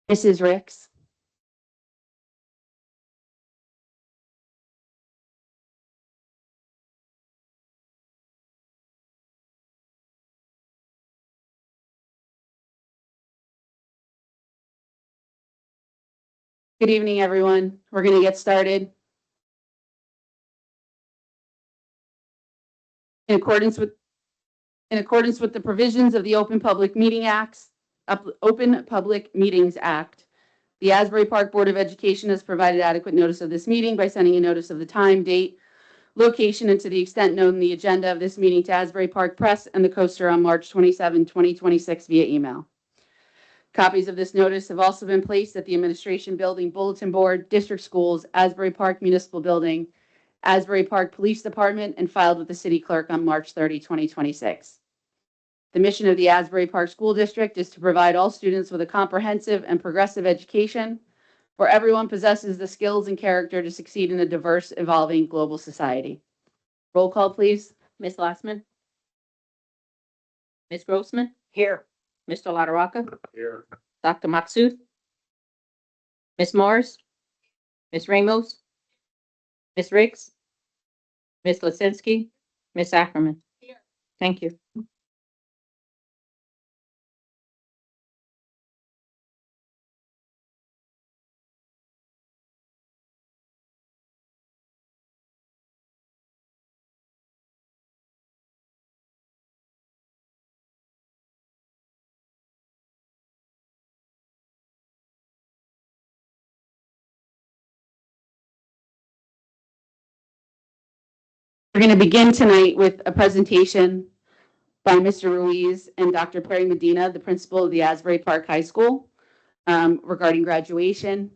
Mrs. Ricks. Good evening, everyone. We're going to get started. In accordance with the provisions of the Open Public Meetings Act, the Asbury Park Board of Education has provided adequate notice of this meeting by sending a notice of the time, date, location, and to the extent known in the agenda of this meeting to Asbury Park Press and the Coaster on March 27, 2026 via email. Copies of this notice have also been placed at the Administration Building, Bulletin Board, District Schools, Asbury Park Municipal Building, Asbury Park Police Department, and filed with the City Clerk on March 30, 2026. The mission of the Asbury Park School District is to provide all students with a comprehensive and progressive education where everyone possesses the skills and character to succeed in a diverse, evolving global society. Roll call, please. Ms. Glassman? Ms. Grossman? Here. Mr. LaRocca? Here. Dr. Maksud? Ms. Morris? Ms. Ramos? Ms. Ricks? Ms. Lisinski? Ms. Ackerman? Here. Thank you. We're going to begin tonight with a presentation by Mr. Ruiz and Dr. Perry Medina, the principal of the Asbury Park High School, regarding graduation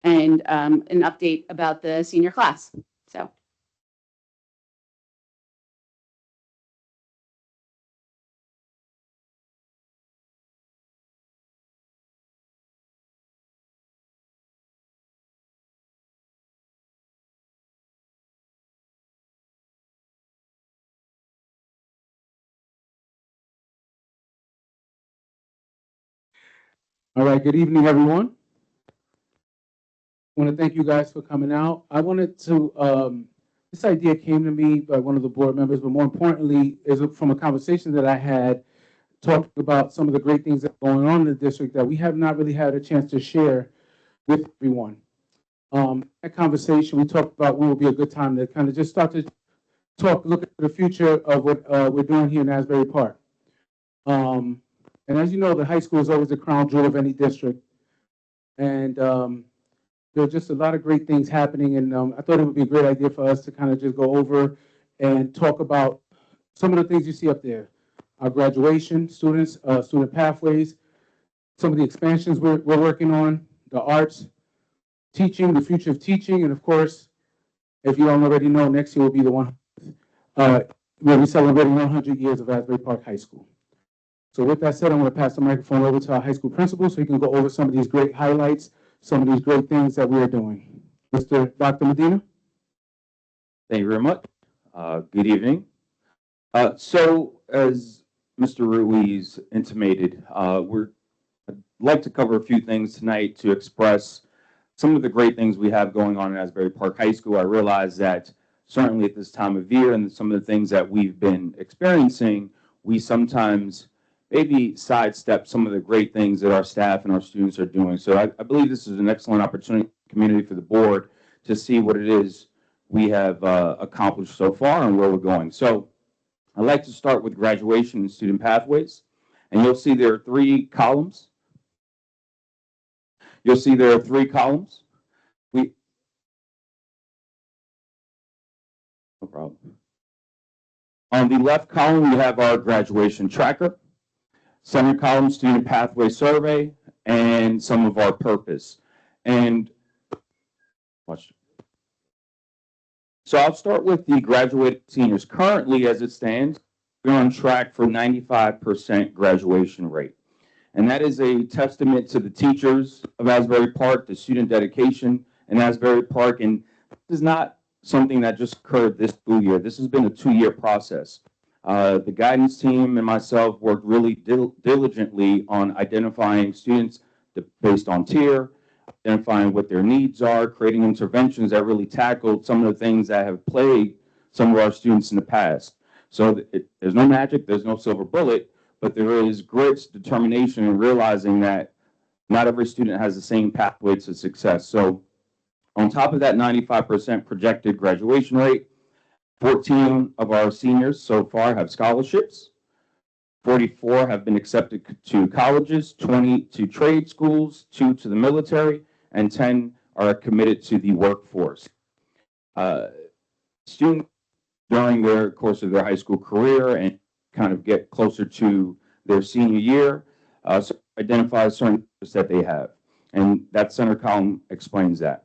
and an update about the senior class. So. All right, good evening, everyone. I want to thank you guys for coming out. I wanted to, this idea came to me by one of the board members, but more importantly, is from a conversation that I had talking about some of the great things that are going on in the district that we have not really had a chance to share with everyone. That conversation, we talked about when would be a good time to kind of just start to look at the future of what we're doing here in Asbury Park. And as you know, the high school is always the crown jewel of any district. And there are just a lot of great things happening. And I thought it would be a great idea for us to kind of just go over and talk about some of the things you see up there. Our graduation, students, student pathways, some of the expansions we're working on, the arts, teaching, the future of teaching. And of course, if you don't already know, next year will be the we'll be celebrating 100 years of Asbury Park High School. So with that said, I'm going to pass the microphone over to our high school principal so he can go over some of these great highlights, some of these great things that we are doing. Dr. Medina. Thank you very much. Good evening. So as Mr. Ruiz intimated, I'd like to cover a few things tonight to express some of the great things we have going on at Asbury Park High School. I realize that certainly at this time of year and some of the things that we've been experiencing, we sometimes maybe sidestep some of the great things that our staff and our students are doing. So I believe this is an excellent opportunity community for the board to see what it is we have accomplished so far and where we're going. So I'd like to start with graduation and student pathways. And you'll see there are three columns. No problem. On the left column, we have our graduation tracker. Center column, student pathway survey, and some of our purpose. And so I'll start with the graduated seniors. Currently, as it stands, we're on track for 95% graduation rate. And that is a testament to the teachers of Asbury Park, the student dedication in Asbury Park. And this is not something that just occurred this school year. This has been a 2-year process. The guidance team and myself worked really diligently on identifying students based on tier, identifying what their needs are, creating interventions that really tackled some of the things that have plagued some of our students in the past. So there's no magic, there's no silver bullet, but there is grit, determination, and realizing that not every student has the same pathway to success. So on top of that 95% projected graduation rate, 14 of our seniors so far have scholarships. 44 have been accepted to colleges, 20 to trade schools, 2 to the military, and 10 are committed to the workforce. Students during their course of their high school career and kind of get closer to their senior year, so identify certain interests that they have. And that center column explains that.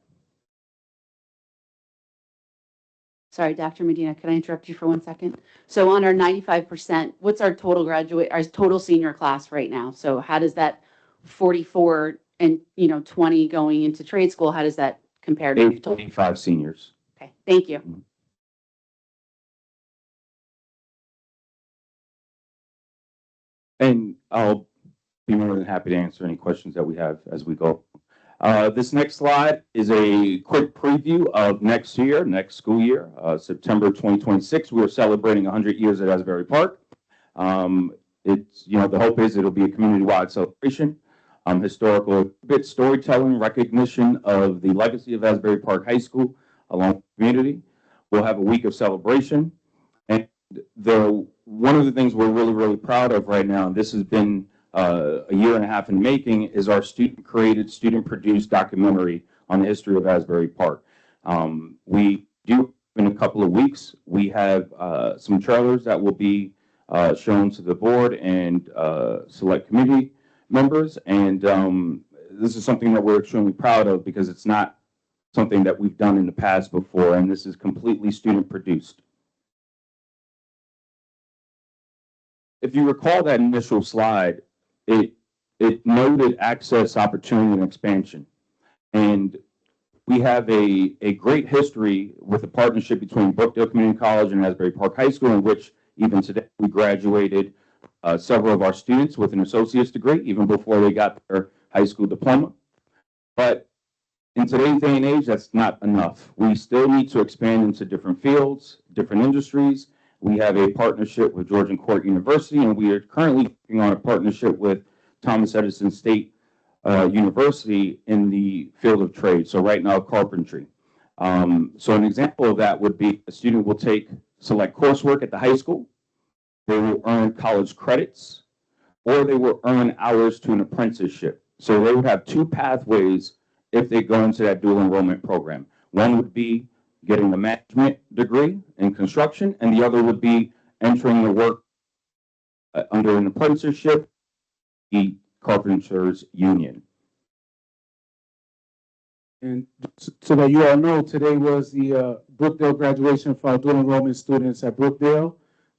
Sorry, Dr. Medina, can I interrupt you for 1 second? So on our 95%, what's our total our total senior class right now? So how does that 44 and, 20 going into trade school, how does that compare to? 85 seniors. Okay, thank you. And I'll be more than happy to answer any questions that we have as we go. This next slide is a quick preview of next school year, September 2026. We are celebrating 100 years at Asbury Park. The hope is it'll be a community-wide celebration, historical bit storytelling, recognition of the legacy of Asbury Park High School along with the community. We'll have a week of celebration. And one of the things we're really, really proud of right now, and this has been a year and a half in making, is our student-created, student-produced documentary on the history of Asbury Park. We do, in a couple of weeks, we have some trailers that will be shown to the board and select committee members. And this is something that we're extremely proud of because it's not something that we've done in the past before, and this is completely student-produced. If you recall that initial slide, it noted access, opportunity, and expansion. And we have a great history with a partnership between Brookdale Community College and Asbury Park High School, in which even today we graduated several of our students with an associate's degree, even before they got their high school diploma. But in today's day and age, that's not enough. We still need to expand into different fields, different industries. We have a partnership with Georgian Court University, and we are currently working on a partnership with Thomas Edison State University in the field of trade. So right now, carpentry. So an example of that would be a student will select coursework at the high school. They will earn college credits, or they will earn hours to an apprenticeship. So they would have 2 pathways if they go into that dual enrollment program. One would be getting a management degree in construction, and the other would be entering the work under an apprenticeship, the Carpenters Union. And so that you all know, today was the Brookdale graduation for our dual enrollment students at Brookdale.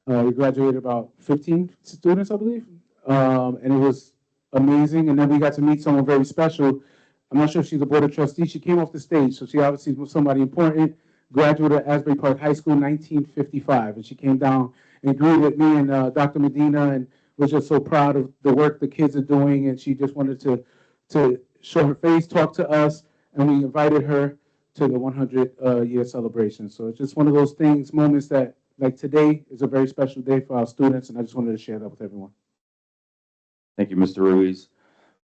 We graduated about 15 students, I believe, and it was amazing. And then we got to meet someone very special. I'm not sure if she's a board of trustees. She came off the stage, so she obviously was somebody important. Graduated at Asbury Park High School in 1955, and she came down and greeted me and Dr. Medina, and was just so proud of the work the kids are doing. And she just wanted to show her face, talk to us, and we invited her to the 100-year celebration. So it's just one of those things, moments that, like today, is a very special day for our students, and I just wanted to share that with everyone. Thank you, Mr. Ruiz.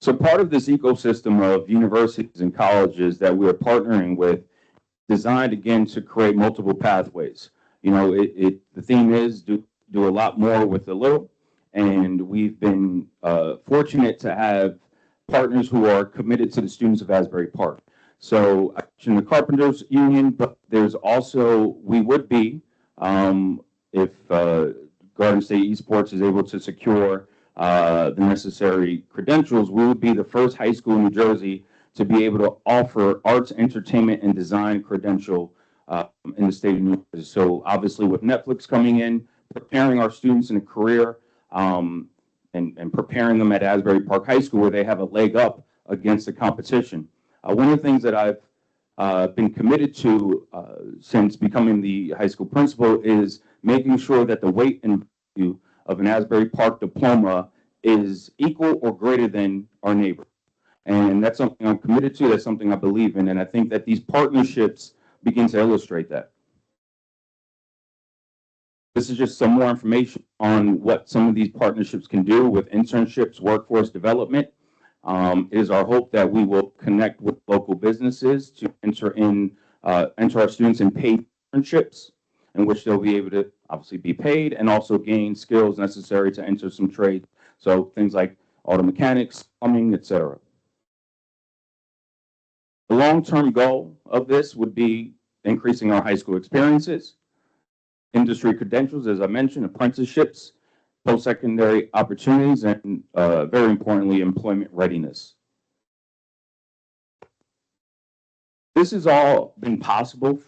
So part of this ecosystem of universities and colleges that we are partnering with, designed again to create multiple pathways. The theme is do a lot more with a little, and we've been fortunate to have partners who are committed to the students of Asbury Park. So I mentioned the Carpenters Union, but there's also, we would be, if Garden State Esports is able to secure the necessary credentials, we would be the first high school in New Jersey to be able to offer arts, entertainment, and design credential in the state of New Jersey. So obviously with Netflix coming in, preparing our students in a career and preparing them at Asbury Park High School where they have a leg up against the competition. One of the things that I've been committed to since becoming the high school principal is making sure that the weight and value of an Asbury Park diploma is equal or greater than our neighbor. And that's something I'm committed to. That's something I believe in. And I think that these partnerships begin to illustrate that. This is just some more information on what some of these partnerships can do with internships, workforce development. It is our hope that we will connect with local businesses to enter our students in paid internships, in which they'll be able to obviously be paid and also gain skills necessary to enter some trades. So things like auto mechanics, plumbing, etc. The long-term goal of this would be increasing our high school experiences, industry credentials, as I mentioned, apprenticeships, post-secondary opportunities, and very importantly, employment readiness. This has all been possible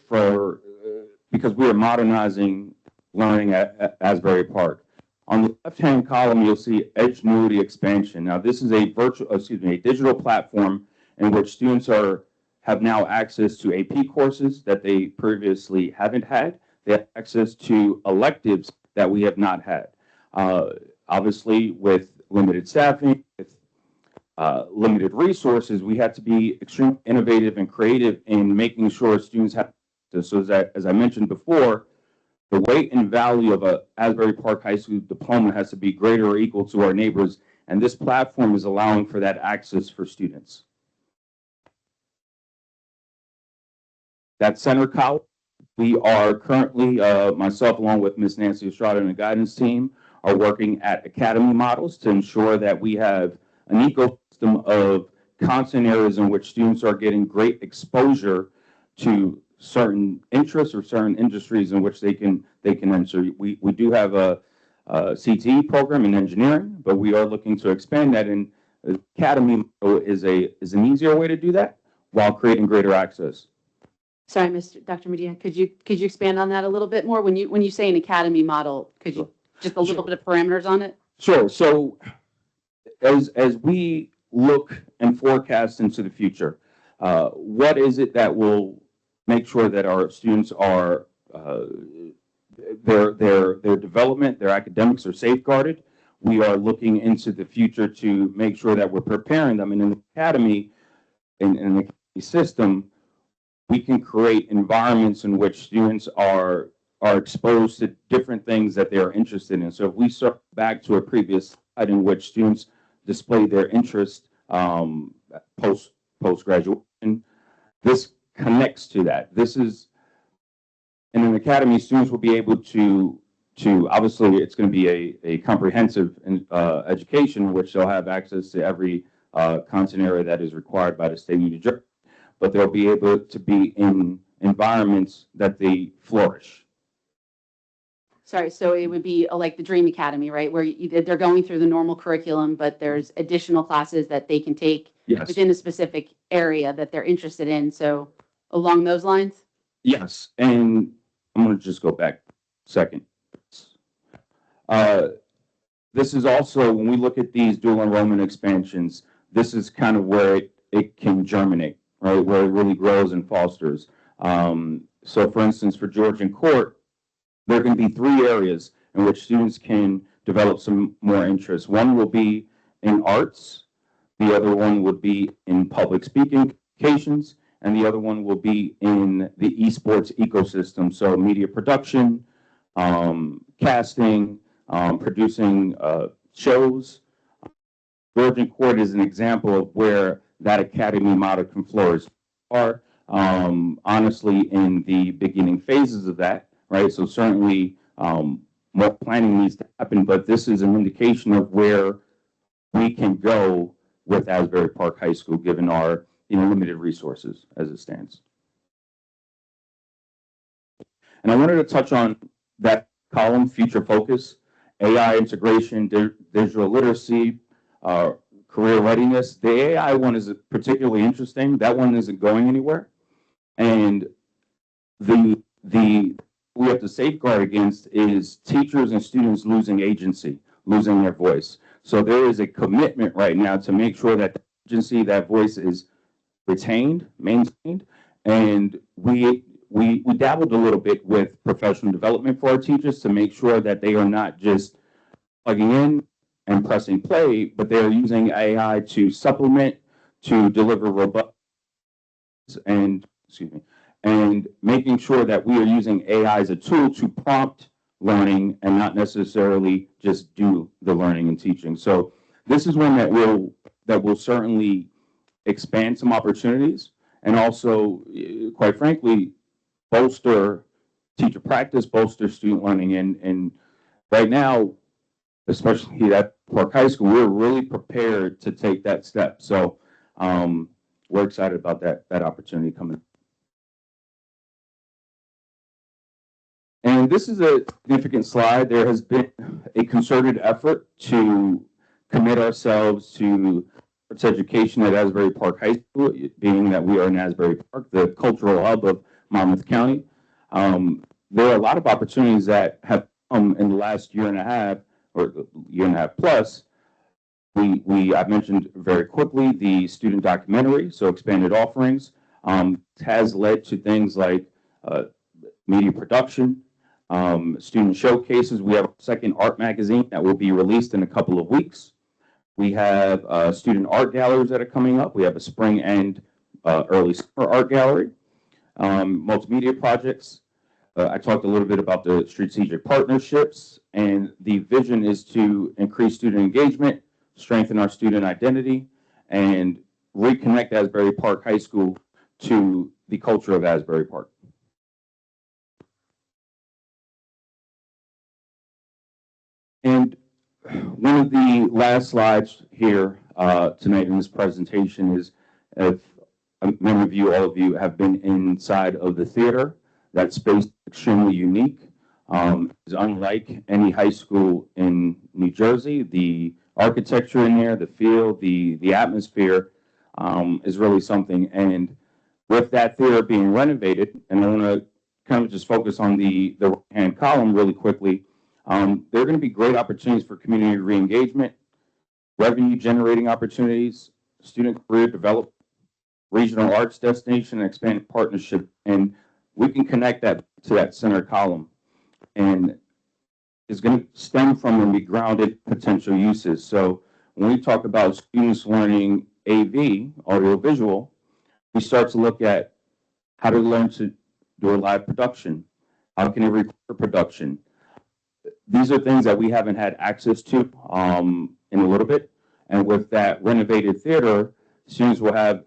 because we are modernizing learning at Asbury Park. On the left-hand column, you'll see Edgenuity expansion. Now, this is a digital platform in which students have now access to AP courses that they previously haven't had. They have access to electives that we have not had. Obviously, with limited staffing, with limited resources, we had to be extremely innovative and creative in making sure students have this. So as I mentioned before, the weight and value of a Asbury Park High School diploma has to be greater or equal to our neighbors, and this platform is allowing for that access for students. That center column, we are currently, myself along with Ms. Nancy Estrada and the guidance team, are working at academy models to ensure that we have an ecosystem of content areas in which students are getting great exposure to certain interests or certain industries in which they can enter. We do have a CTE program in engineering, but we are looking to expand that, and the academy is an easier way to do that while creating greater access. Sorry, Dr. Medina, could you expand on that a little bit more? When you say an academy model, could you just a little bit of parameters on it? Sure. So as we look and forecast into the future, what is it that will make sure that our students are their development, their academics are safeguarded? We are looking into the future to make sure that we're preparing them. And in the academy, in the academy system, we can create environments in which students are exposed to different things that they are interested in. So if we circle back to a previous slide in which students display their interest post-graduation, this connects to that. This is, in an academy, students will be able to obviously, it's going to be a comprehensive education, which they'll have access to every content area that is required by the state of New Jersey, but they'll be able to be in environments that they flourish. Sorry, so it would be like the Dream Academy, right? Where they're going through the normal curriculum, but there's additional classes that they can take within a specific area that they're interested in. So along those lines? Yes, and I'm going to just go back a second. This is also, when we look at these dual enrollment expansions, this is kind of where it can germinate, right? Where it really grows and fosters. So for instance, for Georgian Court, there are going to be 3 areas in which students can develop some more interest. One will be in arts, the other one would be in public speaking communications, and the other one will be in the esports ecosystem. So media production, casting, producing shows. Georgian Court is an example of where that academy model can flourish. Are honestly in the beginning phases of that, right? So certainly more planning needs to happen, but this is an indication of where we can go with Asbury Park High School, given our limited resources as it stands. And I wanted to touch on that column, future focus, AI integration, digital literacy, career readiness. The AI one is particularly interesting. That one isn't going anywhere. And we have to safeguard against is teachers and students losing agency, losing their voice. So there is a commitment right now to make sure that agency, that voice is retained, maintained, and we dabbled a little bit with professional development for our teachers to make sure that they are not just plugging in and pressing play, but they're using AI to supplement, to deliver robust and, excuse me, and making sure that we are using AI as a tool to prompt learning and not necessarily just do the learning and teaching. So this is one that will certainly expand some opportunities and also, quite frankly, bolster teacher practice, bolster student learning. And right now, especially at Park High School, we're really prepared to take that step. So we're excited about that opportunity coming. And this is a significant slide. There has been a concerted effort to commit ourselves to arts education at Asbury Park High School, being that we are in Asbury Park, the cultural hub of Monmouth County. There are a lot of opportunities that have come in the last year and a half, or year and a half plus. I mentioned very quickly the student documentary, so expanded offerings, has led to things like media production, student showcases. We have a second art magazine that will be released in a couple of weeks. We have student art galleries that are coming up. We have a spring and early summer art gallery, multimedia projects. I talked a little bit about the strategic partnerships, and the vision is to increase student engagement, strengthen our student identity, and reconnect Asbury Park High School to the culture of Asbury Park. And one of the last slides here tonight in this presentation is, if many of you, all of you, have been inside of the theater. That space is extremely unique. It's unlike any high school in New Jersey. The architecture in there, the feel, the atmosphere is really something. And with that theater being renovated, and I want to kind of just focus on the right-hand column really quickly, there are going to be great opportunities for community re-engagement, revenue generating opportunities, student career development, regional arts destination, and expanded partnership. And we can connect that to that center column. And it's going to stem from and be grounded potential uses. So when we talk about students learning AV, audiovisual, we start to look at how to learn to do a live production. How can they record production? These are things that we haven't had access to in a little bit. And with that renovated theater, students will have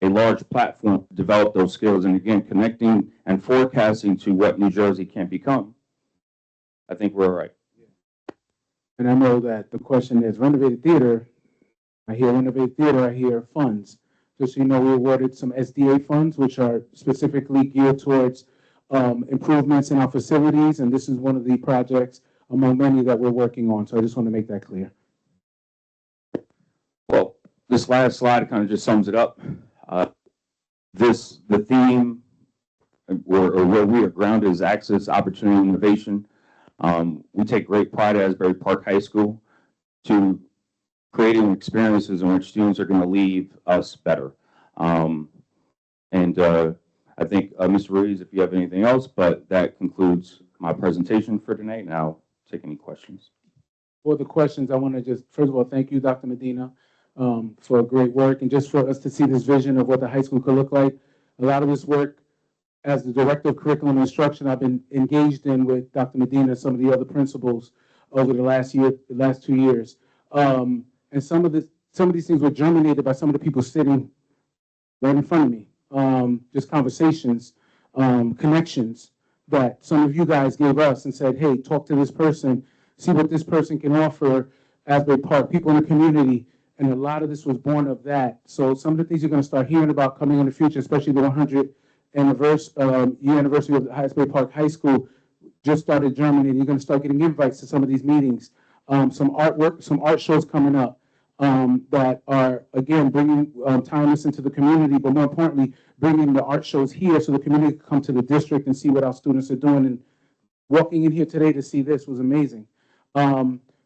a large platform to develop those skills. And again, connecting and forecasting to what New Jersey can become. I think we're all right. And I know that the question is renovated theater. I hear renovated theater, I hear funds. Just so you know, we awarded some SDA funds, which are specifically geared towards improvements in our facilities. And this is one of the projects among many that we're working on. So I just want to make that clear. Well, this last slide kind of just sums it up. The theme or where we are grounded is access, opportunity, innovation. We take great pride at Asbury Park High School to creating experiences in which students are going to leave us better. I think, Mr. Ruiz, if you have anything else, but that concludes my presentation for tonight. And I'll take any questions. For the questions, I want to just, first of all, thank you, Dr. Medina, for great work and just for us to see this vision of what the high school could look like. A lot of this work, as the director of curriculum and instruction, I've been engaged in with Dr. Medina and some of the other principals over the last 2 years. And some of these things were germinated by some of the people sitting right in front of me. Just conversations, connections that some of you guys gave us and said, hey, talk to this person, see what this person can offer Asbury Park, people in the community. And a lot of this was born of that. So some of the things you're going to start hearing about coming in the future, especially the 100th year anniversary of Asbury Park High School, just started germinating. You're going to start getting invites to some of these meetings. Some artwork, some art shows coming up that are, again, bringing timeless into the community, but more importantly, bringing the art shows here so the community can come to the district and see what our students are doing. And walking in here today to see this was amazing.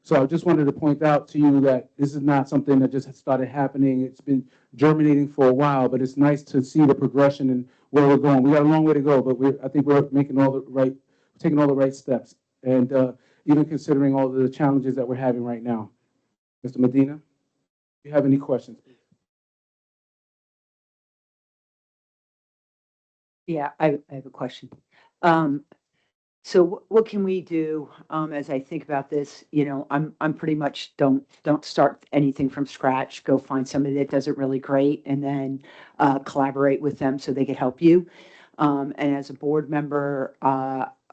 So I just wanted to point out to you that this is not something that just started happening. It's been germinating for a while, but it's nice to see the progression and where we're going. We got a long way to go, but I think we're taking all the right steps, and even considering all the challenges that we're having right now. Mr. Medina, do you have any questions? Yeah, I have a question. So what can we do, as I think about this? You know, I'm pretty much don't start anything from scratch. Go find somebody that does it really great and then collaborate with them so they can help you. And as a board member,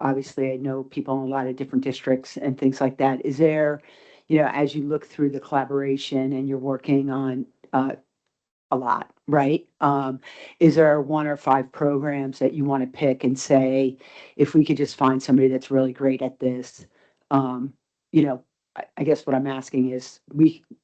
obviously I know people in a lot of different districts and things like that. Is there, you know, as you look through the collaboration and you're working on a lot, right? Is there 1 or 5 programs that you want to pick and say, if we could just find somebody that's really great at this, um, you know, I guess what I'm asking is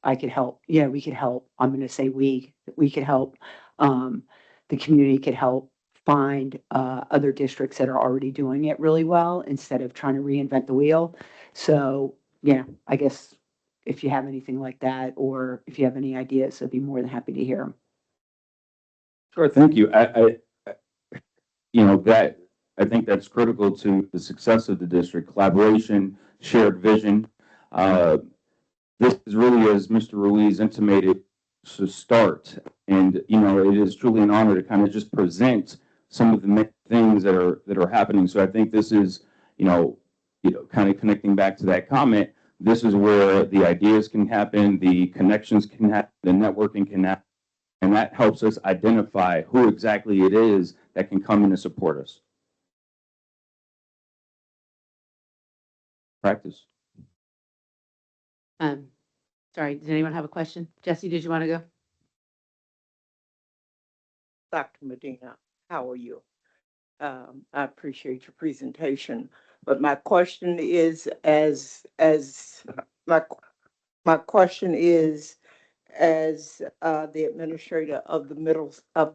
I could help. Yeah, we could help. I'm going to say we could help. Um, the community could help find other districts that are already doing it really well instead of trying to reinvent the wheel. So, yeah, I guess if you have anything like that, or if you have any ideas, I'd be more than happy to hear them. Sure, thank you. You know, that, I think that's critical to the success of the district, collaboration, shared vision. Uh, This is really, as Mr. Ruiz intimated, to start. And, you know, it is truly an honor to kind of just present some of the things that are happening. So I think this is, kind of connecting back to that comment, this is where the ideas can happen, the connections can happen, the networking can happen. And that helps us identify who exactly it is that can come in and support us. Practice. Sorry, does anyone have a question? Jesse, did you want to go? Dr. Medina, how are you? I appreciate your presentation, but my question is my question is as the administrator of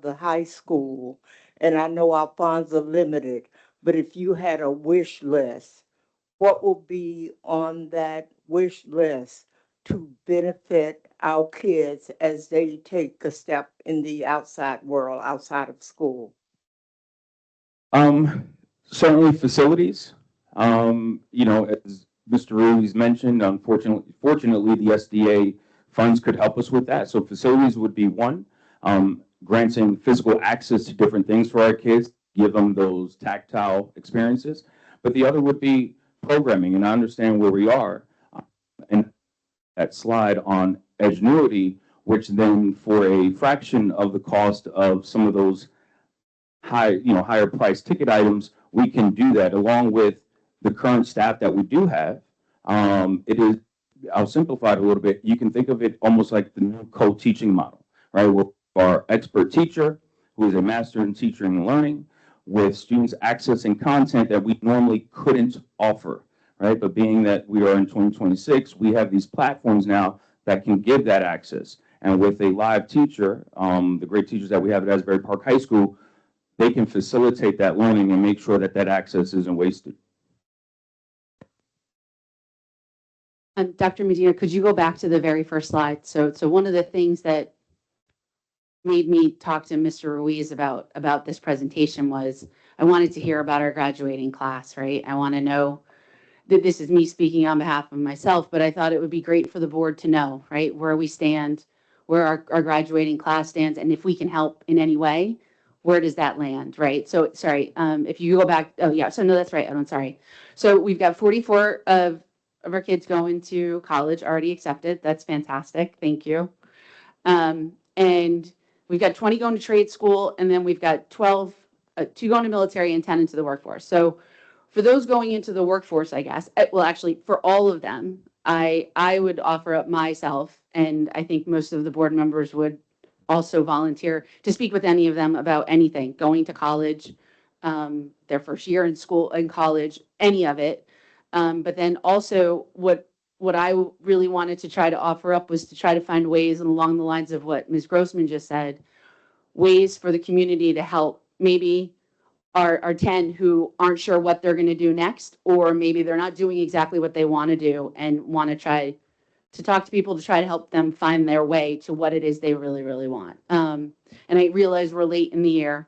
the high school, and I know our funds are limited, but if you had a wish list, what will be on that wish list to benefit our kids as they take a step in the outside world, outside of school? Certainly facilities. As Mr. Ruiz mentioned, fortunately, the SDA funds could help us with that. So facilities would be one. Granting physical access to different things for our kids, give them those tactile experiences. But the other would be programming, and I understand where we are. And that slide on Edgenuity, which then for a fraction of the cost of some of those higher price ticket items, we can do that along with the current staff that we do have. I'll simplify it a little bit. You can think of it almost like the new co-teaching model, right? With our expert teacher, who is a master in teaching and learning, with students accessing content that we normally couldn't offer, right? But being that we are in 2026, we have these platforms now that can give that access. And with a live teacher, the great teachers that we have at Asbury Park High School, they can facilitate that learning and make sure that that access isn't wasted. Dr. Medina, could you go back to the very first slide? So one of the things that made me talk to Mr. Ruiz about this presentation was I wanted to hear about our graduating class, right? I want to know that this is me speaking on behalf of myself, but I thought it would be great for the board to know, right, where we stand, where our graduating class stands, and if we can help in any way, where does that land, right? So, sorry, if you go back, oh yeah, so no, that's right, I'm sorry. So we've got 44 of our kids going to college already accepted. That's fantastic. Thank you. And we've got 20 going to trade school, and then we've got 12, 2 going to military and 10 into the workforce. So for those going into the workforce, I guess, well, actually, for all of them, I would offer up myself, and I think most of the board members would also volunteer to speak with any of them about anything, going to college, their first year in school, in college, any of it. But then also what I really wanted to try to offer up was to try to find ways, and along the lines of what Ms. Grossman just said, ways for the community to help maybe our 10 who aren't sure what they're going to do next, or maybe they're not doing exactly what they want to do and want to try to talk to people to try to help them find their way to what it is they really, really want. And I realize we're late in the year,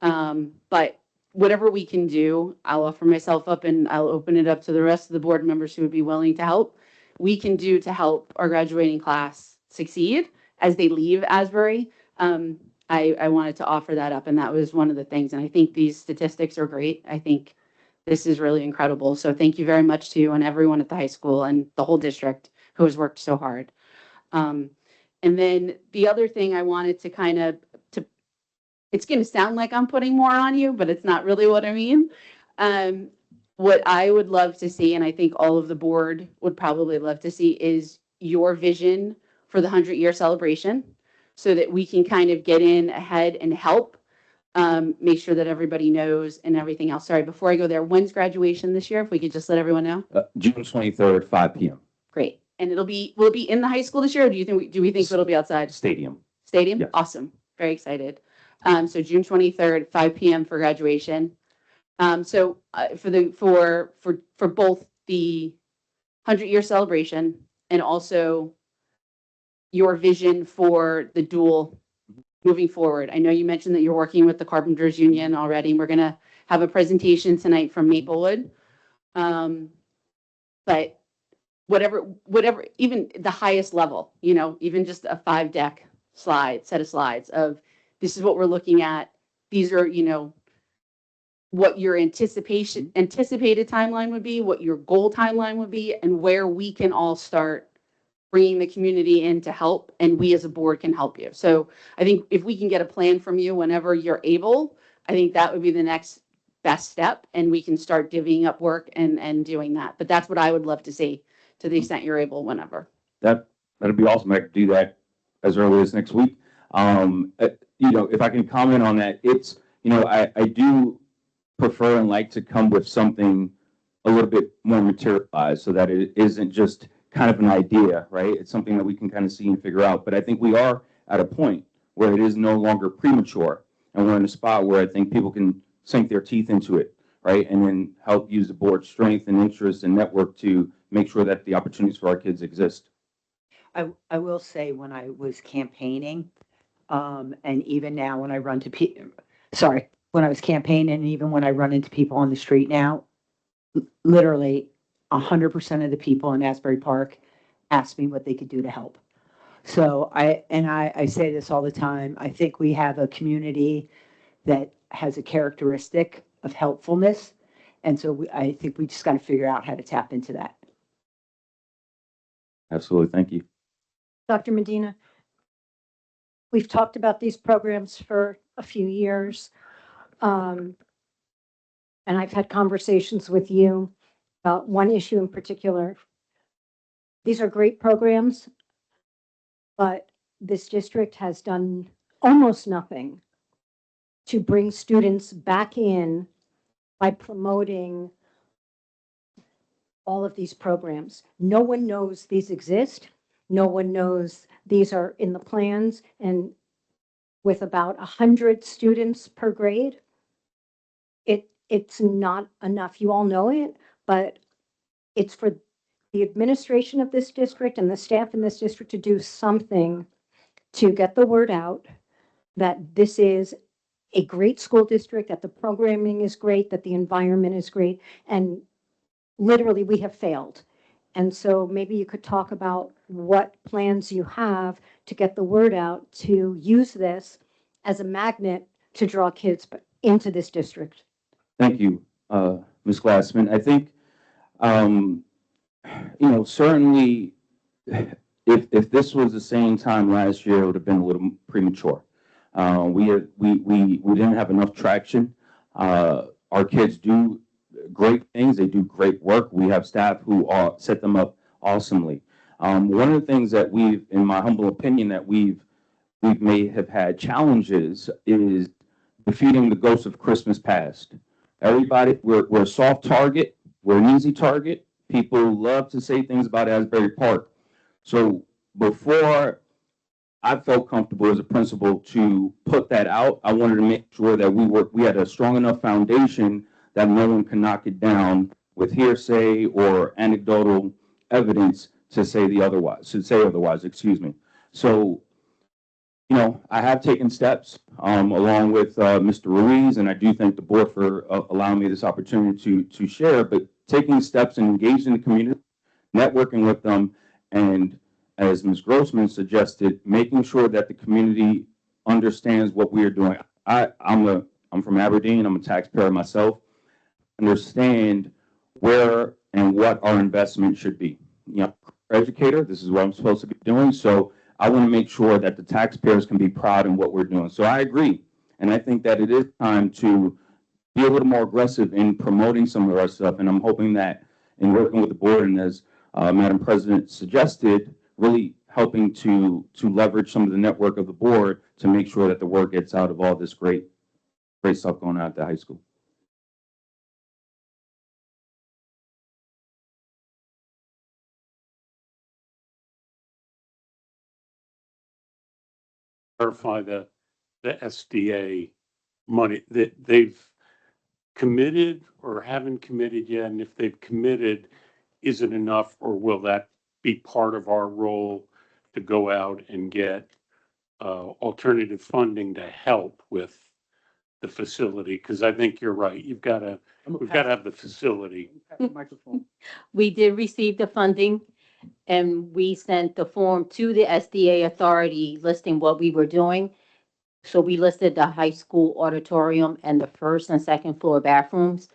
but whatever we can do, I'll offer myself up and I'll open it up to the rest of the board members who would be willing to help. We can do to help our graduating class succeed as they leave Asbury. I wanted to offer that up, and that was one of the things. And I think these statistics are great. I think this is really incredible. So thank you very much to you and everyone at the high school and the whole district who has worked so hard. And then the other thing I wanted to it's going to sound like I'm putting more on you, but it's not really what I mean. What I would love to see, and I think all of the board would probably love to see, is your vision for the 100-year celebration so that we can kind of get in ahead and help make sure that everybody knows and everything else. Sorry, before I go there, when's graduation this year? If we could just let everyone know. June 23rd, 5 p.m. Great. And will it be in the high school this year, or do we think it'll be outside? Stadium. Stadium? Yes. Awesome. Very excited. So June 23rd, 5 p.m. for graduation. For both the 100-year celebration and also your vision for the dual moving forward. I know you mentioned that you're working with the Carpenters Union already, and we're going to have a presentation tonight from Maplewood. But whatever, even the highest level, even just a 5-deck set of slides of this is what we're looking at. These are, what your anticipated timeline would be, what your goal timeline would be, and where we can all start bringing the community in to help, and we as a board can help you. So I think if we can get a plan from you whenever you're able, I think that would be the next best step, and we can start divvying up work and doing that. But that's what I would love to see, to the extent you're able, whenever. That'd be awesome. I could do that as early as next week. If I can comment on that, it's, I do prefer and like to come with something a little bit more materialized so that it isn't just kind of an idea, right? It's something that we can kind of see and figure out. But I think we are at a point where it is no longer premature, and we're in a spot where I think people can sink their teeth into it, right? And then help use the board's strength and interest and network to make sure that the opportunities for our kids exist. I will say, when I was campaigning, and even now when I run to when I was campaigning, and even when I run into people on the street now, literally 100% of the people in Asbury Park ask me what they could do to help. So I say this all the time. I think we have a community that has a characteristic of helpfulness. And so I think we just got to figure out how to tap into that. Absolutely. Thank you. Dr. Medina, we've talked about these programs for a few years. And I've had conversations with you about one issue in particular. These are great programs, but this district has done almost nothing to bring students back in by promoting all of these programs. No one knows these exist. No one knows these are in the plans, and with about 100 students per grade, it's not enough. You all know it, but it's for the administration of this district and the staff in this district to do something to get the word out that this is a great school district, that the programming is great, that the environment is great, and literally we have failed. And so maybe you could talk about what plans you have to get the word out, to use this as a magnet to draw kids into this district. Thank you, Ms. Glassman. I think, certainly if this was the same time last year, it would have been a little premature. We didn't have enough traction. Our kids do great things. They do great work. We have staff who set them up awesomely. One of the things that in my humble opinion, that we may have had challenges is defeating the ghost of Christmas past. Everybody, we're a soft target. We're an easy target. People love to say things about Asbury Park. So before I felt comfortable as a principal to put that out, I wanted to make sure that we had a strong enough foundation that no one can knock it down with hearsay or anecdotal evidence to say otherwise, excuse me. So, I have taken steps along with Mr. Ruiz, and I do thank the board for allowing me this opportunity to share, but taking steps and engaging the community, networking with them, and as Ms. Grossman suggested, making sure that the community understands what we are doing. I'm from Aberdeen. I'm a taxpayer myself. Understand where and what our investment should be. You know, educator, this is what I'm supposed to be doing. So I want to make sure that the taxpayers can be proud in what we're doing. So I agree. And I think that it is time to be a little more aggressive in promoting some of our stuff. And I'm hoping that in working with the board and as Madam President suggested, really helping to leverage some of the network of the board to make sure that the word gets out of all this great stuff going on at the high school. Clarify the SDA money that they've committed or haven't committed yet? And if they've committed, is it enough, or will that be part of our role to go out and get alternative funding to help with the facility? Because I think you're right. We've got to have the facility. Microphone. We did receive the funding, and we sent the form to the SDA authority listing what we were doing. So we listed the high school auditorium and the first and second floor bathrooms.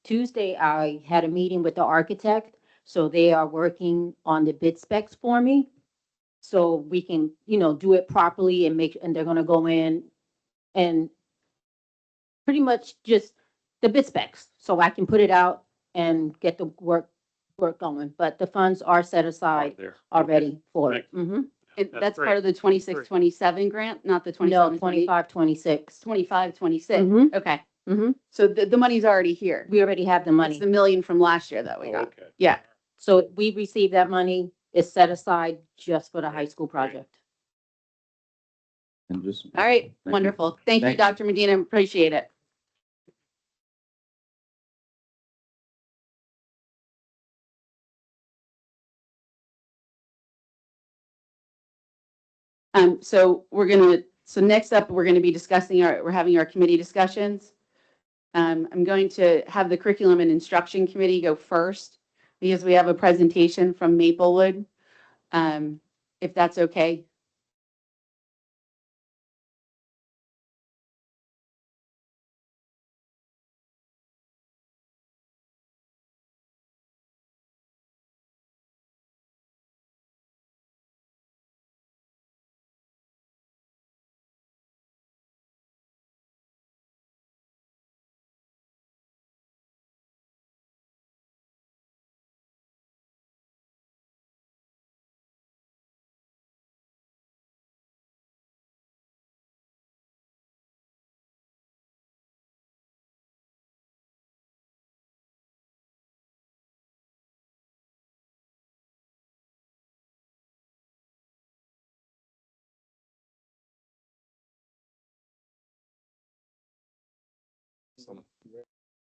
Tuesday, I had a meeting with the architect, so they are working on the bid specs for me. So we can, do it properly and they're gonna go in and pretty much just the bid specs, so I can put it out and get the work going. But the funds are set aside There. already for Thank it. Mhm. That's great. part of the 26-27 grant, not the No, 27-28? 25, 26. 25-26. Mhm. Okay. Mhm. So the money's already here. We already have the It's money. the million from last year that we Oh, got. okay. Yeah. So we received that money. It's set aside just for the high school project. And just All right. you. Wonderful. Thank you, Thank you. Dr. Medina. Appreciate it. So next up, we're gonna be we're having our committee discussions. I'm going to have the Curriculum and Instruction Committee go first because we have a presentation from Maplewood. If that's okay.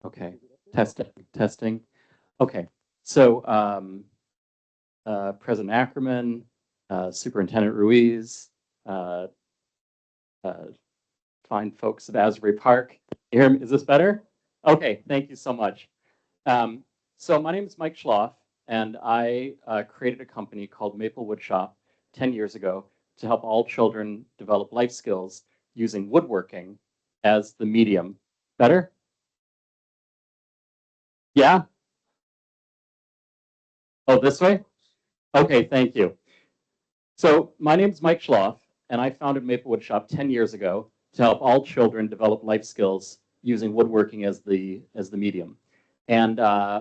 Okay, testing. Okay, so President Ackerman, Superintendent Ruiz, fine folks at Asbury Park. You hear me? Is this better? Okay, thank you so much. So my name is Mike Schloff, and I created a company called Maplewood Shop 10 years ago to help all children develop life skills using woodworking as the medium. Better? Yeah? Oh, this way? Okay, thank you. So my name is Mike Schloff, and I founded Maplewood Shop 10 years ago to help all children develop life skills using woodworking as the medium. And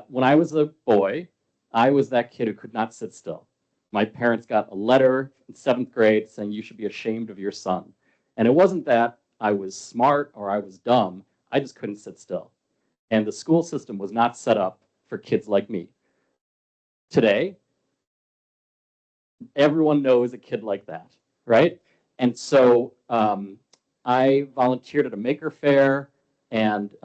when I was a boy, I was that kid who could not sit still. My parents got a letter in 7th grade saying you should be ashamed of your son. And it wasn't that I was smart or I was dumb, I just couldn't sit still. And the school system was not set up for kids like me. Today, everyone knows a kid like that, right? And so I volunteered at a maker fair and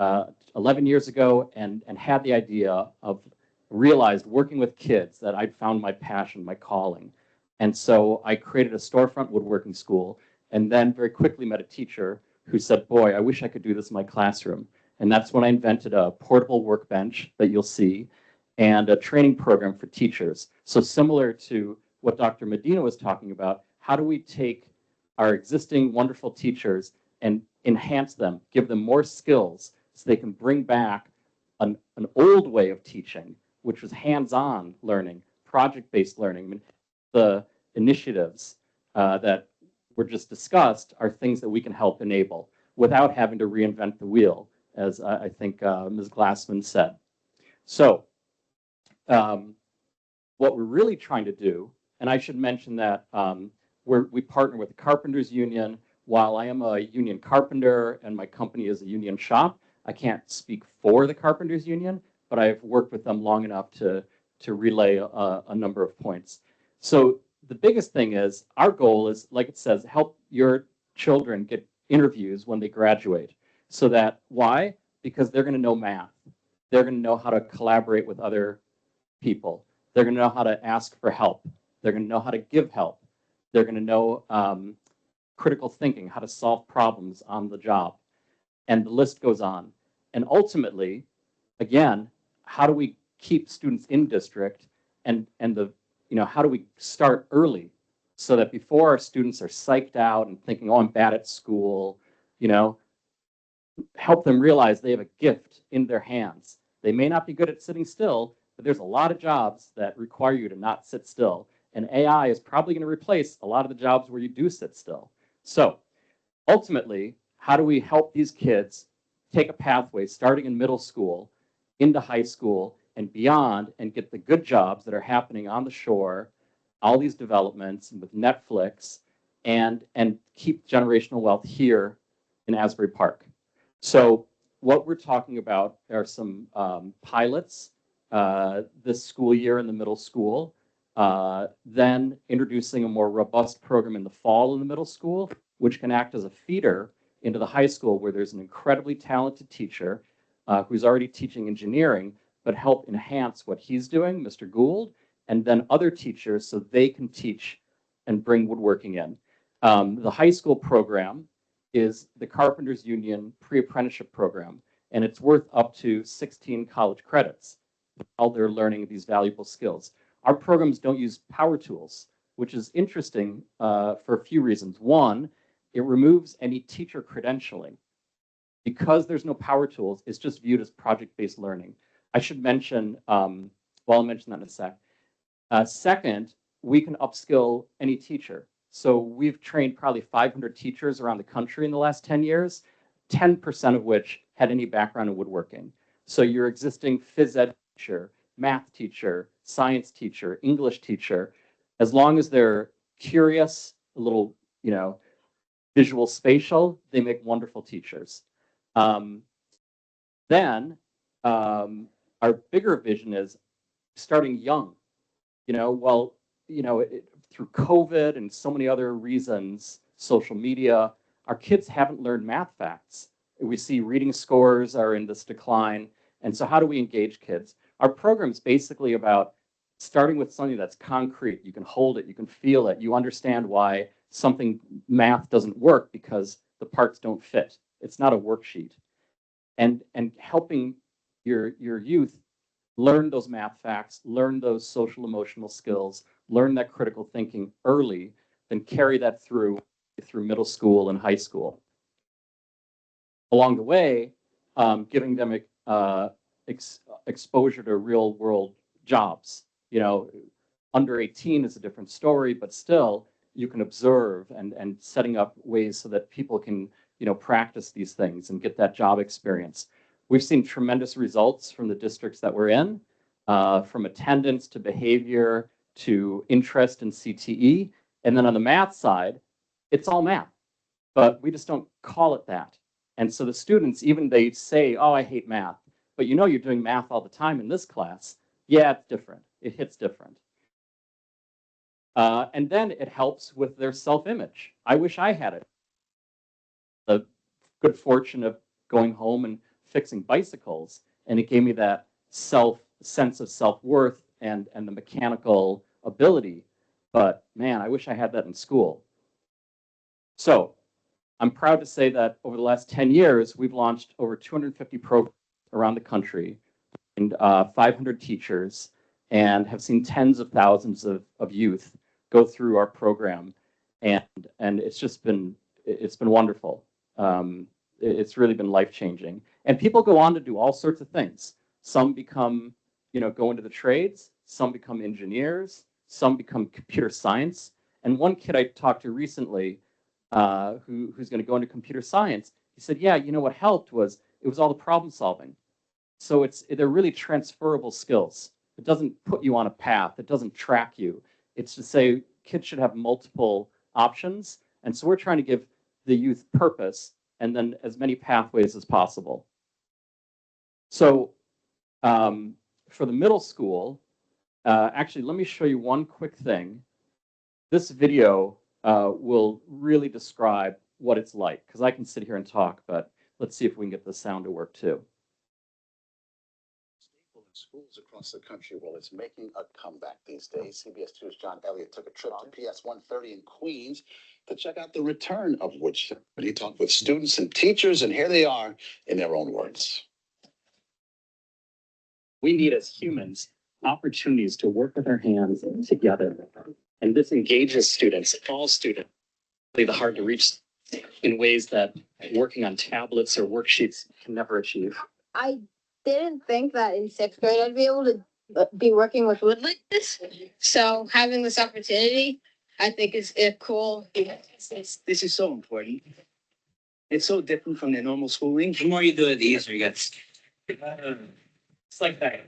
11 years ago and had the idea of realized working with kids that I'd found my passion, my calling. And so I created a storefront woodworking school and then very quickly met a teacher who said, boy, I wish I could do this in my classroom. And that's when I invented a portable workbench that you'll see and a training program for teachers. So similar to what Dr. Medina was talking about, how do we take our existing wonderful teachers and enhance them, give them more skills so they can bring back an old way of teaching, which was hands-on learning, project-based learning. I mean, the initiatives that were just discussed are things that we can help enable without having to reinvent the wheel, as I think Ms. Glassman said. So what we're really trying to do, and I should mention that we partner with the Carpenters Union. While I am a union carpenter and my company is a union shop, I can't speak for the Carpenters Union, but I've worked with them long enough to relay a number of points. So the biggest thing is our goal is, like it says, help your children get interviews when they graduate. So that, why? Because they're going to know math. They're going to know how to collaborate with other people. They're going to know how to ask for help. They're going to know how to give help. They're going to know critical thinking, how to solve problems on the job. And the list goes on. And ultimately, again, how do we keep students in district, and how do we start early so that before our students are psyched out and thinking, oh, I'm bad at school, help them realize they have a gift in their hands. They may not be good at sitting still, but there's a lot of jobs that require you to not sit still. And AI is probably going to replace a lot of the jobs where you do sit still. So ultimately, how do we help these kids take a pathway starting in middle school into high school and beyond, and get the good jobs that are happening on the shore, all these developments with Netflix, and keep generational wealth here in Asbury Park? So what we're talking about are some pilots this school year in the middle school, then introducing a more robust program in the fall in the middle school, which can act as a feeder into the high school, where there's an incredibly talented teacher who's already teaching engineering, but help enhance what he's doing, Mr. Gould, and then other teachers so they can teach and bring woodworking in. The high school program is the Carpenters Union pre-apprenticeship program, and it's worth up to 16 college credits while they're learning these valuable skills. Our programs don't use power tools, which is interesting for a few reasons. One, it removes any teacher credentialing. Because there's no power tools, it's just viewed as project-based learning. I should mention, well, I'll mention that in a sec. Second, we can upskill any teacher. So we've trained probably 500 teachers around the country in the last 10 years, 10% of which had any background in woodworking. So your existing phys ed teacher, math teacher, science teacher, English teacher, as long as they're curious, a little, visual spatial, they make wonderful teachers. Then our bigger vision is starting young. Through COVID and so many other reasons, social media, our kids haven't learned math facts. We see reading scores are in this decline. And so how do we engage kids? Our program's basically about starting with something that's concrete. You can hold it, you can feel it, you understand why something math doesn't work because the parts don't fit. It's not a worksheet. And helping your youth learn those math facts, learn those social emotional skills, learn that critical thinking early, then carry that through middle school and high school. Along the way, giving them exposure to real world jobs. Under 18 is a different story, but still you can observe and setting up ways so that people can practice these things and get that job experience. We've seen tremendous results from the districts that we're in, from attendance to behavior to interest in CTE. And then on the math side, it's all math, but we just don't call it that. And so the students, even they say, oh, I hate math, but you're doing math all the time in this class. Yeah, it's different. It hits different. And then it helps with their self-image. I wish I had it. The good fortune of going home and fixing bicycles, and it gave me that sense of self-worth and the mechanical ability. But man, I wish I had that in school. So I'm proud to say that over the last 10 years, we've launched over 250 programs around the country and 500 teachers, and have seen tens of thousands of youth go through our program. and it's been wonderful. It's really been life changing, and people go on to do all sorts of things. Some become, go into the trades. Some become engineers. Some become computer science. And one kid I talked to recently, who's going to go into computer science, he said, "Yeah, what helped was it was all the problem solving." So they're really transferable skills. It doesn't put you on a path. It doesn't track you. It's to say kids should have multiple options. And so we're trying to give the youth purpose and then as many pathways as possible. So for the middle school, actually, let me show you one quick thing. This video will really describe what it's like, because I can sit here and talk, but let's see if we can get the sound to work too. Schools across the country, well, it's making a comeback these days. CBS 2's John Elliott took a trip to PS 130 in Queens to check out the return of woodshop. But he talked with students and teachers, and here they are in their own words. We need, as humans, opportunities to work with our hands together. And this engages students, all students, the hard to reach in ways that working on tablets or worksheets can never achieve. I didn't think that in sixth grade I'd be able to be working with wood like this. So having this opportunity, I think is cool. This is so important. It's so different from the normal schooling. The more you do it, the easier it gets. It's like that.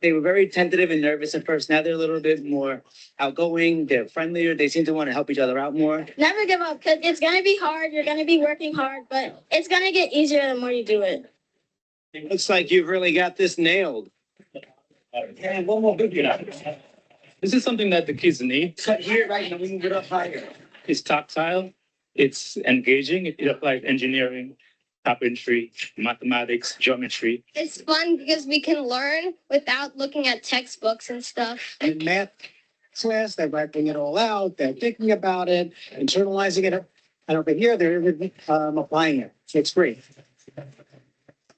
They were very tentative and nervous at first. Now they're a little bit more outgoing. They're friendlier. They seem to want to help each other out more. Never give up, because it's going to be hard. You're going to be working hard, but it's going to get easier the more you do it. It looks like you've really got this nailed. And one more video. This is something that the kids need. Cut here, right? And we can get up higher. It's tactile. It's engaging. It applies engineering, carpentry, mathematics, geometry. It's fun because we can learn without looking at textbooks and stuff. In math class, they're writing it all out. They're thinking about it, internalizing it. And over here, they're applying it. It's great.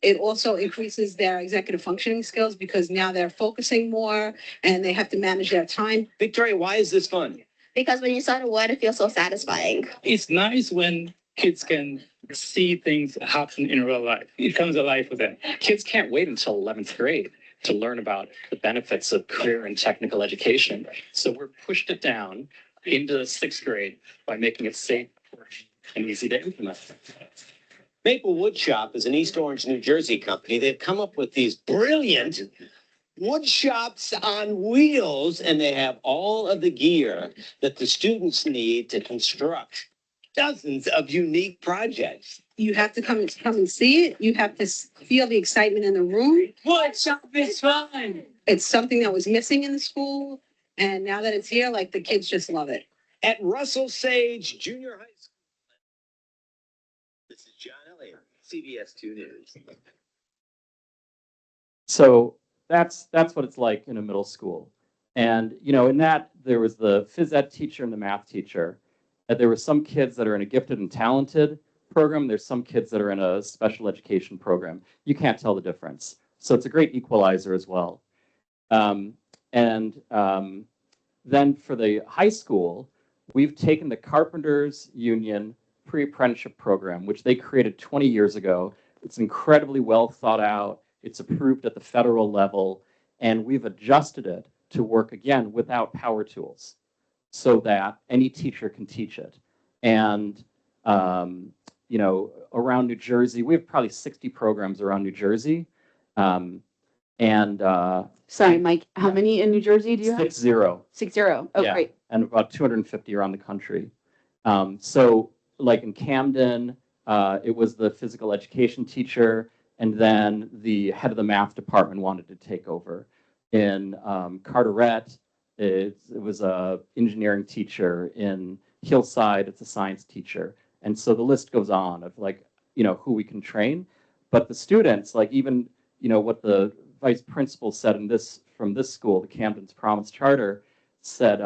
It also increases their executive functioning skills because now they're focusing more and they have to manage their time. Victoria, why is this fun? Because when you start a word, it feels so satisfying. It's nice when kids can see things happen in real life. It comes alive for them. Kids can't wait until 11th grade to learn about the benefits of career and technical education. So we're pushed it down into 6th grade by making it safe and easy to implement. Maple Wood Shop is an East Orange, New Jersey company. They've come up with these brilliant wood shops on wheels, and they have all of the gear that the students need to construct dozens of unique projects. You have to come and see it. You have to feel the excitement in the room. Wood shop is fun. It's something that was missing in the school. And now that it's here, like the kids just love it. At Russell Sage Junior High School. This is John Elliott, CBS 2 News. So that's what it's like in a middle school. And, in that, there was the phys ed teacher and the math teacher. And there were some kids that are in a gifted and talented program. There's some kids that are in a special education program. You can't tell the difference. So it's a great equalizer as well. Then for the high school, we've taken the Carpenters Union pre-apprenticeship program, which they created 20 years ago. It's incredibly well thought out. It's approved at the federal level, and we've adjusted it to work again without power tools so that any teacher can teach it. And, around New Jersey, we have probably 60 programs around New Jersey. Sorry, Mike, how many in New Jersey do you have? 60. 60. Oh, Yeah, great. and about 250 around the country. So like in Camden, it was the physical education teacher, and then the head of the math department wanted to take over. In Carteret, it was a engineering teacher. In Hillside, it's a science teacher. And so the list goes on of who we can train. But the students, even, what the vice principal said from this school, the Camden's Promise Charter, said,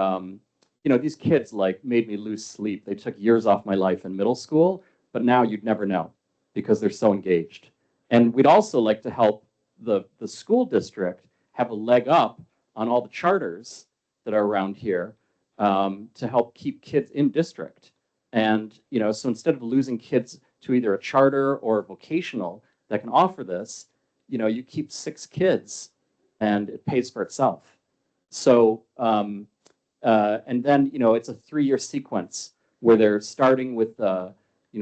these kids made me lose sleep. They took years off my life in middle school, but now you'd never know because they're so engaged. And we'd also like to help the school district have a leg up on all the charters that are around here to help keep kids in district. And, so instead of losing kids to either a charter or vocational that can offer this, you keep 6 kids and it pays for itself. So, and then, it's a 3-year sequence where they're starting with,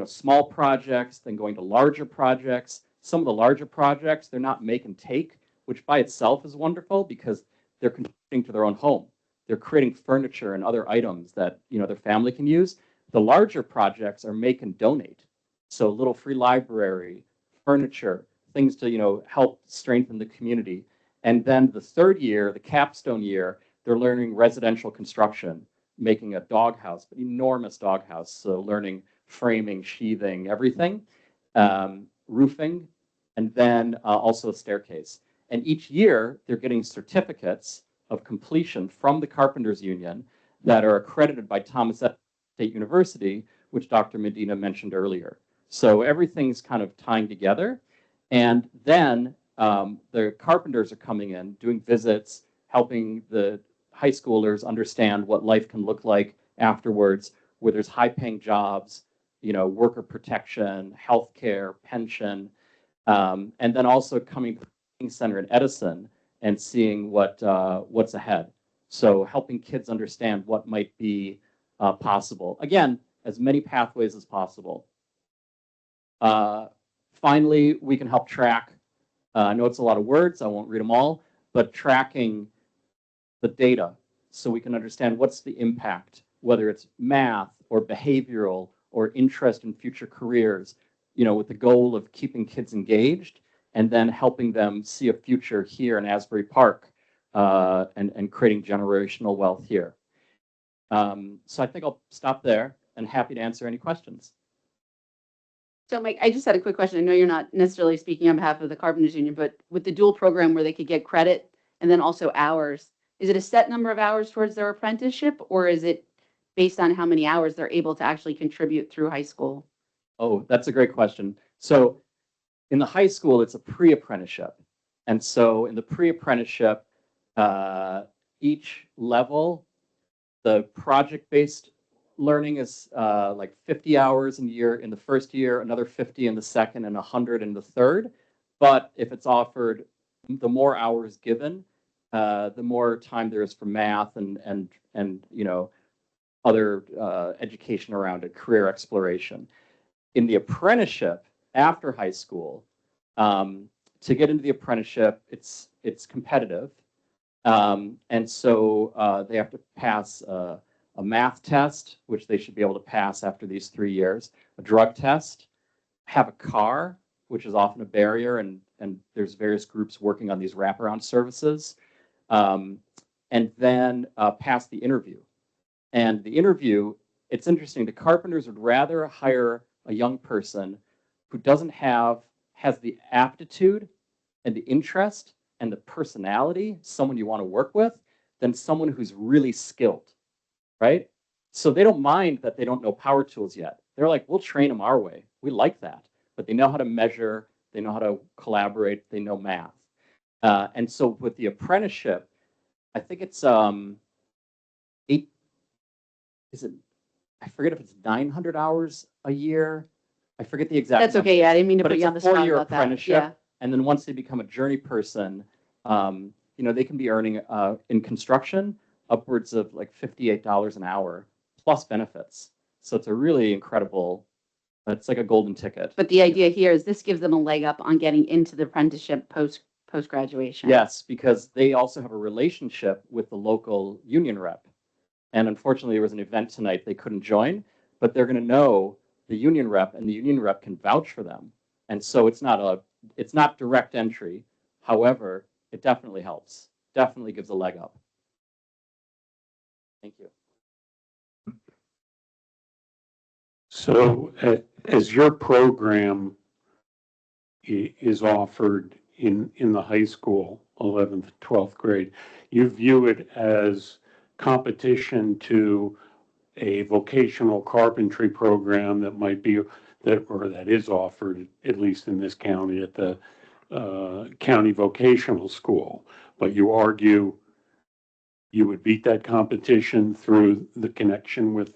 small projects, then going to larger projects. Some of the larger projects, they're not make and take, which by itself is wonderful because they're contributing to their own home. They're creating furniture and other items that, their family can use. The larger projects are make and donate. So a little free library, furniture, things to, help strengthen the community. And then the 3rd year, the capstone year, they're learning residential construction, making a doghouse, but enormous doghouse. So learning framing, sheathing, everything, roofing, and then also a staircase. And each year, they're getting certificates of completion from the Carpenters Union that are accredited by Thomas Edison State University, which Dr. Medina mentioned earlier. So everything's kind of tying together. And then the carpenters are coming in, doing visits, helping the high schoolers understand what life can look like afterwards, where there's high-paying jobs, worker protection, healthcare, pension, and then also coming to the training center in Edison and seeing what's ahead. So helping kids understand what might be possible. Again, as many pathways as possible. Finally, we can help track. I know it's a lot of words, I won't read them all, but tracking the data so we can understand what's the impact, whether it's math or behavioral or interest in future careers, with the goal of keeping kids engaged and then helping them see a future here in Asbury Park and creating generational wealth here. So I think I'll stop there and happy to answer any questions. So Mike, I just had a quick question. I know you're not necessarily speaking on behalf of the Carpenters Union, but with the dual program where they could get credit and then also hours, is it a set number of hours towards their apprenticeship, or is it based on how many hours they're able to actually contribute through high school? Oh, that's a great question. So in the high school, it's a pre-apprenticeship. And so in the pre-apprenticeship, each level, the project-based learning is like 50 hours in the year in the first year, another 50 in the second, and 100 in the third. But if it's offered, the more hours given, the more time there is for math and other education around it, career exploration. In the apprenticeship after high school, to get into the apprenticeship, it's competitive, and so they have to pass a math test, which they should be able to pass after these 3 years, a drug test, have a car, which is often a barrier, and there's various groups working on these wraparound services, and then pass the interview. And the interview, it's interesting, the carpenters would rather hire a young person who has the aptitude and the interest and the personality, someone you want to work with, than someone who's really skilled, right? So they don't mind that they don't know power tools yet. They're like, we'll train them our way. We like that. But they know how to measure, they know how to collaborate, they know math. And so with the apprenticeship, I think it's I forget if it's 900 hours a year. I forget the exact That's number. okay. Yeah, I didn't mean to But put it's you a on the spot 4-year about that. apprenticeship. Yeah. And then once they become a journey person, they can be earning in construction upwards of like $58 an hour plus benefits. So it's a really incredible, it's like a golden ticket. But the idea here is this gives them a leg up on getting into the apprenticeship post-graduation. Yes, because they also have a relationship with the local union rep. And unfortunately, there was an event tonight they couldn't join, but they're going to know the union rep, and the union rep can vouch for them. And so it's not direct entry. However, it definitely helps. Definitely gives a leg up. Thank you. So as your program is offered in the high school, 11th, 12th grade, you view it as competition to a vocational carpentry program that might be that is offered, at least in this county, at the county vocational school. But you argue you would beat that competition through the connection with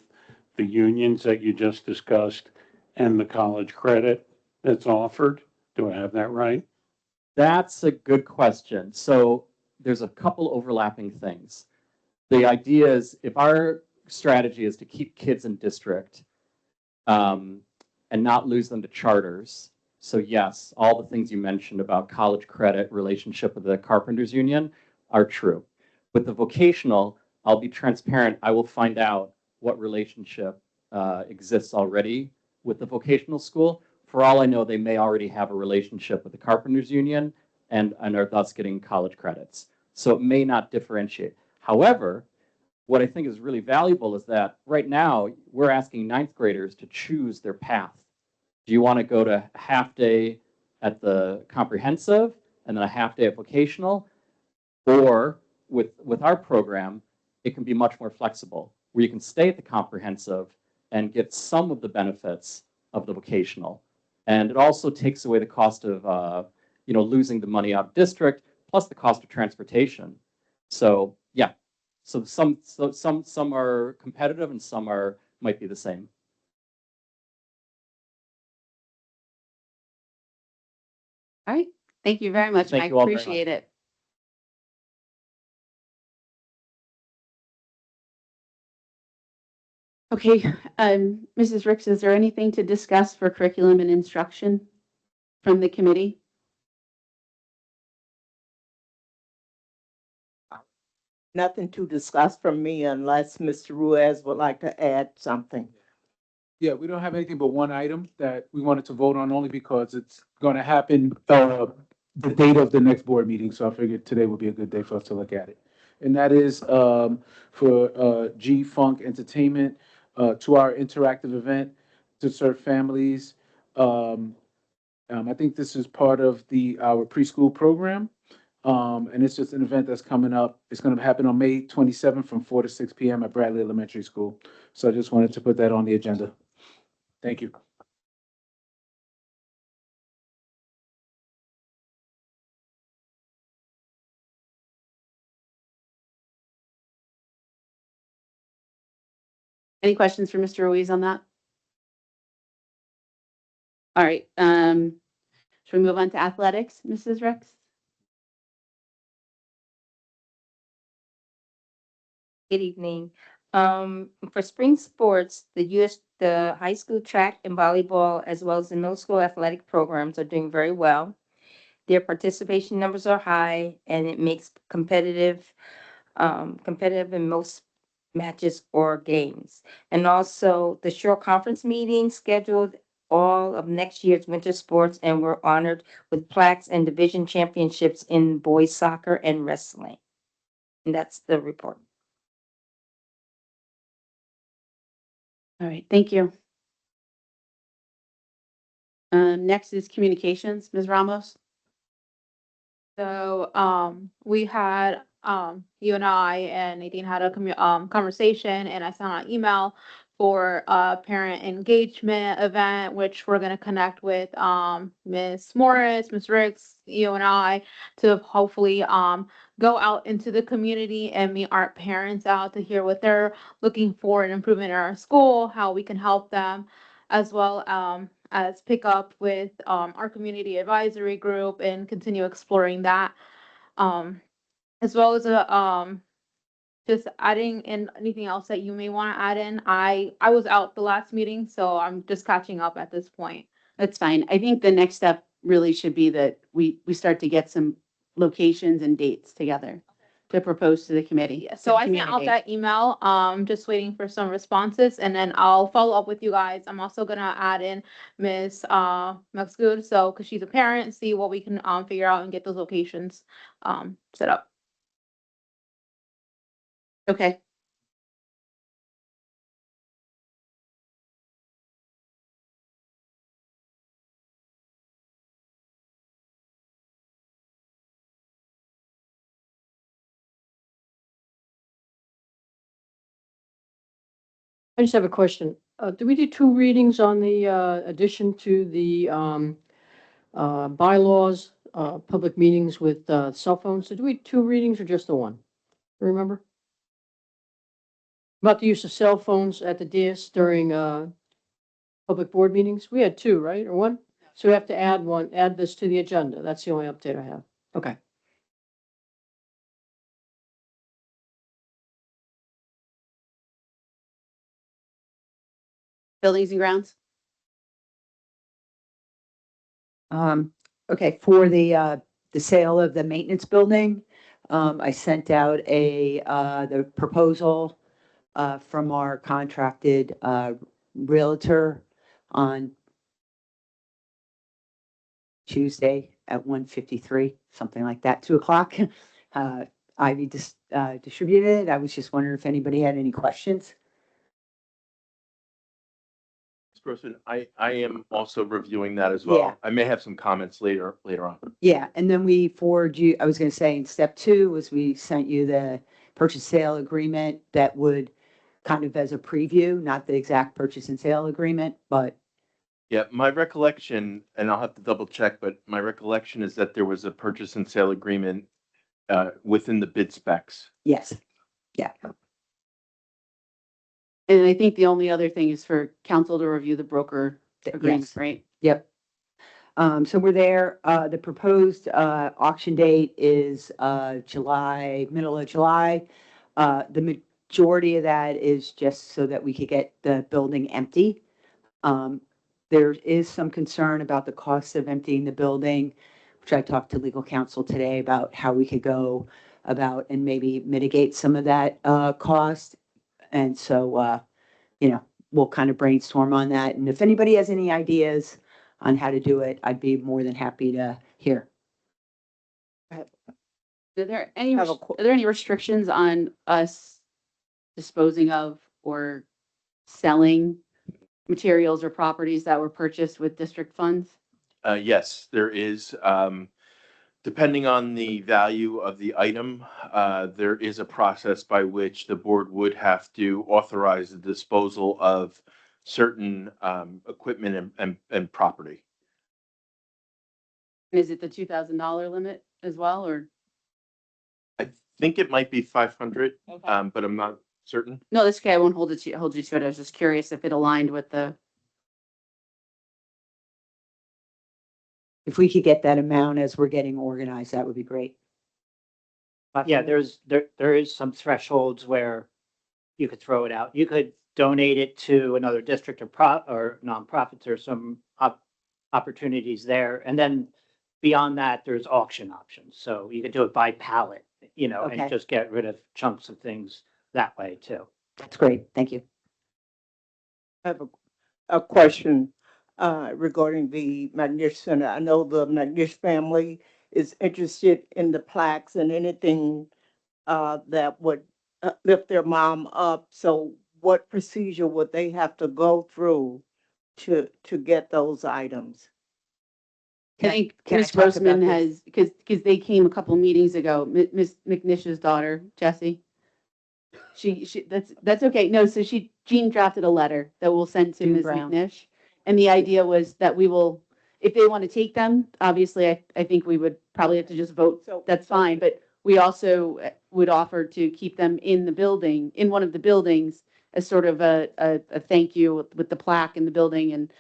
the unions that you just discussed and the college credit that's offered. Do I have that right? That's a good question. So there's a couple overlapping things. The idea is if our strategy is to keep kids in district and not lose them to charters. So yes, all the things you mentioned about college credit relationship with the Carpenters Union are true. With the vocational, I'll be transparent. I will find out what relationship exists already with the vocational school. For all I know, they may already have a relationship with the Carpenters Union and are thus getting college credits. So it may not differentiate. However, what I think is really valuable is that right now we're asking ninth graders to choose their path. Do you want to go to a half day at the comprehensive and then a half day at vocational? Or with our program, it can be much more flexible, where you can stay at the comprehensive and get some of the benefits of the vocational. And it also takes away the cost of losing the money out of district, plus the cost of transportation. So yeah, so some are competitive and some might be the same. All right. Thank you very much, Thank Mike. you all very Appreciate it. Okay, Mrs. Ricks, is there anything to discuss for curriculum and instruction from the committee? Nothing to discuss from me unless Mr. Ruiz would like to add something. Yeah, we don't have anything but one item that we wanted to vote on only because it's going to happen the date of the next board meeting. So I figured today would be a good day for us to look at it. And that is for G Funk Entertainment, 2-hour interactive event to serve families. I think this is part of our preschool program. And it's just an event that's coming up. It's going to happen on May 27th from 4 to 6 p.m. at Bradley Elementary School. So I just wanted to put that on the agenda. Thank you. Any questions for Mr. Ruiz on that? All right. Should we move on to athletics, Mrs. Ricks? Good evening. For spring sports, the high school track and volleyball, as well as the middle school athletic programs are doing very well. Their participation numbers are high, and it makes competitive in most matches or games. And also, the short conference meeting scheduled all of next year's winter sports, and we're honored with plaques and division championships in boys soccer and wrestling. And that's the report. All right, thank you. Next is communications, Ms. Ramos. So we had you and I and Nadine had a conversation, and I sent out an email for a parent engagement event, which we're going to connect with Miss Morris, Miss Ricks, you and I, to hopefully go out into the community and meet our parents out to hear what they're looking for in improvement in our school, how we can help them, as well as pick up with our community advisory group and continue exploring that, as well as just adding in anything else that you may want to add in. I was out the last meeting, so I'm just catching up at this point. That's fine. I think the next step really should be that we start to get some locations and dates together to propose to the committee. So I sent out that email, just waiting for some responses, and then I'll follow up with you guys. I'm also gonna add in Miss Maxgood, so because she's a parent, see what we can figure out and get those locations set up. Okay. I just have a question. Do we do 2 readings on the addition to the bylaws, public meetings with cell phones? So do we 2 readings or just the 1? Remember? About the use of cell phones at the dais during, public board meetings? We had two, right, or one? So we have to add one, add this to the agenda. That's the only update I have. Okay. Buildings and grounds? Okay, for the sale of the maintenance building, I sent out the proposal, from our contracted, realtor on Tuesday at 1:53, something like that, 2 o'clock. Ivy distributed it. I was just wondering if anybody had any questions. Grossman, I am also reviewing that as well. Yeah. I may have some comments later on. Yeah, and then we forward you, I was gonna say in step 2 was we sent you the purchase sale agreement that would kind of as a preview, not the exact purchase and sale agreement, but Yeah, my recollection, and I'll have to double check, but my recollection is that there was a purchase and sale agreement within the bid specs. yes, yeah. And I think the only other thing is for council to review the broker agreement, Yes. right? Yep. So we're there. The proposed auction date is July, middle of July. The majority of that is just so that we could get the building empty. There is some concern about the cost of emptying the building, which I talked to legal counsel today about how we could go about and maybe mitigate some of that cost. And so, we'll kind of brainstorm on that. And if anybody has any ideas on how to do it, I'd be more than happy to hear. Are there any restrictions on us disposing of or selling materials or properties that were purchased with district funds? Yes, there is. Depending on the value of the item, there is a process by which the board would have to authorize the disposal of certain equipment and property. Is it the $2,000 limit as well, or? I think it might be 500, Okay. but I'm not certain. No, that's okay. I won't hold you to it. I was just curious if it aligned with the. If we could get that amount as we're getting organized, that would be great. Yeah, there is some thresholds where you could throw it out. You could donate it to another district or nonprofits or some opportunities there. And then beyond that, there's auction options. So you could do it by pallet, Okay. and just get rid of chunks of things that way too. That's great. Thank you. I have a question regarding the McNish Center. I know the McNish family is interested in the plaques and anything that would lift their mom up. So what procedure would they have to go through to get those items? I think can I Ms. talk about Grossman this? has, because they came a couple meetings ago, Ms. McNish's daughter, Jessie. That's okay. No, so Jean drafted a letter that we'll send to Jean Ms. Brown. McNish. And the idea was that we will, if they want to take them, obviously, I think we would probably have to just vote. So That's fine, but we also would offer to keep them in the building, in one of the buildings, as sort of a thank you with the plaque in the building and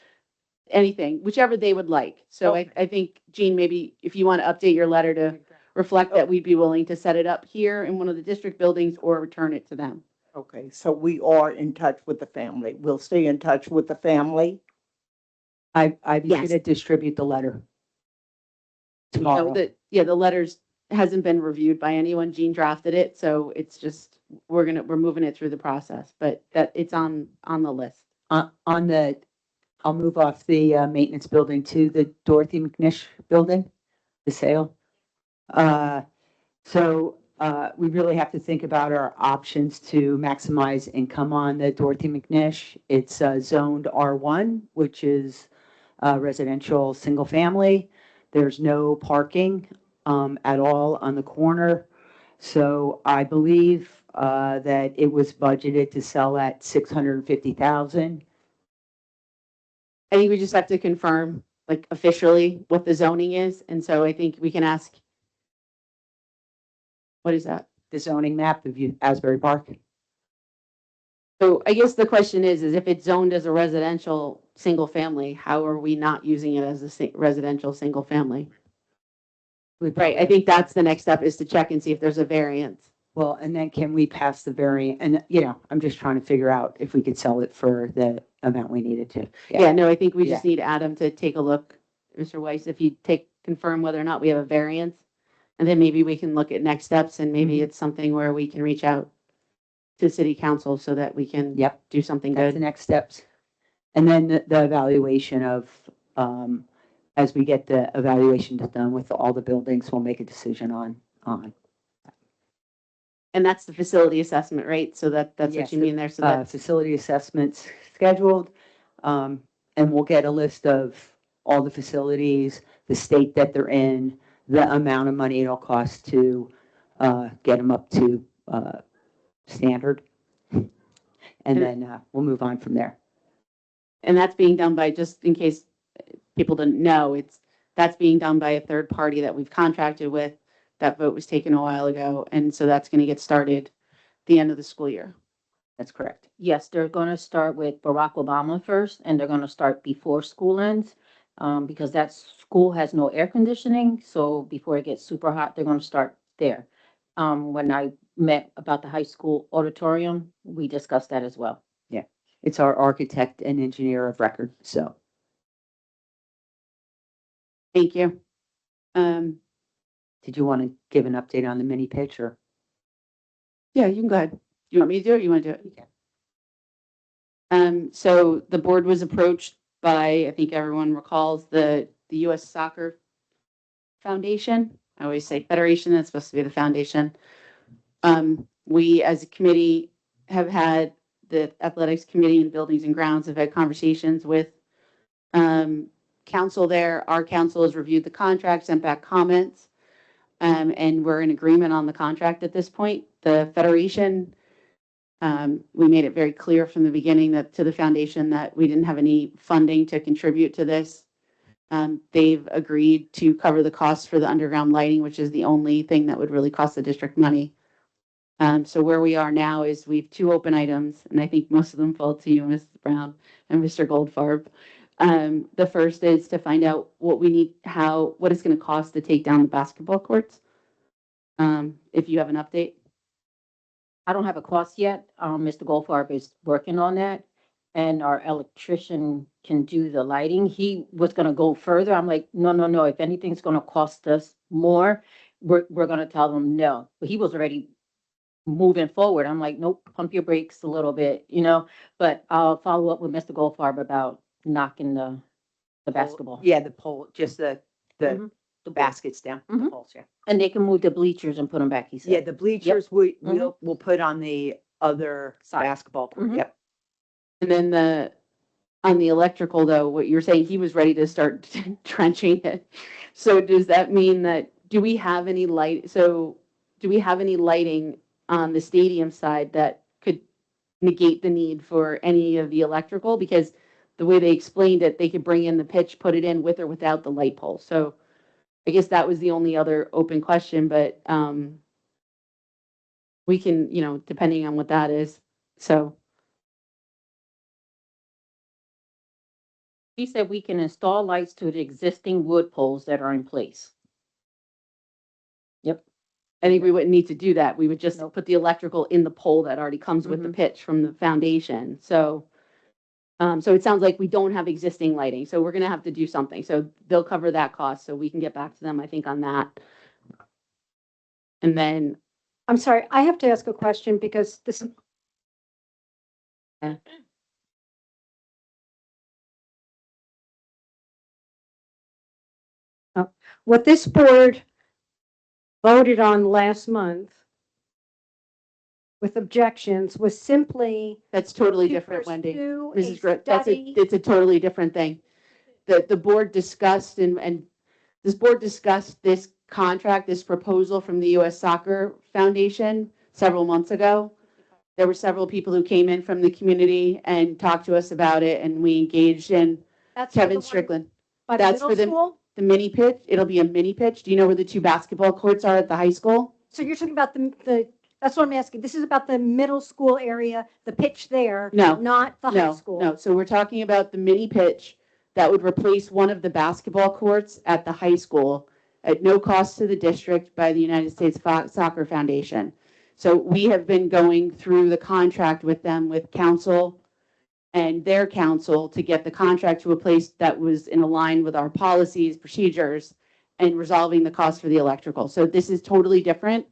anything, whichever they would like. So I think, Jean, maybe if you want to update your letter to reflect that we'd be willing to set it up here in one of the district buildings or return it to them. Okay, so we are in touch with the family. We'll stay in touch with the family. I'm Yes. going to distribute the letter No, tomorrow. the letters hasn't been reviewed by anyone. Jean drafted it, so it's just, we're moving it through the process, but that it's on the list. I'll move off the maintenance building to the Dorothy McNish building, the sale. So we really have to think about our options to maximize income on the Dorothy McNish. It's zoned R1, which is residential, single family. There's no parking at all on the corner. So I believe that it was budgeted to sell at $650,000. I think we just have to confirm, like, officially what the zoning is, and so I think we can ask. What is that? The zoning map of Asbury Park. So I guess the question is if it's zoned as a residential single family, how are we not using it as a residential single family? Right, I think that's the next step is to check and see if there's a variance. Well, and then can we pass the variant? And, I'm just trying to figure out if we could sell it for the amount we needed to. Yeah, no, I think we just need Adam to take a look, Mr. Weiss, if you confirm whether or not we have a variance. And then maybe we can look at next steps and maybe it's something where we can reach out to city council so that we can do something That's good. the next steps. And then the evaluation of, as we get the evaluation done with all the buildings, we'll make a decision on. And that's the facility assessment, right? So that's Yes, what you mean there. So that's Facility assessments scheduled. And we'll get a list of all the facilities, the state that they're in, the amount of money it'll cost to get them up to standard. And then we'll move on from there. And that's being done by, just in case people didn't know, that's being done by a third party that we've contracted with. That vote was taken a while ago, and so that's going to get started the end of the school year. That's correct. Yes, they're going to start with Barack Obama first, and they're going to start before school ends, because that school has no air conditioning. So before it gets super hot, they're going to start there. When I met about the high school auditorium, we discussed that as well. Yeah, it's our architect and engineer of record, so. Thank you. Did you want to give an update on the mini pitch or? Yeah, you can go ahead. You want me to do it? You want to do it? So the board was approached by, I think everyone recalls, the U.S. Soccer Foundation. I always say federation, it's supposed to be the foundation. We, as a committee, have had the athletics committee and buildings and grounds have had conversations with council there. Our council has reviewed the contract, sent back comments, and we're in agreement on the contract at this point. The federation, we made it very clear from the beginning that to the foundation that we didn't have any funding to contribute to this. They've agreed to cover the costs for the underground lighting, which is the only thing that would really cost the district money. So where we are now is we have two open items, and I think most of them fall to you, Mrs. Brown and Mr. Goldfarb. The first is to find out what we need, what it's going to cost to take down the basketball courts. If you have an update. I don't have a cost yet. Mr. Goldfarb is working on that, and our electrician can do the lighting. He was going to go further. I'm like, no. If anything's going to cost us more, we're going to tell them no. But he was already moving forward. I'm like, nope, pump your brakes a little bit, But I'll follow up with Mr. Goldfarb about knocking the basketball. Yeah, the pole, just the baskets down, the poles, yeah. And they can move the bleachers and put them back, he said. Yeah, the bleachers, we'll put on the other basketball court, yep. And then on the electrical though, what you're saying, he was ready to start trenching it. So does that mean that, do we have any lighting on the stadium side that could negate the need for any of the electrical? Because the way they explained it, they could bring in the pitch, put it in with or without the light pole. So I guess that was the only other open question, but we can, depending on what that is. So He said we can install lights to the existing wood poles that are in place. Yep. I think we wouldn't need to do that. We would just put the electrical in the pole that already comes with the pitch from the foundation. So so it sounds like we don't have existing lighting, so we're going to have to do something. So they'll cover that cost, so we can get back to them, I think, on that. And then, I'm sorry, I have to ask a question because this. What this board voted on last month with objections was simply. That's totally to different, Wendy. pursue Mrs. a Grit, study. it's a totally different thing. The board discussed and this board discussed this contract, this proposal from the U.S. Soccer Foundation several months ago. There were several people who came in from the community and talked to us about it, and we engaged in That's for the Kevin one Strickland. by the That's middle for school? the mini pitch. It'll be a mini pitch. Do you know where the two basketball courts are at the high school? So you're talking about the That's what I'm asking. This is about the middle school area, the pitch there. No, Not the high No, school. no. So we're talking about the mini pitch that would replace one of the basketball courts at the high school at no cost to the district by the United States Soccer Foundation. So we have been going through the contract with them, with council and their council, to get the contract to a place that was in line with our policies, procedures, and resolving the cost for the electrical. So this is totally different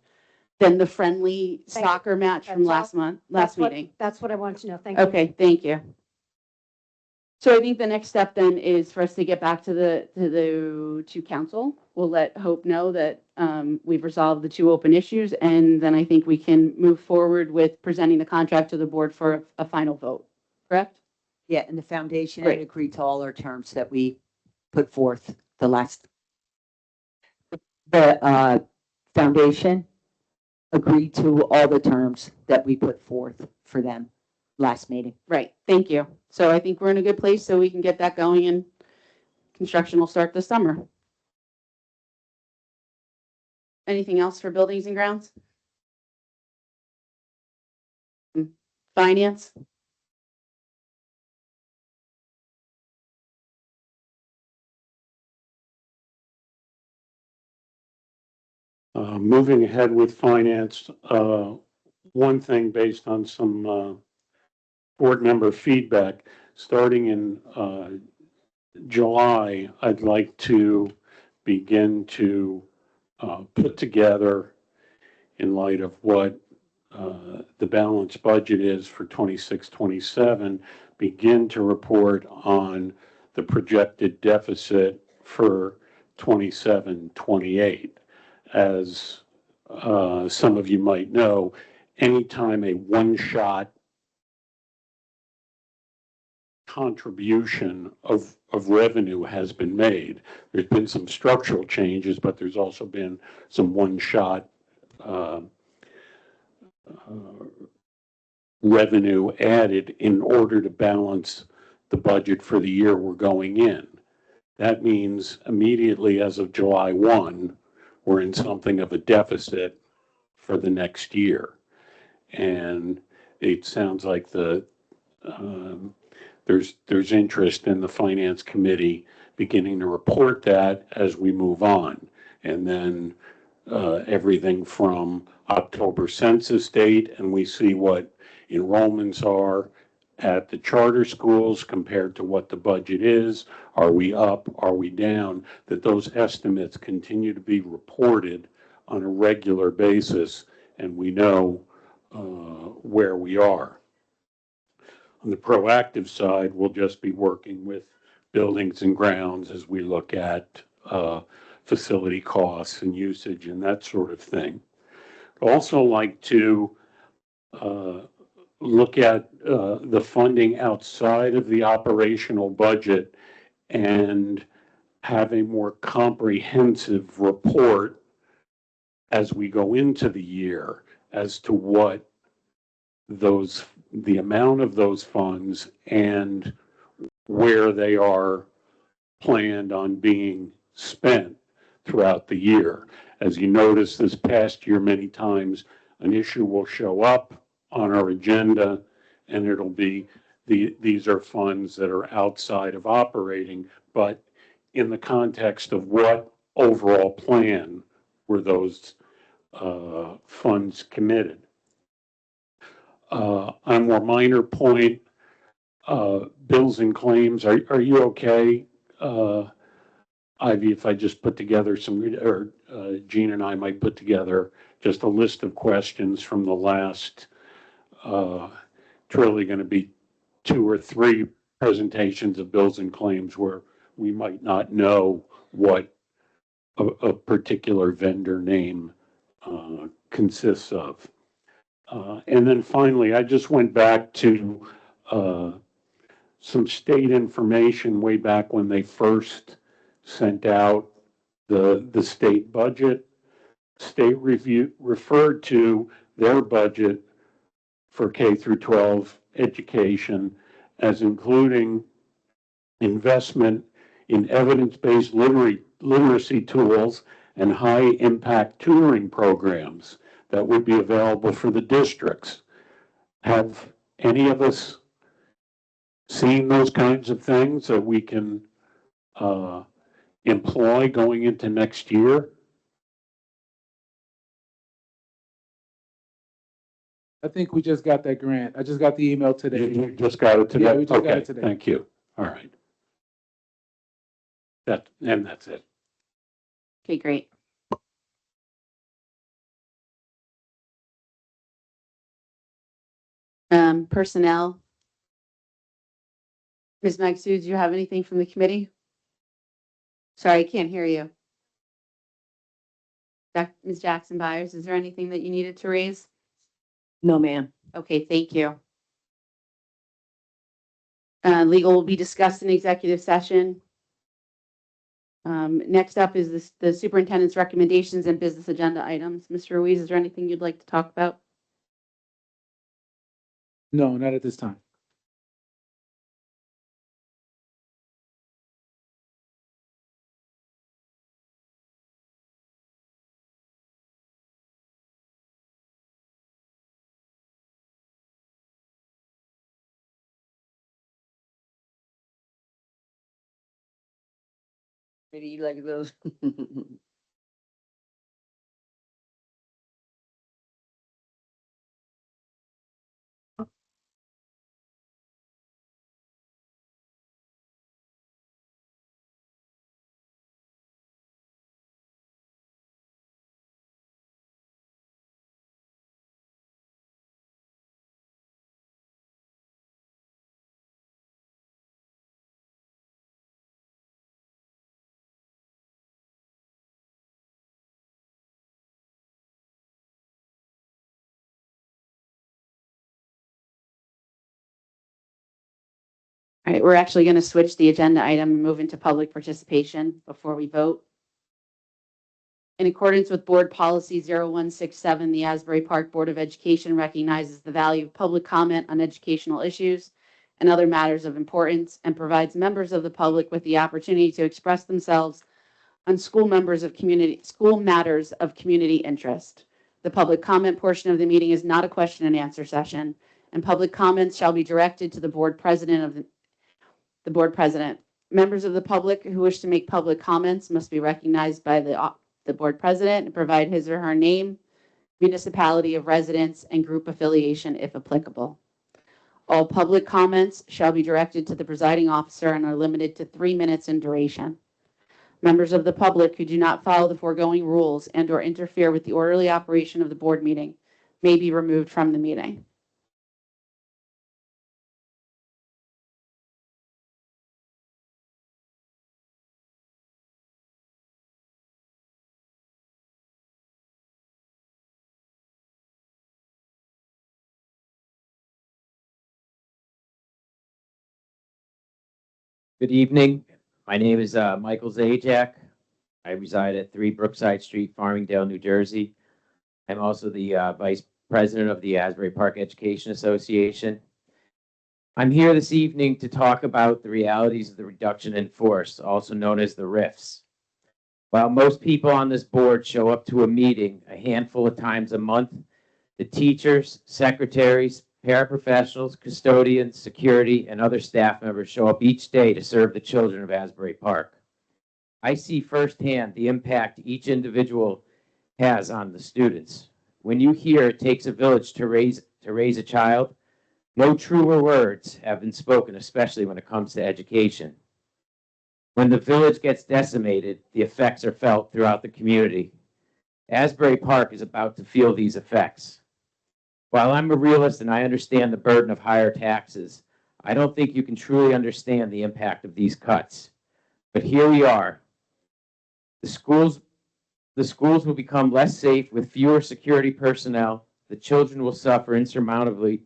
than the friendly Thank you. soccer match from That's all- last meeting. That's what I wanted to know. Thank you. Okay, thank you. So I think the next step then is for us to get back to council. We'll let Hope know that we've resolved the two open issues, and then I think we can move forward with presenting the contract to the board for a final vote. Correct? Yeah, and the foundation Great. had agreed to all our terms that we put forth the last. The foundation agreed to all the terms that we put forth for them last meeting. Right. Thank you. So I think we're in a good place so we can get that going, and construction will start this summer. Anything else for buildings and grounds? Finance? Moving ahead with finance, one thing based on some board member feedback, starting in July, I'd like to begin to put together, in light of what the balanced budget is for 26-27, begin to report on the projected deficit for 27-28. As some of you might know, anytime a one-shot contribution of revenue has been made, there's been some structural changes, but there's also been some one-shot revenue added in order to balance the budget for the year we're going in. That means immediately as of July 1, we're in something of a deficit for the next year. And it sounds like there's interest in the finance committee beginning to report that as we move on. And then everything from October census date, and we see what enrollments are at the charter schools compared to what the budget is. Are we up? Are we down? That those estimates continue to be reported on a regular basis, and we know where we are. On the proactive side, we'll just be working with buildings and grounds as we look at facility costs and usage and that sort of thing. I'd also like to look at the funding outside of the operational budget and have a more comprehensive report as we go into the year as to what the amount of those funds and where they are planned on being spent throughout the year. As you notice this past year, many times an issue will show up on our agenda and it'll be these are funds that are outside of operating, but in the context of what overall plan were those funds committed. On a more minor point, bills and claims, are you okay, Ivy, if I just put together or Jean and I might put together just a list of questions from the last, it's really going to be 2 or 3 presentations of bills and claims where we might not know what a particular vendor name consists of. And then finally, I just went back to some state information way back when they first sent out the state budget. State review referred to their budget for K through 12 education as including investment in evidence-based literacy tools and high-impact tutoring programs that would be available for the districts. Have any of us seen those kinds of things that we can employ going into next year? I think we just got that grant. I just got the email today. You just got it today? Yeah, we just got Okay, it today. thank you. All right. That's it. Okay, great. Personnel. Ms. Maxud, do you have anything from the committee? Sorry, I can't hear you. Ms. Jackson Byers, is there anything that you needed to raise? No, ma'am. Okay, thank you. Legal will be discussed in executive session. Next up is the superintendent's recommendations and business agenda items. Mr. Ruiz, is there anything you'd like to talk about? No, not at this time. Maybe you like those. All right, we're actually going to switch the agenda item and move into public participation before we vote. In accordance with Board Policy 0167, the Asbury Park Board of Education recognizes the value of public comment on educational issues and other matters of importance and provides members of the public with the opportunity to express themselves on school matters of community interest. The public comment portion of the meeting is not a question and answer session, and public comments shall be directed to the board president the board president. Members of the public who wish to make public comments must be recognized by the board president and provide his or her name, municipality of residence, and group affiliation if applicable. All public comments shall be directed to the presiding officer and are limited to 3 minutes in duration. Members of the public who do not follow the foregoing rules and/or interfere with the orderly operation of the board meeting may be removed from the meeting. Good evening. My name is Michael Zajac. I reside at 3 Brookside Street, Farmingdale, New Jersey. I'm also the Vice President of the Asbury Park Education Association. I'm here this evening to talk about the realities of the reduction in force, also known as the RIFs. While most people on this board show up to a meeting a handful of times a month, the teachers, secretaries, paraprofessionals, custodians, security, and other staff members show up each day to serve the children of Asbury Park. I see firsthand the impact each individual has on the students. When you hear it takes a village to raise a child, no truer words have been spoken, especially when it comes to education. When the village gets decimated, the effects are felt throughout the community. Asbury Park is about to feel these effects. While I'm a realist and I understand the burden of higher taxes, I don't think you can truly understand the impact of these cuts. But here we are. The schools will become less safe with fewer security personnel. The children will suffer insurmountably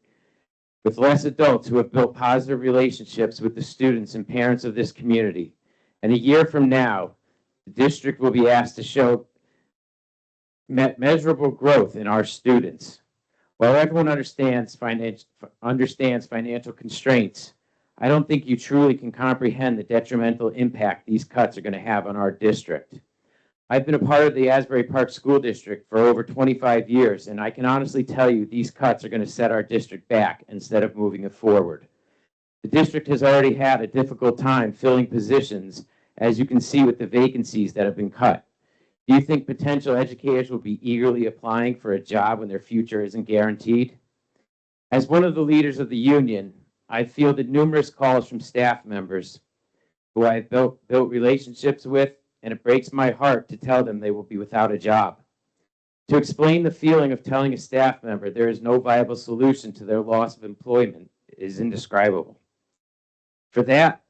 with less adults who have built positive relationships with the students and parents of this community. And a year from now, the district will be asked to show measurable growth in our students. While everyone understands financial constraints, I don't think you truly can comprehend the detrimental impact these cuts are going to have on our district. I've been a part of the Asbury Park School District for over 25 years, and I can honestly tell you these cuts are going to set our district back instead of moving it forward. The district has already had a difficult time filling positions, as you can see with the vacancies that have been cut. Do you think potential educators will be eagerly applying for a job when their future isn't guaranteed? As one of the leaders of the union, I fielded numerous calls from staff members who I've built relationships with, and it breaks my heart to tell them they will be without a job. To explain the feeling of telling a staff member there is no viable solution to their loss of employment is indescribable. For that,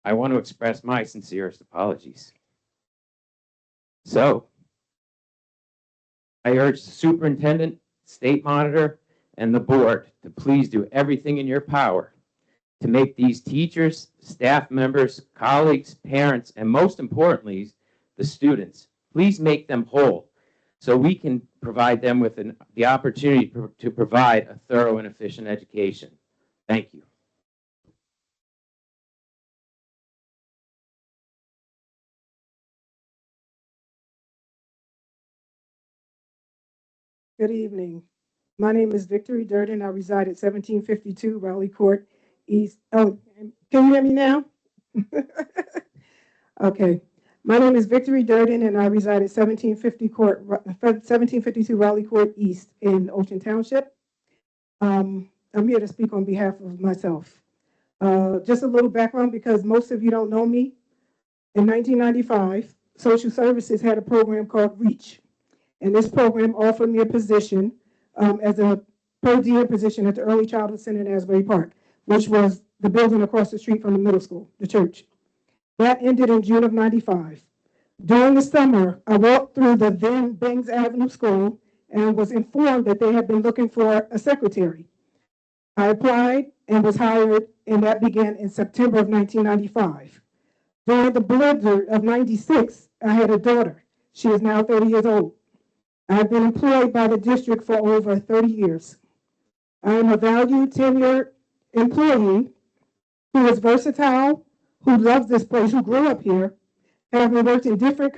I want to express my sincerest apologies. So, I urge the superintendent, state monitor, and the board to please do everything in your power to make these teachers, staff members, colleagues, parents, and most importantly, the students, please make them whole so we can provide them with the opportunity to provide a thorough and efficient education. Thank you. Good evening. My name is Victory Durden. I reside at 1752 Raleigh Court East. Oh, can you hear me now? Okay. My name is Victory Durden, and I reside at 1752 Raleigh Court East in Ocean Township. I'm here to speak on behalf of myself. Just a little background, because most of you don't know me. In 1995, Social Services had a program called REACH. And this program offered me a position as a per diem position at the Early Childhood Center in Asbury Park, which was the building across the street from the middle school, the church. That ended in June of '95. During the summer, I walked through the then Bangs Avenue School and was informed that they had been looking for a secretary. I applied and was hired, and that began in September of 1995. During the blizzard of '96, I had a daughter. She is now 30 years old. I've been employed by the district for over 30 years. I am a valued, tenured employee who is versatile, who loves this place, who grew up here, having worked in different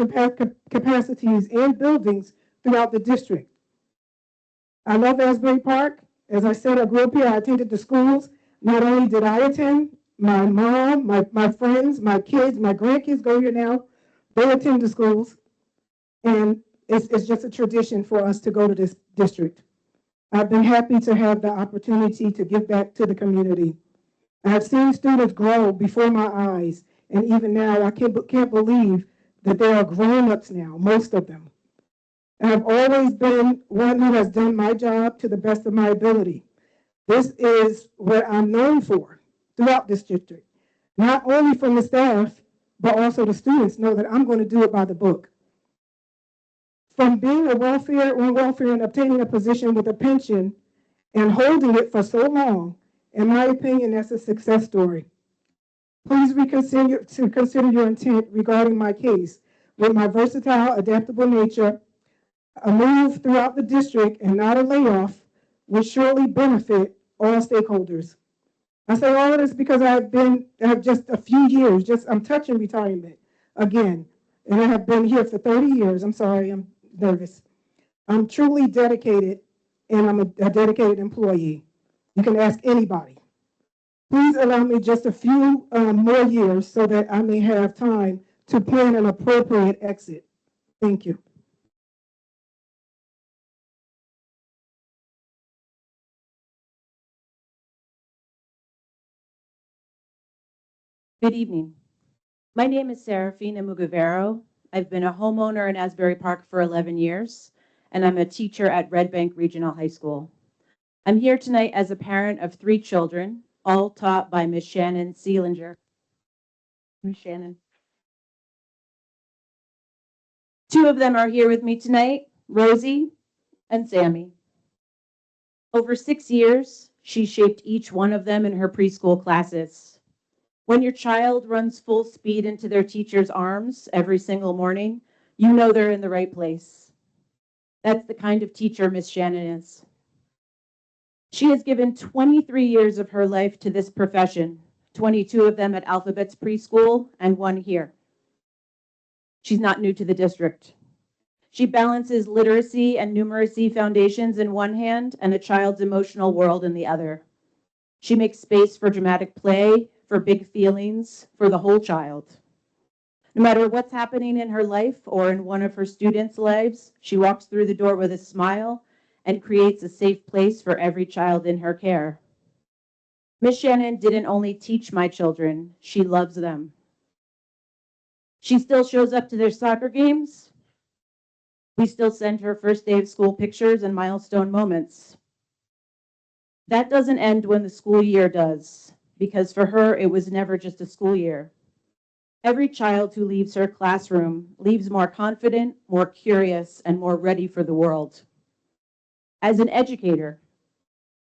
capacities and buildings throughout the district. I love Asbury Park. As I said, I grew up here. I attended the schools. Not only did I attend, my mom, my friends, my kids, my grandkids go here now. They attend the schools. And it's just a tradition for us to go to this district. I've been happy to have the opportunity to give back to the community. I've seen students grow before my eyes, and even now I can't believe that they are grown-ups now, most of them. I've always been one who has done my job to the best of my ability. This is what I'm known for throughout this district. Not only from the staff, but also the students know that I'm going to do it by the book. From being on welfare and obtaining a position with a pension and holding it for so long, in my opinion, that's a success story. Please consider your intent regarding my case. With my versatile, adaptable nature, a move throughout the district and not a layoff will surely benefit all stakeholders. I say all of this because I have just a few years, I'm touching retirement again, and I have been here for 30 years. I'm sorry, I'm nervous. I'm truly dedicated, and I'm a dedicated employee. You can ask anybody. Please allow me just a few more years so that I may have time to plan an appropriate exit. Thank you. Good evening. My name is Serafina Mugavero. I've been a homeowner in Asbury Park for 11 years, and I'm a teacher at Red Bank Regional High School. I'm here tonight as a parent of 3 children, all taught by Ms. Shannon Seelinger. Ms. Shannon. 2 of them are here with me tonight, Rosie and Sammy. Over 6 years, she shaped each one of them in her preschool classes. When your child runs full speed into their teacher's arms every single morning, you know they're in the right place. That's the kind of teacher Miss Shannon is. She has given 23 years of her life to this profession, 22 of them at Alphabets Preschool and 1 here. She's not new to the district. She balances literacy and numeracy foundations in one hand and a child's emotional world in the other. She makes space for dramatic play, for big feelings, for the whole child. No matter what's happening in her life or in one of her students' lives, she walks through the door with a smile and creates a safe place for every child in her care. Miss Shannon didn't only teach my children, she loves them. She still shows up to their soccer games. We still send her first day of school pictures and milestone moments. That doesn't end when the school year does, because for her, it was never just a school year. Every child who leaves her classroom leaves more confident, more curious, and more ready for the world. As an educator,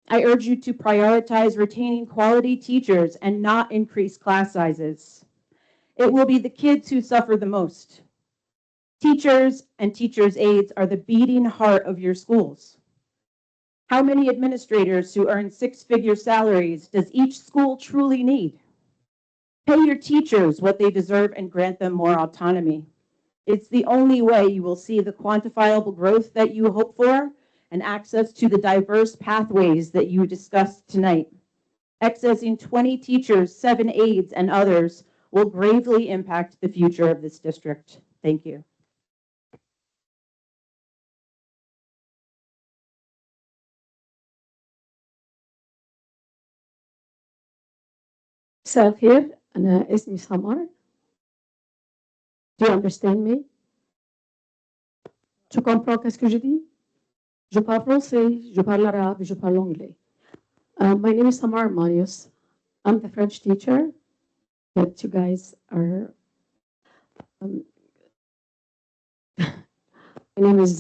I urge you to prioritize retaining quality teachers and not increase class sizes. It will be the kids who suffer the most. Teachers and teachers' aides are the beating heart of your schools. How many administrators who earn six-figure salaries does each school truly need? Pay your teachers what they deserve and grant them more autonomy. It's the only way you will see the quantifiable growth that you hope for and access to the diverse pathways that you discussed tonight. Accessing 20 teachers, 7 aides, and others will gravely impact the future of this district. Thank you. مساء الخير أنا اسمي سمر. Do you understand me? Tu comprends qu'est-ce que je dis? Je parle français, je parle arabe, je parle anglais. My name is Samar Marius. I'm the French teacher that you guys are. My name is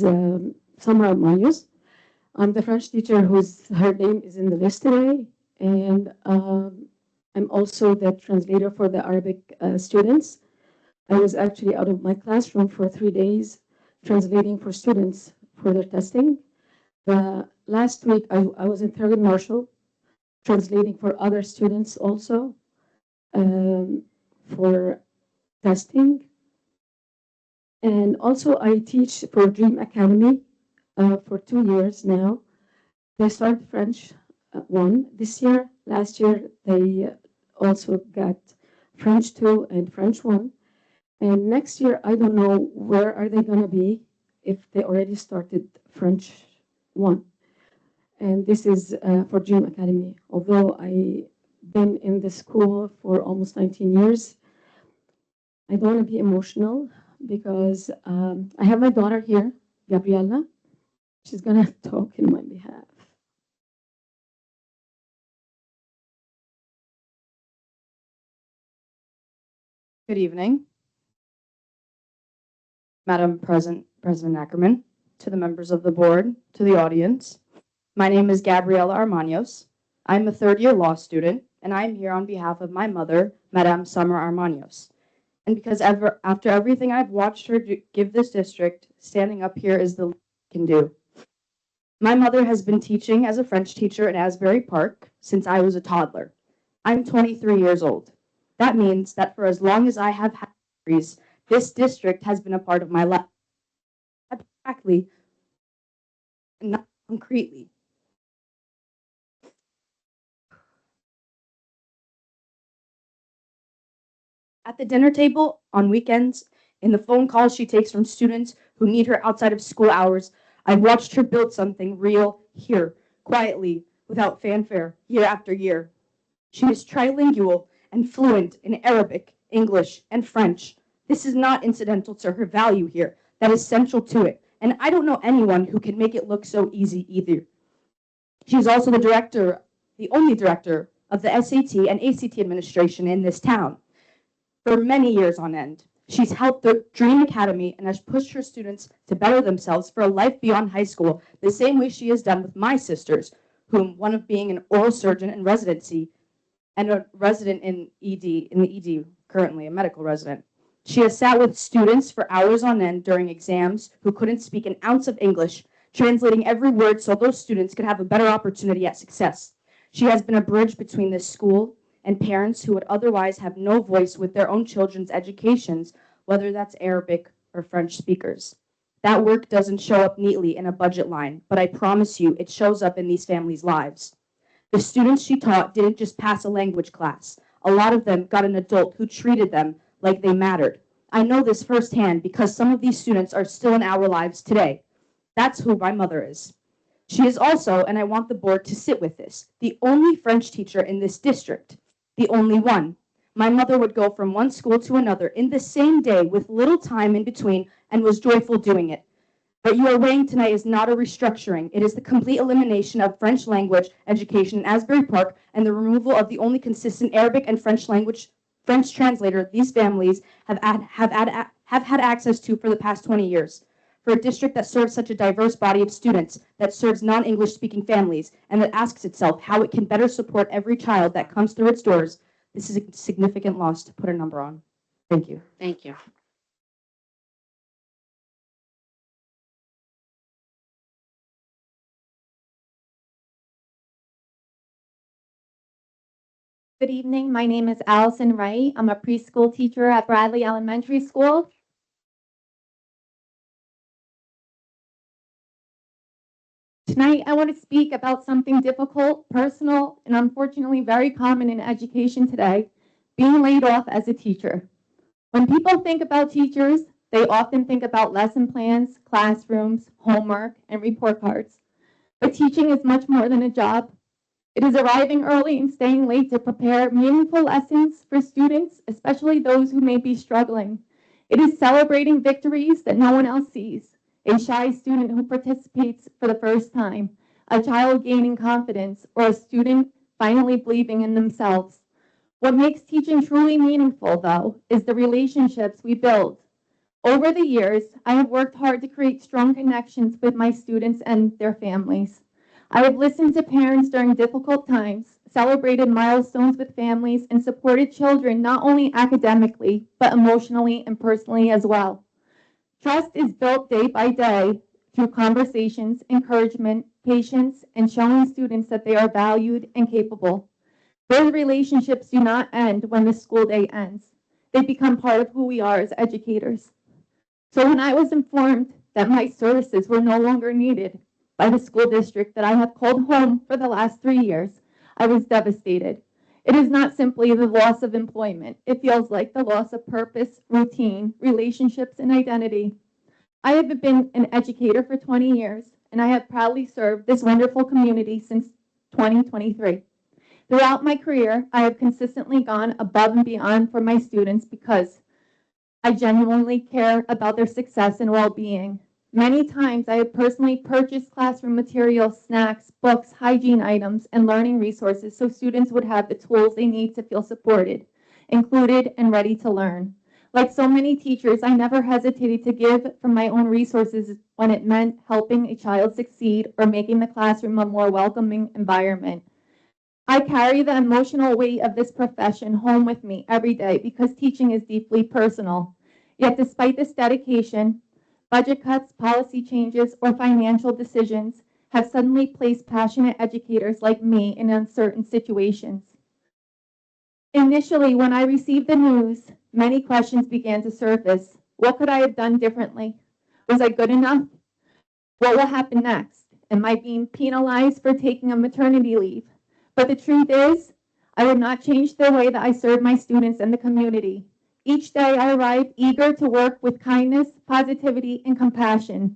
Samar Marius. I'm the French teacher her name is in the list today, and I'm also the translator for the Arabic students. I was actually out of my classroom for 3 days translating for students for their testing. Last week, I was in Thurgood Marshall translating for other students also for testing. And also I teach for Dream Academy for 2 years now. They started French 1 this year. Last year, they also got French 2 and French 1. And next year, I don't know where are they going to be if they already started French 1. And this is for Dream Academy. Although I've been in the school for almost 19 years, I don't want to be emotional because I have my daughter here, Gabriella. She's going to talk in my behalf. Good evening, Madam President Ackerman, to the members of the board, to the audience. My name is Gabriela Armanos. I'm a third-year law student, and I'm here on behalf of my mother, Madame Summer Armanos. And because after everything I've watched her give this district, standing up here is the least I can do. My mother has been teaching as a French teacher in Asbury Park since I was a toddler. I'm 23 years old. That means that for as long as I have had memories, this district has been a part of my life. Abstractly, and not concretely. At the dinner table, on weekends, in the phone calls she takes from students who need her outside of school hours, I've watched her build something real here, quietly, without fanfare, year after year. She is trilingual and fluent in Arabic, English, and French. This is not incidental to her value here. That is central to it. And I don't know anyone who can make it look so easy either. She's also the only director of the SAT and ACT administration in this town. For many years on end, she's helped the Dream Academy and has pushed her students to better themselves for a life beyond high school, the same way she has done with my sisters, whom one of being an oral surgeon in residency and a resident in the ED currently, a medical resident. She has sat with students for hours on end during exams who couldn't speak an ounce of English, translating every word so those students could have a better opportunity at success. She has been a bridge between this school and parents who would otherwise have no voice with their own children's educations, whether that's Arabic or French speakers. That work doesn't show up neatly in a budget line, but I promise you it shows up in these families' lives. The students she taught didn't just pass a language class. A lot of them got an adult who treated them like they mattered. I know this firsthand because some of these students are still in our lives today. That's who my mother is. She is also, and I want the board to sit with this, the only French teacher in this district, the only one. My mother would go from one school to another in the same day with little time in between and was joyful doing it. What you are weighing tonight is not a restructuring. It is the complete elimination of French language education in Asbury Park and the removal of the only consistent Arabic and French translator these families have had access to for the past 20 years. For a district that serves such a diverse body of students, that serves non-English speaking families, and that asks itself how it can better support every child that comes through its doors, this is a significant loss to put a number on. Thank you. Thank you. Good evening. My name is Allison Wright. I'm a preschool teacher at Bradley Elementary School. Tonight, I want to speak about something difficult, personal, and unfortunately very common in education today, being laid off as a teacher. When people think about teachers, they often think about lesson plans, classrooms, homework, and report cards. But teaching is much more than a job. It is arriving early and staying late to prepare meaningful lessons for students, especially those who may be struggling. It is celebrating victories that no one else sees. A shy student who participates for the first time, a child gaining confidence, or a student finally believing in themselves. What makes teaching truly meaningful, though, is the relationships we build. Over the years, I have worked hard to create strong connections with my students and their families. I have listened to parents during difficult times, celebrated milestones with families, and supported children not only academically, but emotionally and personally as well. Trust is built day by day through conversations, encouragement, patience, and showing students that they are valued and capable. Those relationships do not end when the school day ends. They become part of who we are as educators. So when I was informed that my services were no longer needed by the school district that I have called home for the last 3 years, I was devastated. It is not simply the loss of employment. It feels like the loss of purpose, routine, relationships, and identity. I have been an educator for 20 years, and I have proudly served this wonderful community since 2023. Throughout my career, I have consistently gone above and beyond for my students because I genuinely care about their success and well-being. Many times I have personally purchased classroom materials, snacks, books, hygiene items, and learning resources so students would have the tools they need to feel supported, included, and ready to learn. Like so many teachers, I never hesitated to give from my own resources when it meant helping a child succeed or making the classroom a more welcoming environment. I carry the emotional weight of this profession home with me every day because teaching is deeply personal. Yet despite this dedication, budget cuts, policy changes, or financial decisions have suddenly placed passionate educators like me in uncertain situations. Initially, when I received the news, many questions began to surface. What could I have done differently? Was I good enough? What will happen next? Am I being penalized for taking a maternity leave? But the truth is, I would not change the way that I serve my students and the community. Each day I arrive eager to work with kindness, positivity, and compassion.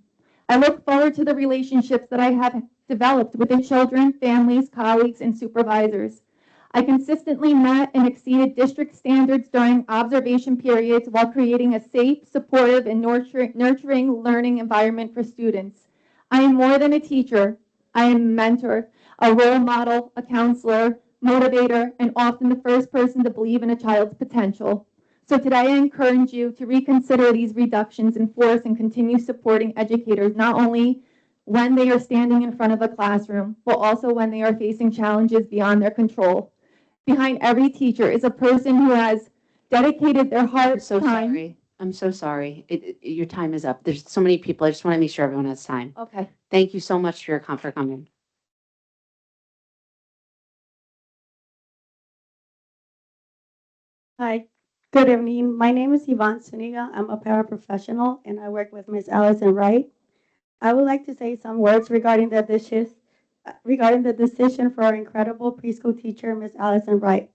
I look forward to the relationships that I have developed with the children, families, colleagues, and supervisors. I consistently met and exceeded district standards during observation periods while creating a safe, supportive, and nurturing learning environment for students. I am more than a teacher. I am a mentor, a role model, a counselor, motivator, and often the first person to believe in a child's potential. So today I encourage you to reconsider these reductions in force and continue supporting educators not only when they are standing in front of a classroom, but also when they are facing challenges beyond their control. Behind every teacher is a person who has dedicated their heart, time. I'm so sorry. Your time is up. There's so many people. I just want to make sure everyone has time. Okay. Thank you so much for your for coming. Hi. Good evening. My name is Yvonne Suniga. I'm a paraprofessional and I work with Ms. Allison Wright. I would like to say some words regarding the decision for our incredible preschool teacher, Ms. Allison Wright.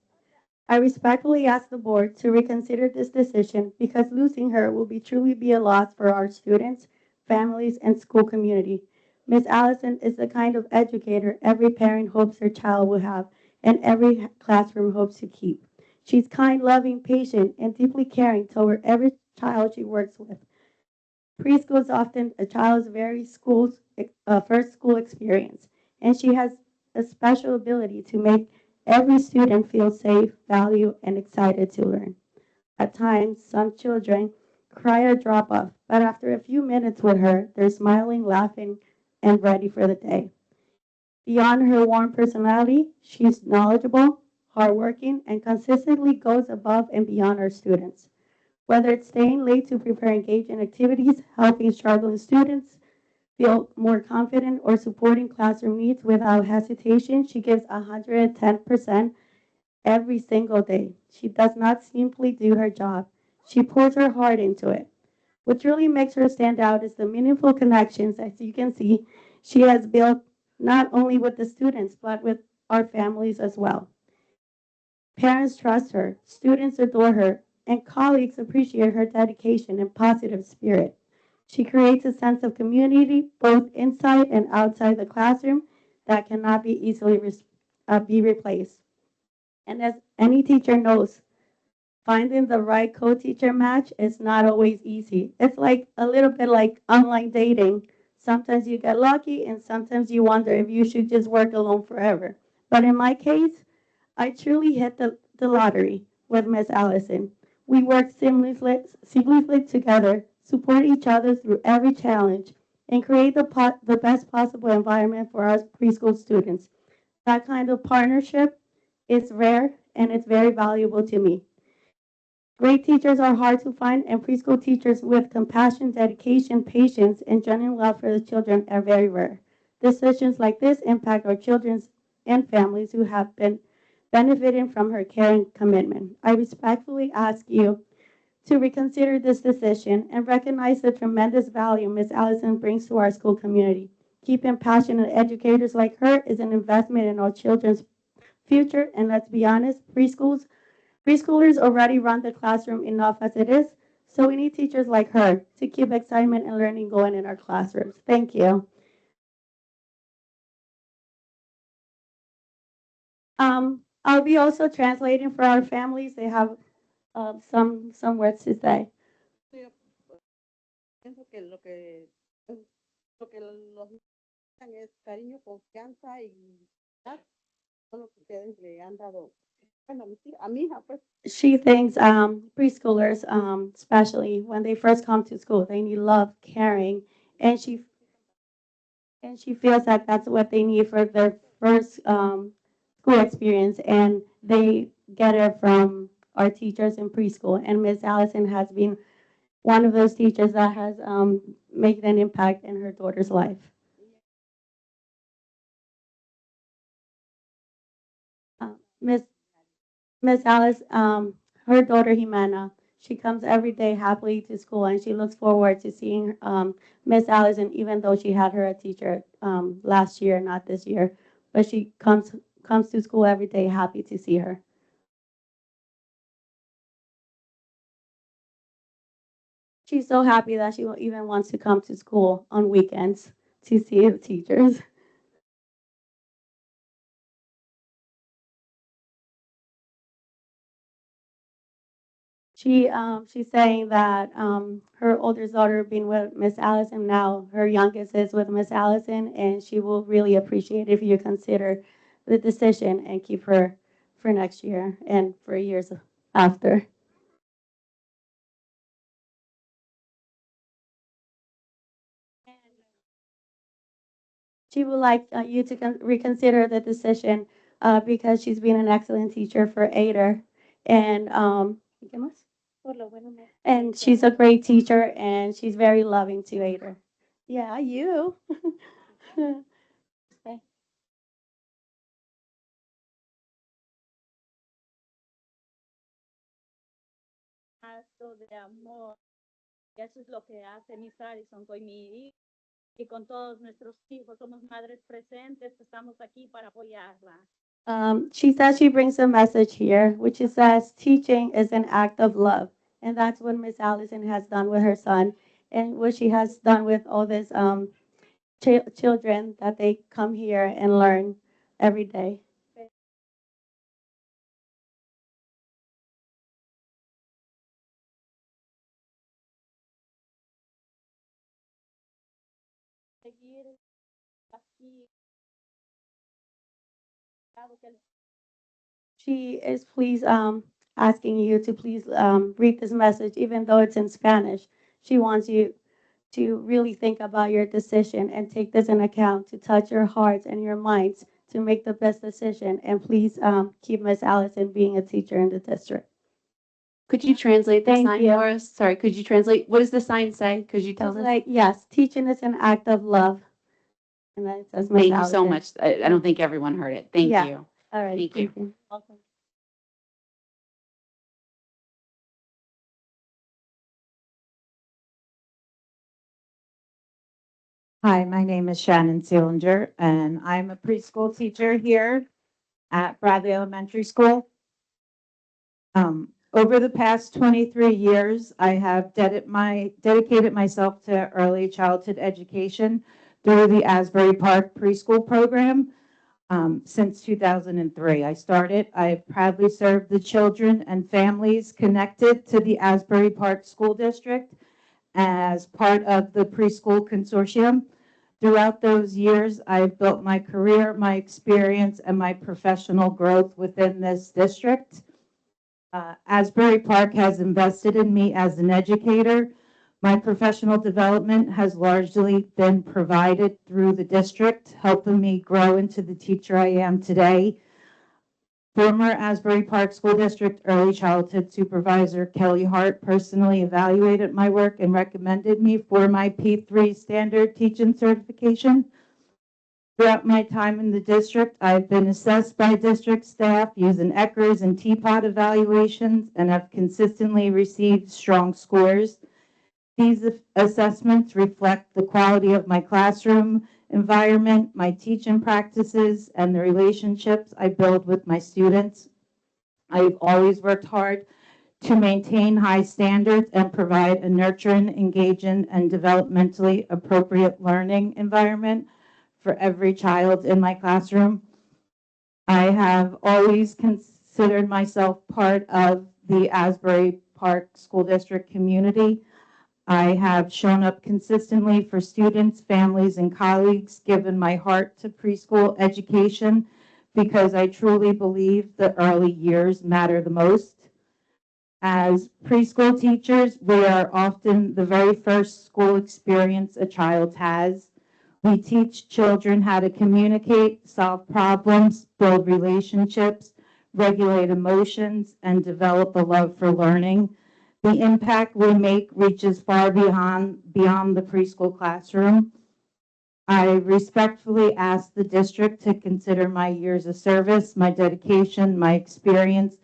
I respectfully ask the board to reconsider this decision because losing her will truly be a loss for our students, families, and school community. Ms. Allison is the kind of educator every parent hopes their child will have and every classroom hopes to keep. She's kind, loving, patient, and deeply caring toward every child she works with. Preschool is often a child's first school experience, and she has a special ability to make every student feel safe, valued, and excited to learn. At times, some children cry or drop off, but after a few minutes with her, they're smiling, laughing, and ready for the day. Beyond her warm personality, she's knowledgeable, hardworking, and consistently goes above and beyond our students. Whether it's staying late to prepare engaging activities, helping struggling students feel more confident, or supporting classroom needs without hesitation, she gives 110% every single day. She does not simply do her job, she pours her heart into it. What really makes her stand out is the meaningful connections, as you can see, she has built not only with the students, but with our families as well. Parents trust her, students adore her, and colleagues appreciate her dedication and positive spirit. She creates a sense of community both inside and outside the classroom that cannot be easily be replaced. And as any teacher knows, finding the right co-teacher match is not always easy. It's like a little bit like online dating. Sometimes you get lucky and sometimes you wonder if you should just work alone forever. But in my case, I truly hit the lottery with Miss Allison. We work seamlessly together, support each other through every challenge, and create the best possible environment for our preschool students. That kind of partnership is rare and it's very valuable to me. Great teachers are hard to find, and preschool teachers with compassion, dedication, patience, and genuine love for the children are very rare. Decisions like this impact our children and families who have been benefiting from her care and commitment. I respectfully ask you to reconsider this decision and recognize the tremendous value Ms. Allison brings to our school community. Keeping passionate educators like her is an investment in our children's future, and let's be honest, preschoolers already run the classroom enough as it is, so we need teachers like her to keep excitement and learning going in our classrooms. Thank you. I'll be also translating for our families. They have some words to say. Pienso que lo que los necesitan es cariño, confianza y todo lo que ustedes le han dado. Bueno, a mi hija, pues. She thinks preschoolers, especially when they first come to school, they need love, caring, and she feels that that's what they need for their first school experience, and they get it from our teachers in preschool. And Miss Allison has been one of those teachers that has made an impact in her daughter's life. Miss Alice, her daughter Jimena, she comes every day happily to school, and she looks forward to seeing Miss Allison, even though she had her a teacher last year, not this year, but she comes to school every day happy to see her. She's so happy that she even wants to come to school on weekends to see her teachers. She's saying that her older daughter being with Miss Allison now, her youngest is with Miss Allison, and she will really appreciate if you consider the decision and keep her for next year and for years after. She would like you to reconsider the decision because she's been an excellent teacher for Ader, and and she's a great teacher, and she's very loving to Ader. Yeah, you. Okay. acto de amor. Y eso es lo que hace Miss Allison con mi hija y con todos nuestros hijos. Somos madres presentes, estamos aquí para apoyarla. She says she brings a message here, which is says teaching is an act of love. And that's what Miss Allison has done with her son and what she has done with all these children that they come here and learn every day. She is please asking you to please read this message, even though it's in Spanish. She wants you to really think about your decision and take this in account to touch your hearts and your minds to make the best decision. And please keep Miss Allison being a teacher in the district. Could you translate the Thank sign you. for us? Sorry, could you translate? What does the sign say? Could you tell It's us? like, yes, teaching is an act of love. And then it says Miss Thank you so Allison. much. I don't think everyone heard it. Thank Yeah. you. All right. Thank you. Thank you. Welcome. Hi, my name is Shannon Seelinger, and I'm a preschool teacher here at Bradley Elementary School. Over the past 23 years, I have dedicated myself to early childhood education through the Asbury Park preschool program since 2003. I proudly served the children and families connected to the Asbury Park School District as part of the preschool consortium. Throughout those years, I've built my career, my experience, and my professional growth within this district. Asbury Park has invested in me as an educator. My professional development has largely been provided through the district, helping me grow into the teacher I am today. Former Asbury Park School District Early Childhood Supervisor Kelly Hart personally evaluated my work and recommended me for my P3 standard teaching certification. Throughout my time in the district, I've been assessed by district staff using ECRS and TPOT evaluations and have consistently received strong scores. These assessments reflect the quality of my classroom environment, my teaching practices, and the relationships I build with my students. I've always worked hard to maintain high standards and provide a nurturing, engaging, and developmentally appropriate learning environment for every child in my classroom. I have always considered myself part of the Asbury Park School District community. I have shown up consistently for students, families, and colleagues, given my heart to preschool education because I truly believe the early years matter the most. As preschool teachers, we are often the very first school experience a child has. We teach children how to communicate, solve problems, build relationships, regulate emotions, and develop a love for learning. The impact we make reaches far beyond the preschool classroom. I respectfully ask the district to consider my years of service, my dedication, my experience,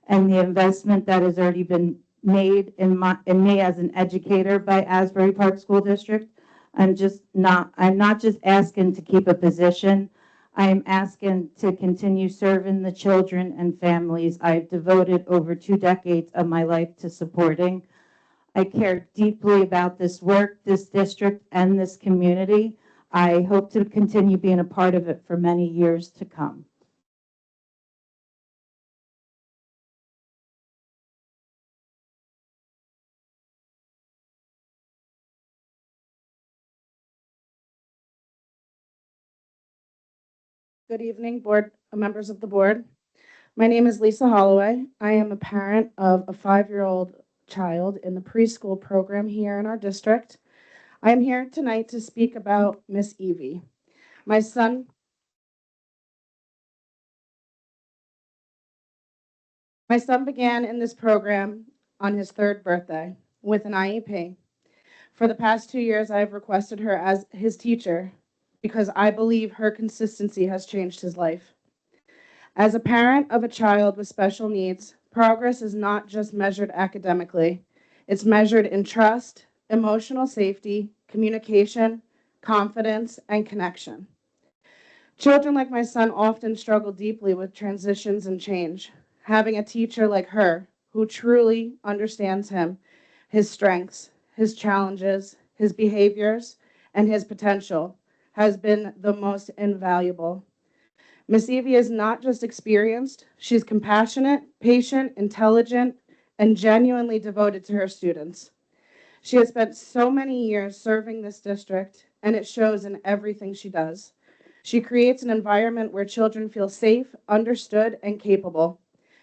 and the investment that has already been made in me as an educator by Asbury Park School District. I'm not just asking to keep a position. I'm asking to continue serving the children and families I've devoted over 2 decades of my life to supporting. I care deeply about this work, this district, and this community. I hope to continue being a part of it for many years to come. Good evening, members of the board. My name is Lisa Holloway. I am a parent of a 5-year-old child in the preschool program here in our district. I am here tonight to speak about Miss Evie. My son began in this program on his 3rd birthday with an IEP. For the past 2 years, I have requested her as his teacher because I believe her consistency has changed his life. As a parent of a child with special needs, progress is not just measured academically. It's measured in trust, emotional safety, communication, confidence, and connection. Children like my son often struggle deeply with transitions and change. Having a teacher like her, who truly understands him, his strengths, his challenges, his behaviors, and his potential, has been the most invaluable. Miss Evie is not just experienced, she's compassionate, patient, intelligent, and genuinely devoted to her students. She has spent so many years serving this district, and it shows in everything she does. She creates an environment where children feel safe, understood, and capable.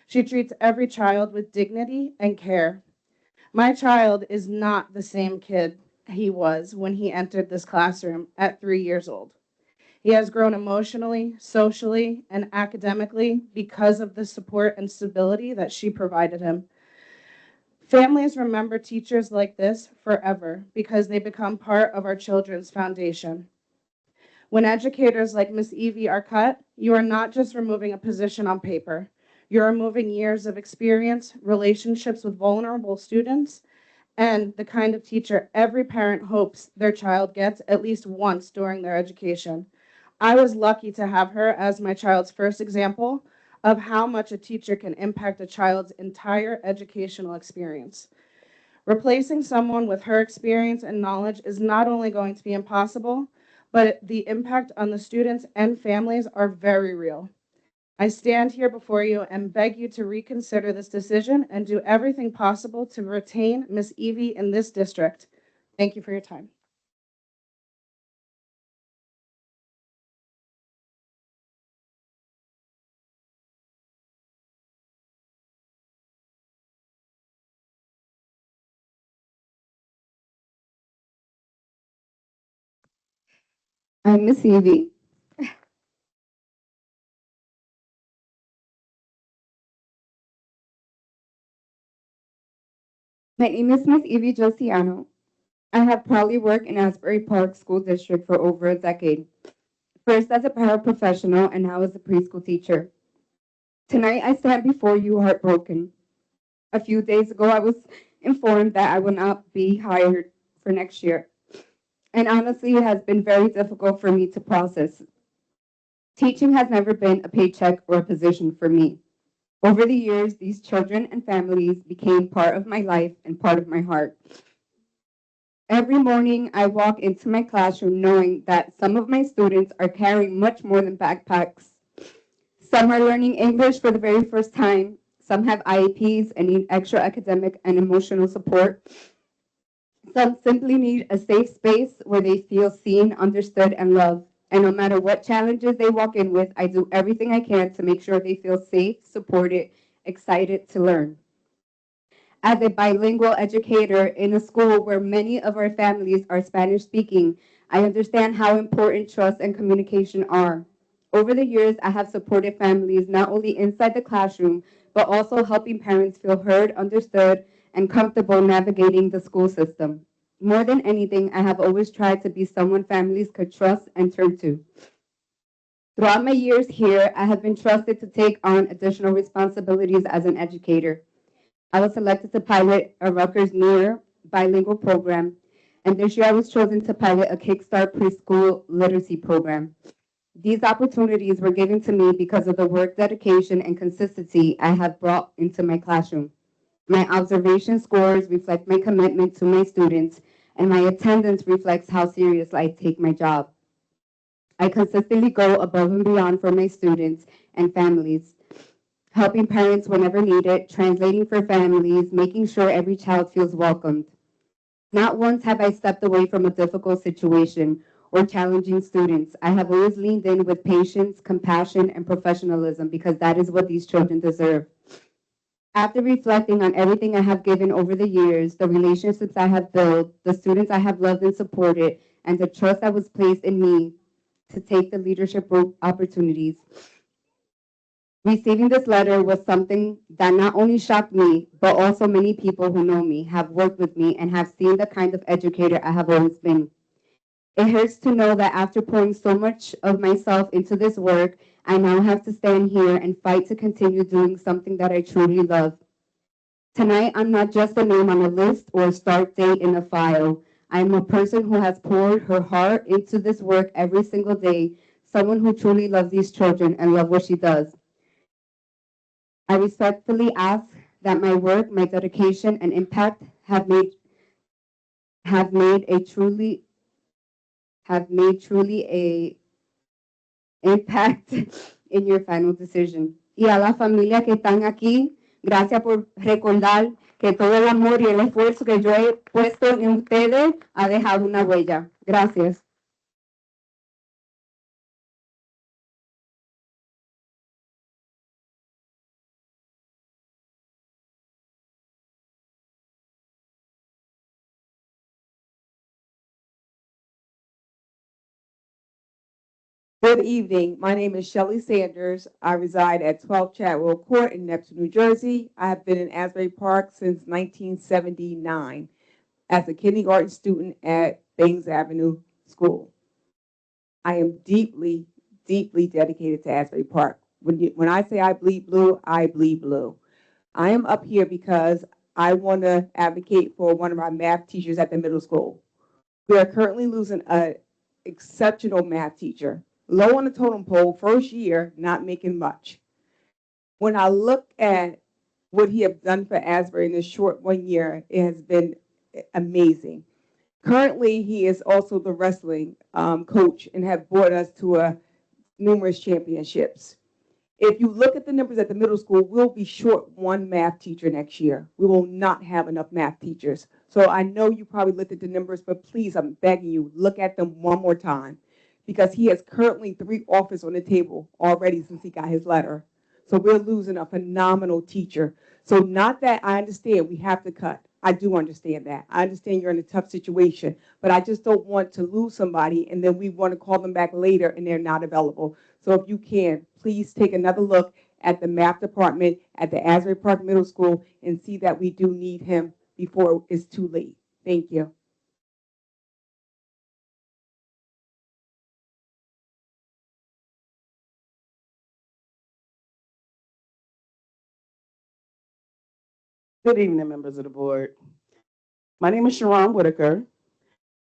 She treats every child with dignity and care. My child is not the same kid he was when he entered this classroom at 3 years old. He has grown emotionally, socially, and academically because of the support and stability that she provided him. Families remember teachers like this forever because they become part of our children's foundation. When educators like Miss Evie are cut, you are not just removing a position on paper. You're removing years of experience, relationships with vulnerable students, and the kind of teacher every parent hopes their child gets at least once during their education. I was lucky to have her as my child's first example of how much a teacher can impact a child's entire educational experience. Replacing someone with her experience and knowledge is not only going to be impossible, but the impact on the students and families are very real. I stand here before you and beg you to reconsider this decision and do everything possible to retain Miss Evie in this district. Thank you for your time. I'm Miss Evie. My name is Miss Evie Josiano. I have proudly worked in Asbury Park School District for over a decade, first as a paraprofessional and now as a preschool teacher. Tonight, I stand before you heartbroken. A few days ago, I was informed that I will not be hired for next year. And honestly, it has been very difficult for me to process. Teaching has never been a paycheck or a position for me. Over the years, these children and families became part of my life and part of my heart. Every morning, I walk into my classroom knowing that some of my students are carrying much more than backpacks. Some are learning English for the very first time. Some have IEPs and need extra academic and emotional support. Some simply need a safe space where they feel seen, understood, and loved. And no matter what challenges they walk in with, I do everything I can to make sure they feel safe, supported, excited to learn. As a bilingual educator in a school where many of our families are Spanish speaking, I understand how important trust and communication are. Over the years, I have supported families not only inside the classroom, but also helping parents feel heard, understood, and comfortable navigating the school system. More than anything, I have always tried to be someone families could trust and turn to. Throughout my years here, I have been trusted to take on additional responsibilities as an educator. I was selected to pilot a Rutgers Near bilingual program, and this year I was chosen to pilot a Kickstart preschool literacy program. These opportunities were given to me because of the work, dedication, and consistency I have brought into my classroom. My observation scores reflect my commitment to my students, and my attendance reflects how seriously I take my job. I consistently go above and beyond for my students and families, helping parents whenever needed, translating for families, making sure every child feels welcomed. Not once have I stepped away from a difficult situation or challenging students. I have always leaned in with patience, compassion, and professionalism because that is what these children deserve. After reflecting on everything I have given over the years, the relationships I have built, the students I have loved and supported, and the trust that was placed in me to take the leadership role opportunities, receiving this letter was something that not only shocked me, but also many people who know me, have worked with me, and have seen the kind of educator I have always been. It hurts to know that after pouring so much of myself into this work, I now have to stand here and fight to continue doing something that I truly love. Tonight, I'm not just a name on a list or a start date in a file. I'm a person who has poured her heart into this work every single day, someone who truly loves these children and loves what she does. I respectfully ask that my work, my dedication, and impact have made truly a impact in your final decision. Y a la familia que están aquí, gracias por recordar que todo el amor y el esfuerzo que yo he puesto en ustedes ha dejado una huella. Gracias. Good evening. My name is Shelley Sanders. I reside at 12 Chadwell Court in Neptune, New Jersey. I have been in Asbury Park since 1979 as a kindergarten student at Baines Avenue School. I am deeply, deeply dedicated to Asbury Park. When I say I bleed blue, I bleed blue. I am up here because I want to advocate for one of our math teachers at the middle school. We are currently losing an exceptional math teacher. Low on the totem pole, first year, not making much. When I look at what he has done for Asbury in this short 1 year, it has been amazing. Currently, he is also the wrestling coach and have brought us to numerous championships. If you look at the numbers at the middle school, we'll be short one math teacher next year. We will not have enough math teachers. So I know you probably looked at the numbers, but please, I'm begging you, look at them one more time, because he has currently 3 offers on the table already since he got his letter. So we're losing a phenomenal teacher. So not that I understand we have to cut. I do understand that. I understand you're in a tough situation, but I just don't want to lose somebody and then we want to call them back later and they're not available. So if you can, please take another look at the math department at the Asbury Park Middle School and see that we do need him before it's too late. Thank you. Good evening, members of the board. My name is Sharon Whitaker,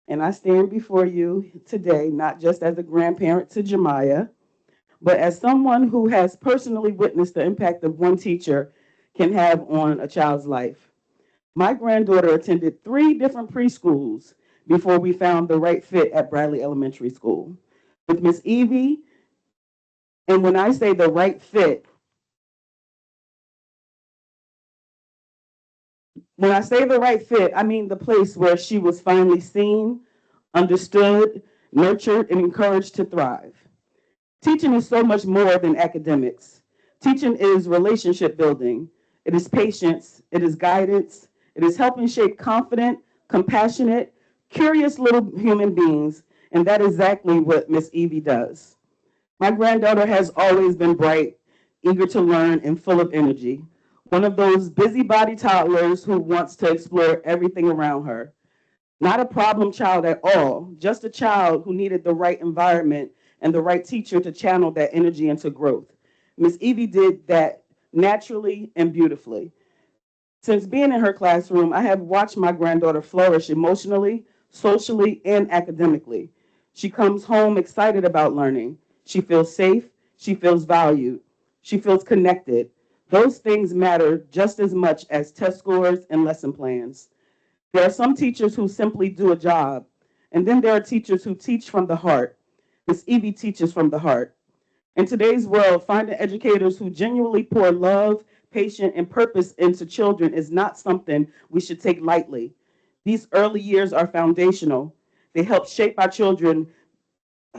and I stand before you today not just as a grandparent to Jemiah, but as someone who has personally witnessed the impact of one teacher can have on a child's life. My granddaughter attended 3 different preschools before we found the right fit at Bradley Elementary School with Miss Evie. And when I say the right fit, I mean the place where she was finally seen, understood, nurtured, and encouraged to thrive. Teaching is so much more than academics. Teaching is relationship building. It is patience. It is guidance. It is helping shape confident, compassionate, curious little human beings. And that is exactly what Miss Evie does. My granddaughter has always been bright, eager to learn, and full of energy. One of those busybody toddlers who wants to explore everything around her. Not a problem child at all, just a child who needed the right environment and the right teacher to channel that energy into growth. Miss Evie did that naturally and beautifully. Since being in her classroom, I have watched my granddaughter flourish emotionally, socially, and academically. She comes home excited about learning. She feels safe. She feels valued. She feels connected. Those things matter just as much as test scores and lesson plans. There are some teachers who simply do a job, and then there are teachers who teach from the heart. Miss Evie teaches from the heart. In today's world, finding educators who genuinely pour love, patience, and purpose into children is not something we should take lightly. These early years are foundational. They help shape our children.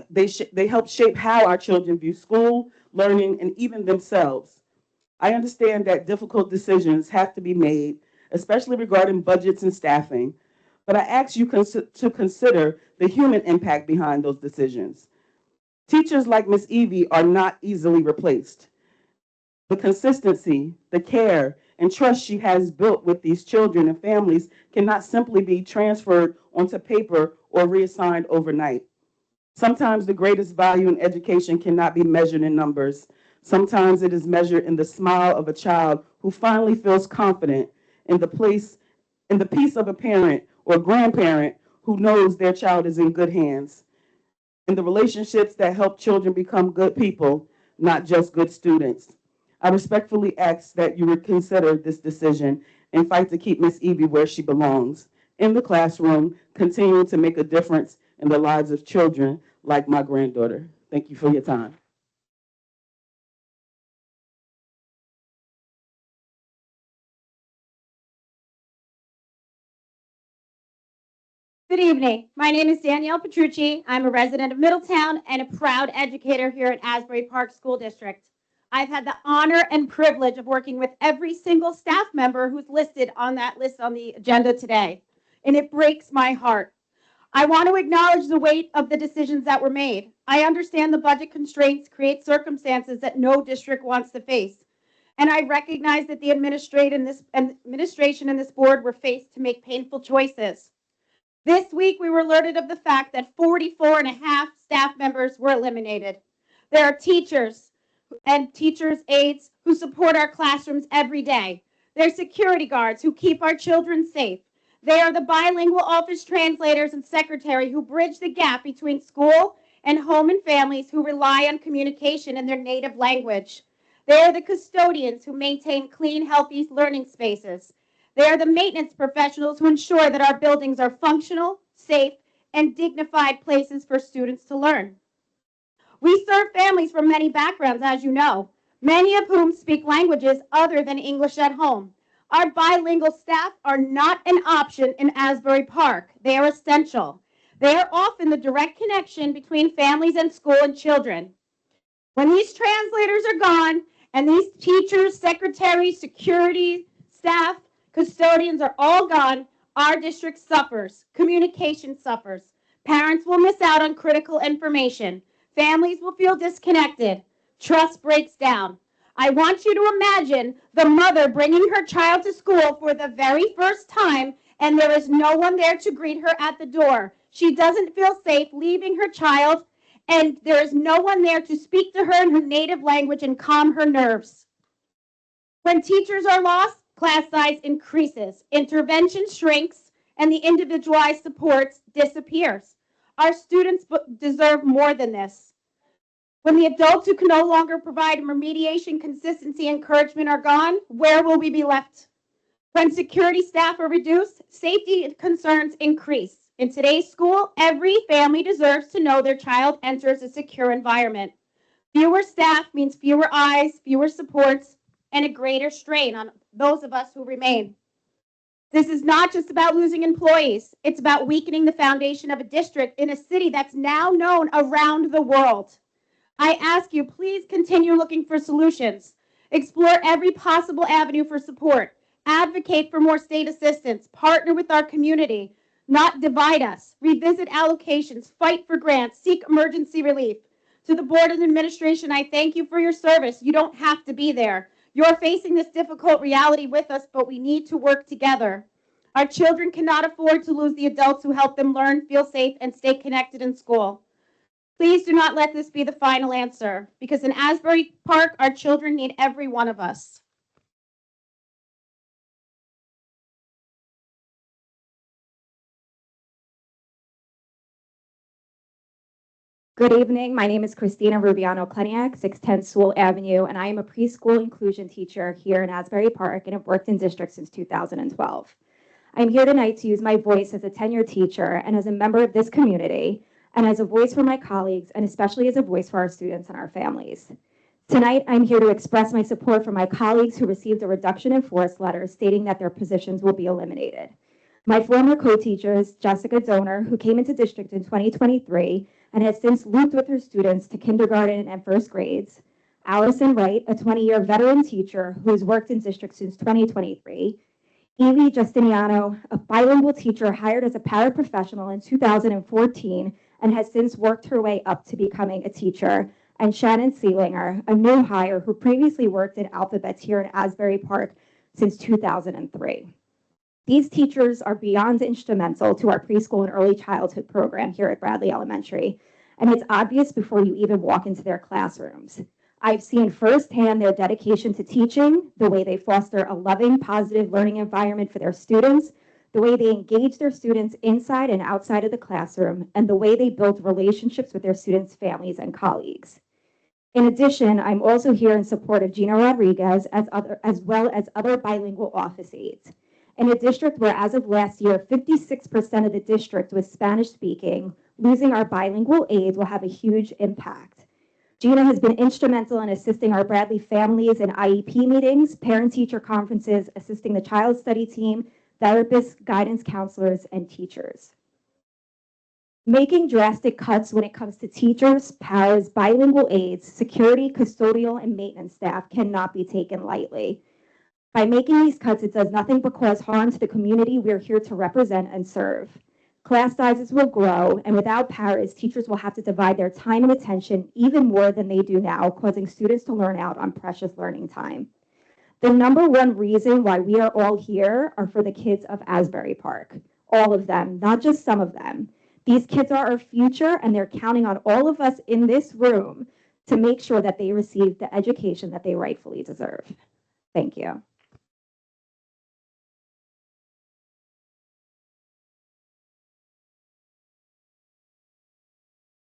They help shape how our children view school, learning, and even themselves. I understand that difficult decisions have to be made, especially regarding budgets and staffing, but I ask you to consider the human impact behind those decisions. Teachers like Miss Evie are not easily replaced. The consistency, the care, and trust she has built with these children and families cannot simply be transferred onto paper or reassigned overnight. Sometimes the greatest value in education cannot be measured in numbers. Sometimes it is measured in the smile of a child who finally feels confident in the peace of a parent or grandparent who knows their child is in good hands, in the relationships that help children become good people, not just good students. I respectfully ask that you reconsider this decision and fight to keep Miss Evie where she belongs, in the classroom, continuing to make a difference in the lives of children like my granddaughter. Thank you for your time. Good evening. My name is Danielle Petrucci. I'm a resident of Middletown and a proud educator here at Asbury Park School District. I've had the honor and privilege of working with every single staff member who's listed on that list on the agenda today, and it breaks my heart. I want to acknowledge the weight of the decisions that were made. I understand the budget constraints create circumstances that no district wants to face, and I recognize that the administration and this board were faced to make painful choices. This week, we were alerted of the fact that 44 and a half staff members were eliminated. There are teachers and teachers' aides who support our classrooms every day. There are security guards who keep our children safe. They are the bilingual office translators and secretary who bridge the gap between school and home and families who rely on communication in their native language. They are the custodians who maintain clean, healthy learning spaces. They are the maintenance professionals who ensure that our buildings are functional, safe, and dignified places for students to learn. We serve families from many backgrounds, as you know, many of whom speak languages other than English at home. Our bilingual staff are not an option in Asbury Park. They are essential. They are often the direct connection between families and school and children. When these translators are gone and these teachers, secretaries, security, staff, custodians are all gone, our district suffers. Communication suffers. Parents will miss out on critical information. Families will feel disconnected. Trust breaks down. I want you to imagine the mother bringing her child to school for the very first time, and there is no one there to greet her at the door. She doesn't feel safe leaving her child, and there is no one there to speak to her in her native language and calm her nerves. When teachers are lost, class size increases, intervention shrinks, and the individualized support disappears. Our students deserve more than this. When the adults who can no longer provide remediation, consistency, encouragement are gone, where will we be left? When security staff are reduced, safety concerns increase. In today's school, every family deserves to know their child enters a secure environment. Fewer staff means fewer eyes, fewer supports, and a greater strain on those of us who remain. This is not just about losing employees. It's about weakening the foundation of a district in a city that's now known around the world. I ask you, please continue looking for solutions. Explore every possible avenue for support. Advocate for more state assistance. Partner with our community. Not divide us. Revisit allocations. Fight for grants. Seek emergency relief. To the board and administration, I thank you for your service. You don't have to be there. You're facing this difficult reality with us, but we need to work together. Our children cannot afford to lose the adults who help them learn, feel safe, and stay connected in school. Please do not let this be the final answer, because in Asbury Park, our children need every one of us. Good evening. My name is Christina Rubiano Kleniak, 610 Sewell Avenue, and I am a preschool inclusion teacher here in Asbury Park and have worked in district since 2012. I'm here tonight to use my voice as a tenured teacher and as a member of this community, and as a voice for my colleagues, and especially as a voice for our students and our families. Tonight, I'm here to express my support for my colleagues who received a reduction in force letter stating that their positions will be eliminated. My former co-teachers, Jessica Donor, who came into district in 2023 and has since looped with her students to kindergarten and first grades, Allison Wright, a 20-year veteran teacher who has worked in district since 2023, Evie Justiniano, a bilingual teacher hired as a paraprofessional in 2014 and has since worked her way up to becoming a teacher, and Shannon Seelinger, a new hire who previously worked in Alphabets here in Asbury Park since 2003. These teachers are beyond instrumental to our preschool and early childhood program here at Bradley Elementary, and it's obvious before you even walk into their classrooms. I've seen firsthand their dedication to teaching, the way they foster a loving, positive learning environment for their students, the way they engage their students inside and outside of the classroom, and the way they build relationships with their students' families and colleagues. In addition, I'm also here in support of Gina Rodriguez as well as other bilingual office aides. In a district where, as of last year, 56% of the district was Spanish speaking, losing our bilingual aides will have a huge impact. Gina has been instrumental in assisting our Bradley families in IEP meetings, parent-teacher conferences, assisting the child study team, therapists, guidance counselors, and teachers. Making drastic cuts when it comes to teachers, paras, bilingual aides, security, custodial, and maintenance staff cannot be taken lightly. By making these cuts, it does nothing but cause harm to the community we're here to represent and serve. Class sizes will grow, and without paras, teachers will have to divide their time and attention even more than they do now, causing students to learn out on precious learning time. The number one reason why we are all here are for the kids of Asbury Park. All of them, not just some of them. These kids are our future, and they're counting on all of us in this room to make sure that they receive the education that they rightfully deserve. Thank you.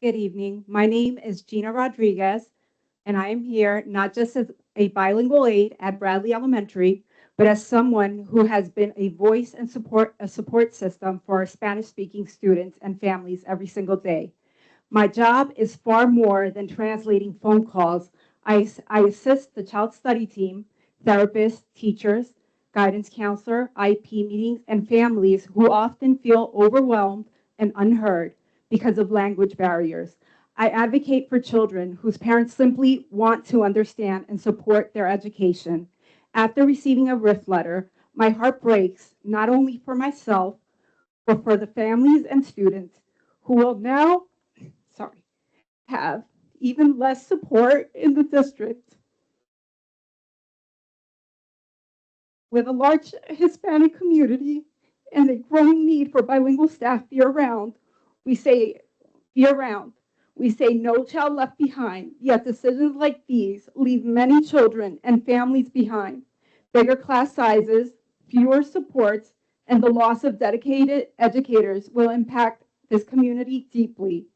Good evening. My name is Gina Rodriguez, and I am here not just as a bilingual aide at Bradley Elementary, but as someone who has been a voice and a support system for our Spanish-speaking students and families every single day. My job is far more than translating phone calls. I assist the child study team, therapists, teachers, guidance counselor, IEP meetings, and families who often feel overwhelmed and unheard because of language barriers. I advocate for children whose parents simply want to understand and support their education. After receiving a RIF letter, my heart breaks not only for myself, but for the families and students who will now, have even less support in the district. With a large Hispanic community and a growing need for bilingual staff year-round, we say no child left behind, yet decisions like these leave many children and families behind. Bigger class sizes, fewer supports, and the loss of dedicated educators will impact this community deeply.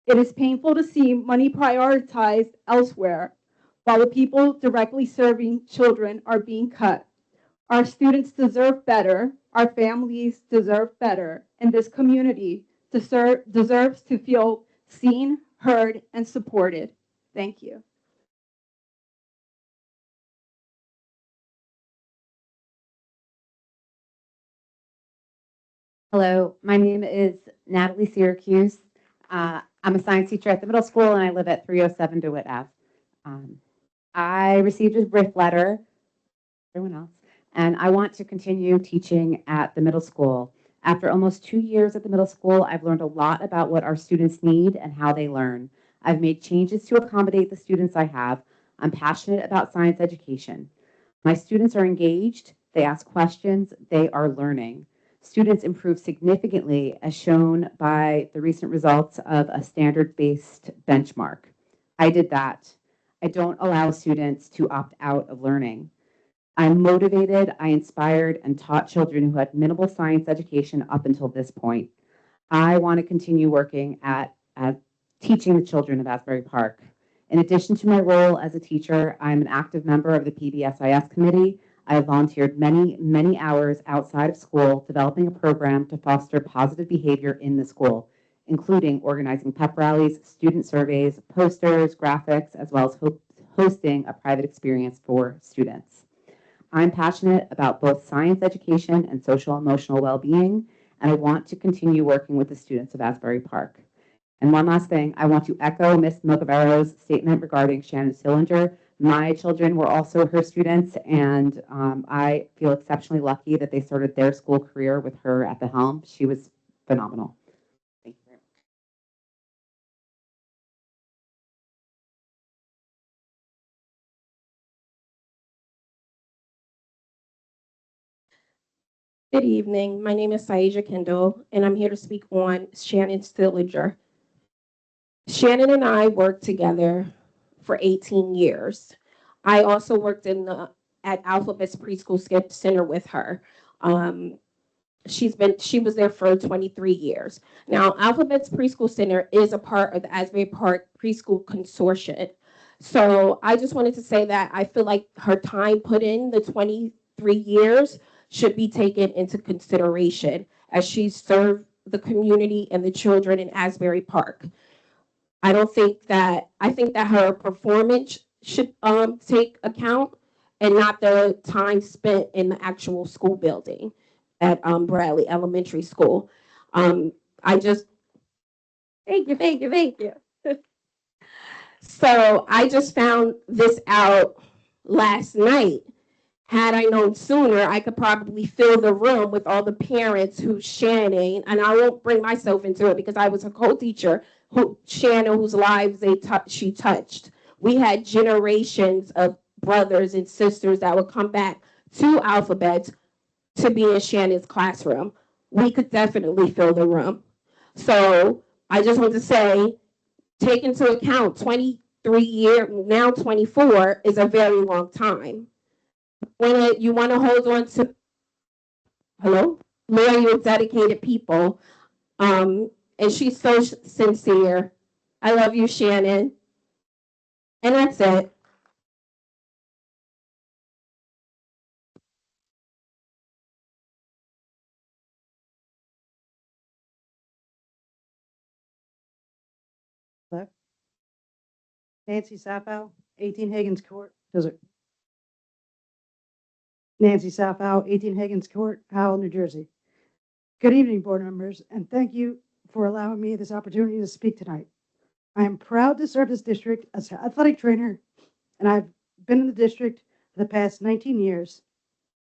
It is painful to see money prioritized elsewhere while the people directly serving children are being cut. Our students deserve better, our families deserve better, and this community deserves to feel seen, heard, and supported. Thank you. Hello, my name is Natalie Syracuse. I'm a science teacher at the middle school, and I live at 307 DeWitt Ave. I received a RIF letter, everyone else, and I want to continue teaching at the middle school. After almost 2 years at the middle school, I've learned a lot about what our students need and how they learn. I've made changes to accommodate the students I have. I'm passionate about science education. My students are engaged, they ask questions, they are learning. Students improve significantly as shown by the recent results of a standard-based benchmark. I did that. I don't allow students to opt out of learning. I'm motivated, I inspired, and taught children who had minimal science education up until this point. I want to continue working at teaching the children of Asbury Park. In addition to my role as a teacher, I'm an active member of the PBSIS committee. I have volunteered many hours outside of school developing a program to foster positive behavior in the school, including organizing pep rallies, student surveys, posters, graphics, as well as hosting a private experience for students. I'm passionate about both science education and social emotional well-being, and I want to continue working with the students of Asbury Park. And one last thing, I want to echo Ms. Milcavero's statement regarding Shannon Sillinger. My children were also her students, and I feel exceptionally lucky that they started their school career with her at the helm. She was phenomenal. Thank you very much. Good evening. My name is Saija Kendall, and I'm here to speak on Shannon Stillinger. Shannon and I worked together for 18 years. I also worked at Alphabet's Preschool Skip Center with her. She was there for 23 years. Now, Alphabet's Preschool Center is a part of the Asbury Park Preschool Consortium. So I just wanted to say that I feel like her time put in, the 23 years, should be taken into consideration as she served the community and the children in Asbury Park. I think that her performance should take account and not the time spent in the actual school building at Bradley Elementary School. Thank you. So I just found this out last night. Had I known sooner, I could probably fill the room with all the parents who Shannon, and I won't bring myself into it because I was a co-teacher, Shannon, whose lives she touched. We had generations of brothers and sisters that would come back to Alphabet to be in Shannon's classroom. We could definitely fill the room. So I just want to say, take into account 23 years, now 24 is a very long time. When you want to hold on to, loyal, dedicated people, and she's so sincere. I love you, Shannon. And that's it. Hello? Nancy Safow, 18 Higgins Court, Desert. Nancy Safow, 18 Higgins Court, Howell, New Jersey. Good evening, board members, and thank you for allowing me this opportunity to speak tonight. I am proud to serve this district as an athletic trainer, and I've been in the district for the past 19 years,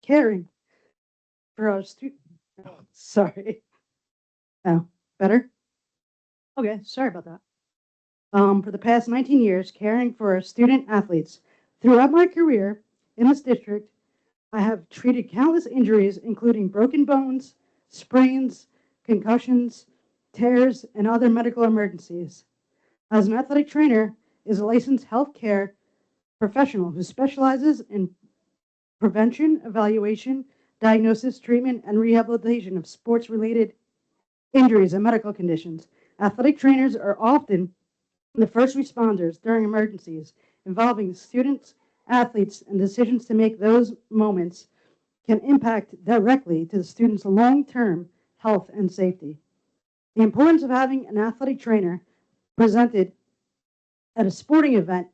caring for our students. Oh, sorry. Oh, better? Okay, sorry about that. For the past 19 years, caring for our student athletes. Throughout my career in this district, I have treated countless injuries, including broken bones, sprains, concussions, tears, and other medical emergencies. As an athletic trainer is a licensed healthcare professional who specializes in prevention, evaluation, diagnosis, treatment, and rehabilitation of sports-related injuries and medical conditions. Athletic trainers are often the first responders during emergencies involving students, athletes, and decisions to make those moments can impact directly to the student's long-term health and safety. The importance of having an athletic trainer presented at a sporting event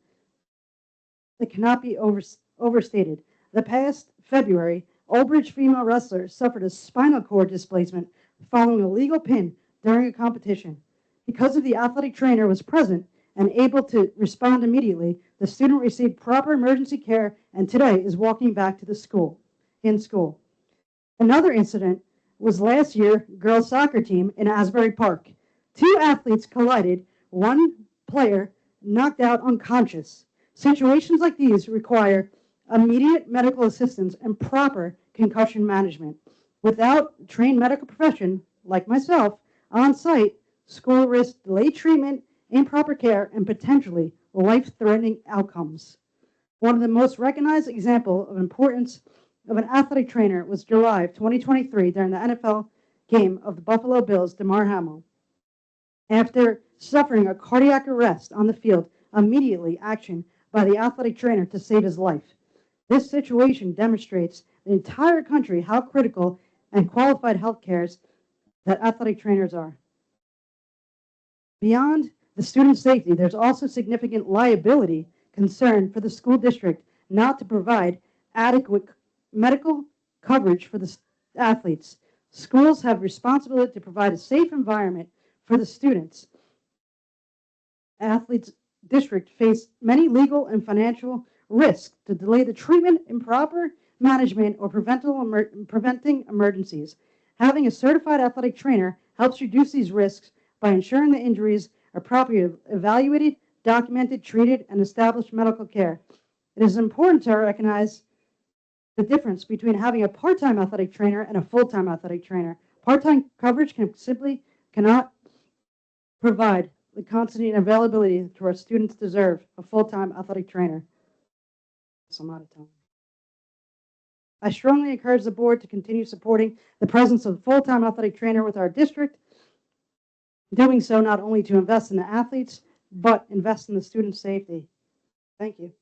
that cannot be overstated. The past February, Old Bridge female wrestler suffered a spinal cord displacement following a legal pin during a competition. Because of the athletic trainer was present and able to respond immediately, the student received proper emergency care and today is walking back to the school. Another incident was last year girls soccer team in Asbury Park. Two athletes collided, one player knocked out unconscious. Situations like these require immediate medical assistance and proper concussion management. Without trained medical profession like myself on site, school risks delayed treatment, improper care, and potentially life-threatening outcomes. One of the most recognized examples of importance of an athletic trainer was July 2023 during the NFL game of the Buffalo Bills, Damar Hamlin. After suffering a cardiac arrest on the field, immediately action by the athletic trainer to save his life. This situation demonstrates the entire country how critical and qualified health cares that athletic trainers are. Beyond the student safety, there's also significant liability concern for the school district not to provide adequate medical coverage for the athletes. Schools have responsibility to provide a safe environment for the students. Athletes district face many legal and financial risks to delay the treatment, improper management, or preventing emergencies. Having a certified athletic trainer helps reduce these risks by ensuring the injuries are properly evaluated, documented, treated, and established medical care. It is important to recognize the difference between having a part-time athletic trainer and a full-time athletic trainer. Part-time coverage cannot provide the continuity and availability to our students deserve. A full-time athletic trainer. So I'm out of time. I strongly encourage the board to continue supporting the presence of a full-time athletic trainer with our district, doing so not only to invest in the athletes, but invest in the student safety. Thank you.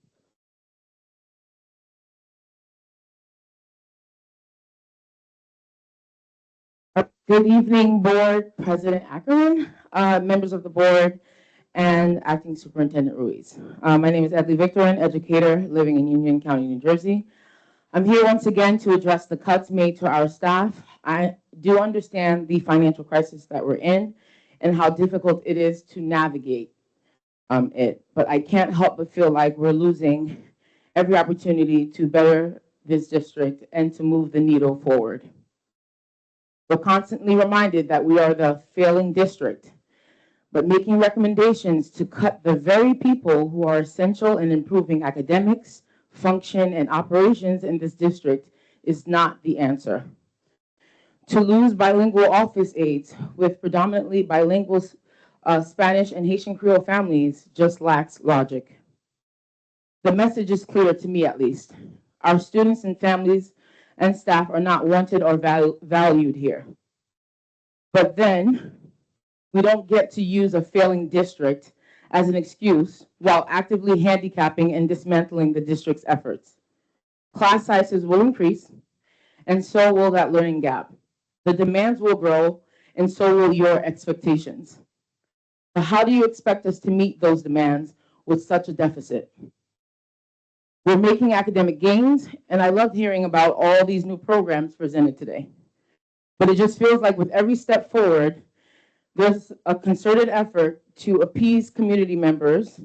Good evening, Board President Ackerman, members of the board, and Acting Superintendent Ruiz. My name is Edley Victorin, educator living in Union County, New Jersey. I'm here once again to address the cuts made to our staff. I do understand the financial crisis that we're in and how difficult it is to navigate it, but I can't help but feel like we're losing every opportunity to better this district and to move the needle forward. We're constantly reminded that we are the failing district, but making recommendations to cut the very people who are essential in improving academics, function, and operations in this district is not the answer. To lose bilingual office aides with predominantly bilingual Spanish and Haitian Creole families just lacks logic. The message is clear to me, at least. Our students and families and staff are not wanted or valued here. But then we don't get to use a failing district as an excuse while actively handicapping and dismantling the district's efforts. Class sizes will increase, and so will that learning gap. The demands will grow, and so will your expectations. But how do you expect us to meet those demands with such a deficit? We're making academic gains, and I loved hearing about all these new programs presented today. But it just feels like with every step forward, there's a concerted effort to appease community members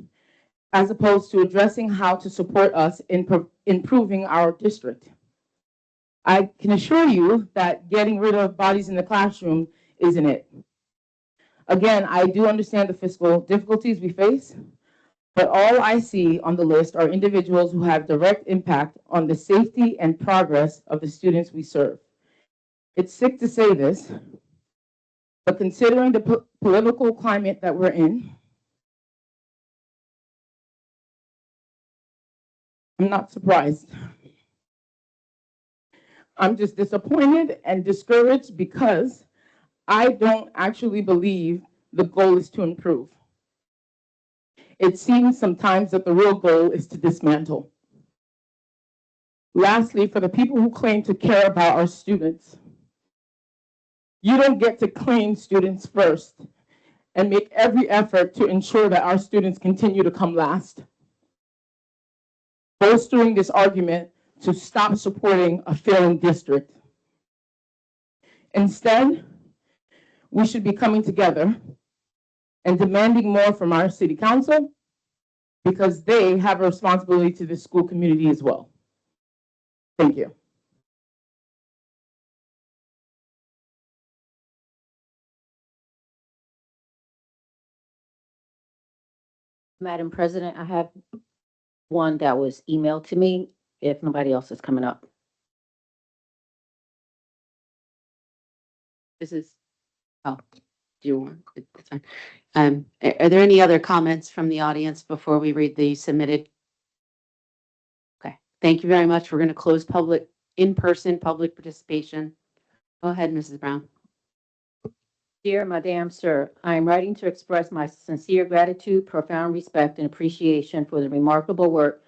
as opposed to addressing how to support us in improving our district. I can assure you that getting rid of bodies in the classroom isn't it. Again, I do understand the fiscal difficulties we face, but all I see on the list are individuals who have direct impact on the safety and progress of the students we serve. It's sick to say this, but considering the political climate that we're in, I'm not surprised. I'm just disappointed and discouraged because I don't actually believe the goal is to improve. It seems sometimes that the real goal is to dismantle. Lastly, for the people who claim to care about our students, you don't get to claim students first and make every effort to ensure that our students continue to come last. Bolstering this argument to stop supporting a failing district. Instead, we should be coming together and demanding more from our city council because they have a responsibility to the school community as well. Thank you. Madam President, I have one that was emailed to me if nobody else is coming up. This is, oh, do you want, it's fine. Are there any other comments from the audience before we read the submitted? Okay, thank you very much. We're going to close public, in-person public participation. Go ahead, Mrs. Brown. Dear Madam Sir, I am writing to express my sincere gratitude, profound respect, and appreciation for the remarkable work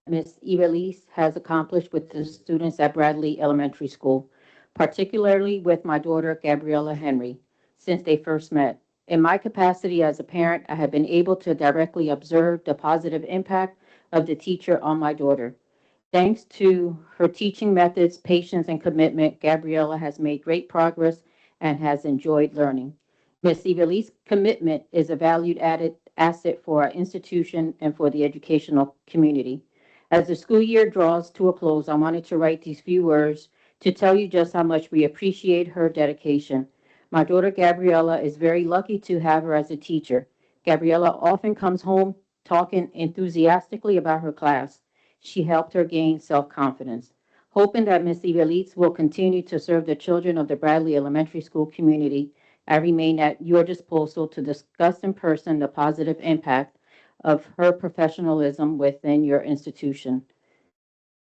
Ms. Ivelisse has accomplished with the students at Bradley Elementary School, particularly with my daughter, Gabriella Henry, since they first met. In my capacity as a parent, I have been able to directly observe the positive impact of the teacher on my daughter. Thanks to her teaching methods, patience, and commitment, Gabriella has made great progress and has enjoyed learning. Ms. Ivelisse's commitment is a valued added asset for our institution and for the educational community. As the school year draws to a close, I wanted to write these few words to tell you just how much we appreciate her dedication. My daughter Gabriella is very lucky to have her as a teacher. Gabriella often comes home talking enthusiastically about her class. She helped her gain self-confidence. Hoping that Ms. Evelise will continue to serve the children of the Bradley Elementary School community, I remain at your disposal to discuss in person the positive impact of her professionalism within your institution.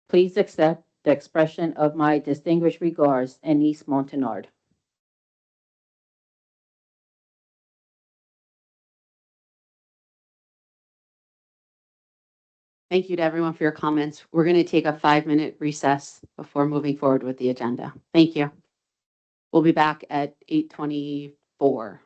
Please accept the expression of my distinguished regards, Anise Montenard. Thank you to everyone for your comments. We're going to take a 5-minute recess before moving forward with the agenda. Thank you. We'll be back at 8:24.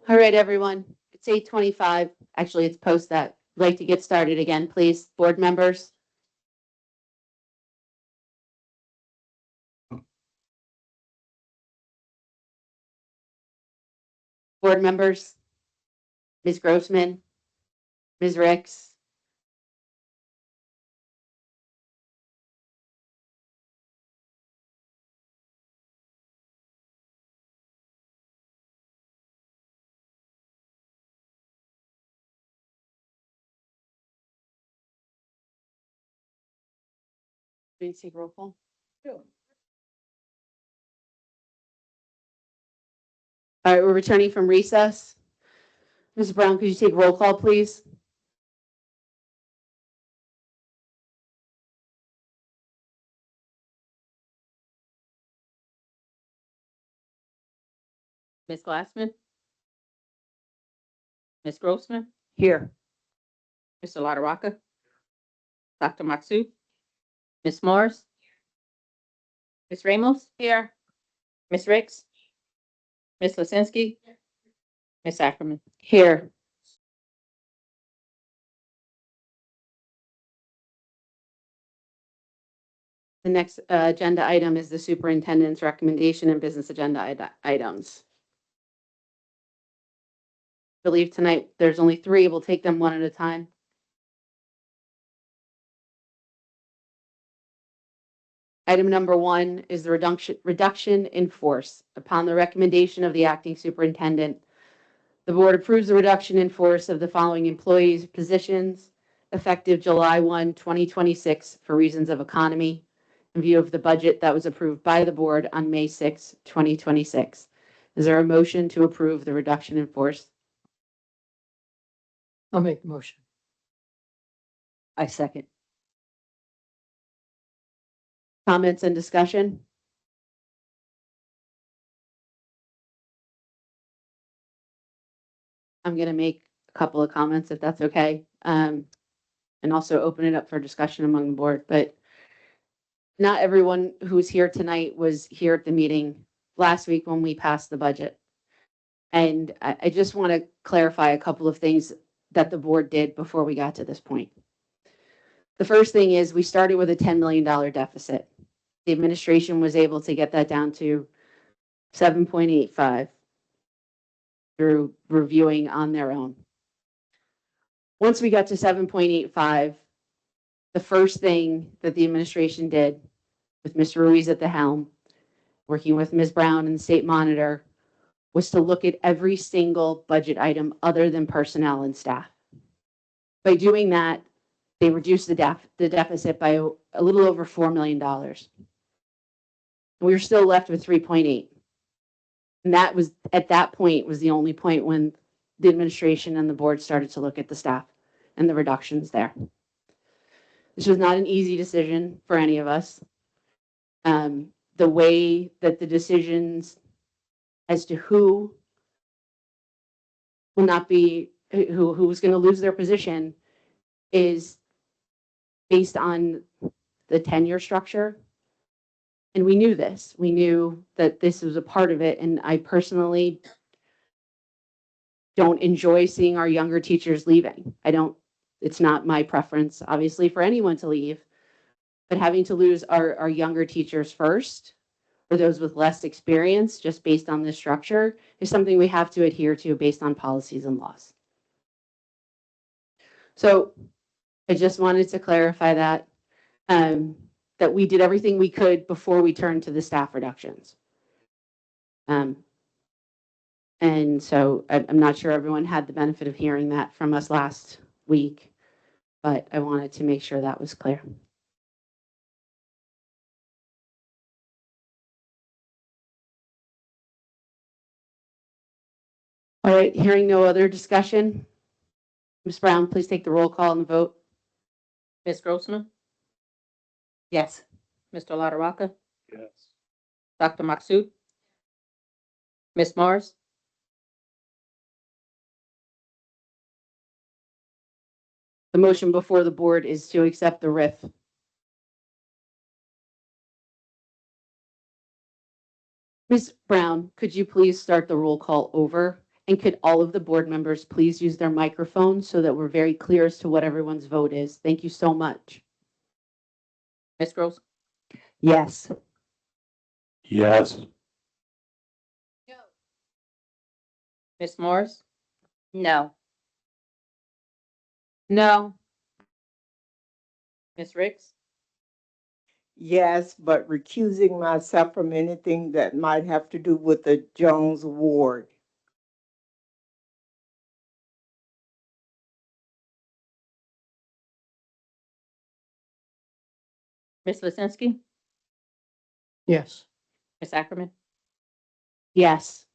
All right, everyone. It's 8:25. Actually, it's post that. I'd like to get started again, please. Board members. Board members. Ms. Grossman. Ms. Ricks. Please take roll call. All right, we're returning from recess. Ms. Brown, could you take roll call, please? Ms. Glassman? Ms. Grossman? Here. Mr. LaRocca? Dr. Maksud? Ms. Morris? Ms. Ramos? Here. Ms. Ricks? Ms. Lisinski? Ms. Ackerman? Here. The next agenda item is the superintendent's recommendation and business agenda items. I believe tonight there's only three. We'll take them one at a time. Item number 1 is the reduction in force. Upon the recommendation of the acting superintendent, the board approves the reduction in force of the following employees' positions effective July 1, 2026 for reasons of economy in view of the budget that was approved by the board on May 6, 2026. Is there a motion to approve the reduction in force? I'll make the motion. I second. Comments and discussion? I'm going to make a couple of comments if that's okay. And also open it up for discussion among the board. But not everyone who's here tonight was here at the meeting last week when we passed the budget. And I just want to clarify a couple of things that the board did before we got to this point. The first thing is we started with a $10 million deficit. The administration was able to get that down to 7.85 through reviewing on their own. Once we got to 7.85, the first thing that the administration did with Mr. Ruiz at the helm, working with Ms. Brown and the state monitor, was to look at every single budget item other than personnel and staff. By doing that, they reduced the deficit by a little over $4 million. We were still left with 3.8. And that was, at that point, was the only point when the administration and the board started to look at the staff and the reductions there. This was not an easy decision for any of us. The way that the decisions as to who will not be, who was going to lose their position is based on the tenure structure. And we knew this. We knew that this was a part of it. And I personally don't enjoy seeing our younger teachers leaving. It's not my preference, obviously, for anyone to leave. But having to lose our younger teachers first, or those with less experience, just based on this structure, is something we have to adhere to based on policies and laws. So I just wanted to clarify that, that we did everything we could before we turned to the staff reductions. And so I'm not sure everyone had the benefit of hearing that from us last week, but I wanted to make sure that was clear. All right, hearing no other discussion. Ms. Brown, please take the roll call and vote. Ms. Grossman? Yes. Mr. LaRocca? Yes. Dr. Maksud? Ms. Morris? The motion before the board is to accept the RIF. Ms. Brown, could you please start the roll call over? And could all of the board members please use their microphones so that we're very clear as to what everyone's vote is? Thank you so much. Ms. Gross? Yes. Yes. Ms. Morris? No. No. Ms. Ricks? Yes, but recusing myself from anything that might have to do with the Jones Award. Ms. Lisinski? Yes. Ms. Ackerman? Yes.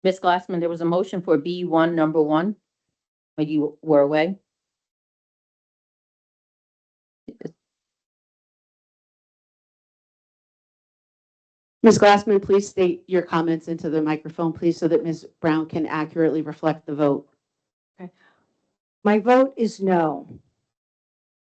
Ms. Glassman, there was a motion for B1, number 1, when you were away. Ms. Glassman, please state your comments into the microphone, please, so that Ms. Brown can accurately reflect the vote. My vote is no.